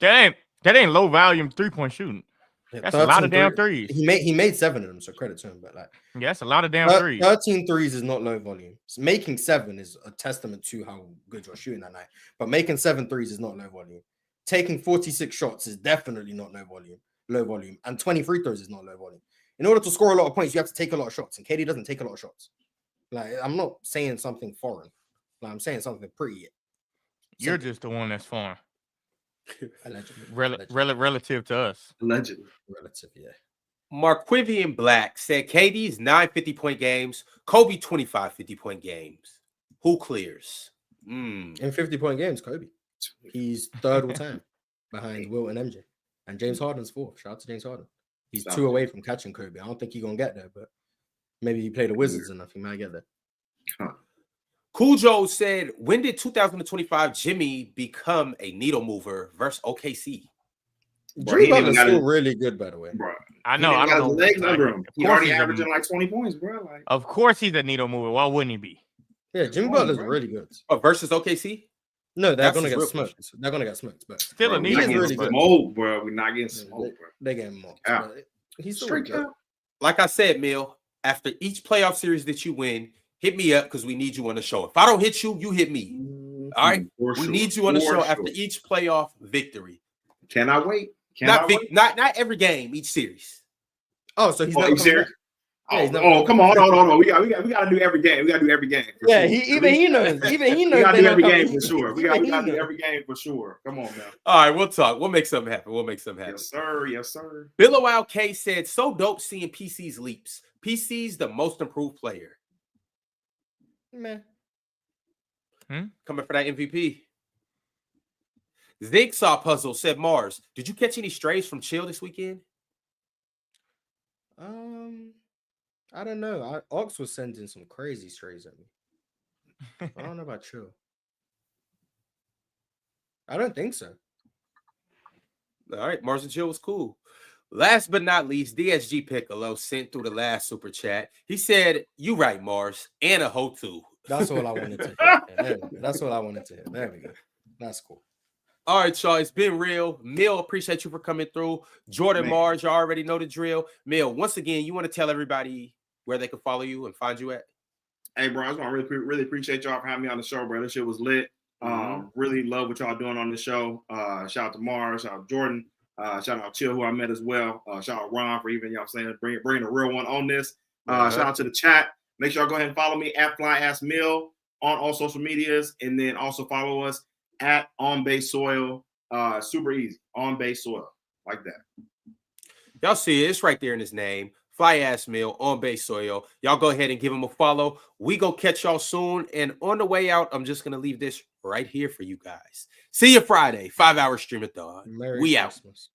That ain't low volume 3-point shooting. That's a lot of damn threes. He made 7 of them, so credit to him. But like, yeah, that's a lot of damn threes. 13 threes is not low volume. So making 7 is a testament to how good you're shooting that night. But making 7 threes is not low volume. Taking 46 shots is definitely not low volume. And 20 free throws is not low volume. In order to score a lot of points, you have to take a lot of shots. And KD doesn't take a lot of shots. Like, I'm not saying something foreign. Like, I'm saying something pretty. You're just the one that's foreign. Allegedly. Relative to us. Allegedly. Relative, yeah. Marquivian Black said KD's 9 50-point games, Kobe 25 50-point games. Who clears? In 50-point games, Kobe. He's third all time behind Wilt and MJ. And James Harden's fourth. Shout out to James Harden. He's 2 away from catching Kobe. I don't think he's going to get there, but maybe he played the Wizards enough. He might get there. Cool Joe said, when did 2025 Jimmy become a needle mover versus OKC? Jimmy Butler's still really good, by the way. Bro. I know. I don't know. Legs under him. He already averaging like 20 points, bro. Like, of course he's a needle mover. Why wouldn't he be? Yeah, Jimmy Butler's really good. Versus OKC? No, they're going to get smoked. They're going to get smoked. But still a needle mover. Really smoked, bro. We're not getting smoked, bro. They're getting smoked. Yeah. He's still really good. Like I said, Mill, after each playoff series that you win, hit me up because we need you on the show. If I don't hit you, you hit me. All right? We need you on the show after each playoff victory. Can I wait? Not every game, each series. Oh, so he's not serious? Come on, hold on. We gotta do every game. We gotta do every game. Yeah, he knows. Even he knows. We gotta do every game for sure. We gotta do every game for sure. Come on, man. All right, we'll talk. We'll make something happen. Yes, sir. Yes, sir. Billow K said, so dope seeing PC's leaps. PC's the most improved player. Man. Coming for that MVP. Zigsaw Puzzle said, Mars, did you catch any strays from Chill this weekend? I don't know. Ox was sending some crazy strays at me. I don't know about Chill. I don't think so. All right, Mars and Chill was cool. Last but not least, DSG Piccolo sent through the last super chat. He said, you right, Mars, and a hoe too. That's all I wanted to hear. Yeah, that's all I wanted to hear. There we go. That's cool. All right, y'all. It's been real. Mill, appreciate you for coming through. Jordan, Marge, you already know the drill. Mill, once again, you want to tell everybody where they can follow you and find you at? Hey, bro, I just want to really appreciate y'all for having me on the show, bro. This shit was lit. Really love what y'all doing on the show. Shout out to Mars, shout out to Jordan, shout out Chill, who I met as well. Shout out Ron for even, you know what I'm saying, bringing a real one on this. Shout out to the chat. Make sure y'all go ahead and follow me at FlyAssMill on all social medias, and then also follow us at On Base Soil. Super easy. On Base Soil. Like that. Y'all see it. It's right there in his name. FlyAssMill, On Base Soil. Y'all go ahead and give him a follow. We go catch y'all soon. And on the way out, I'm just going to leave this right here for you guys. See you Friday. 5-hour stream-a-thon. Merry We Christmas. out.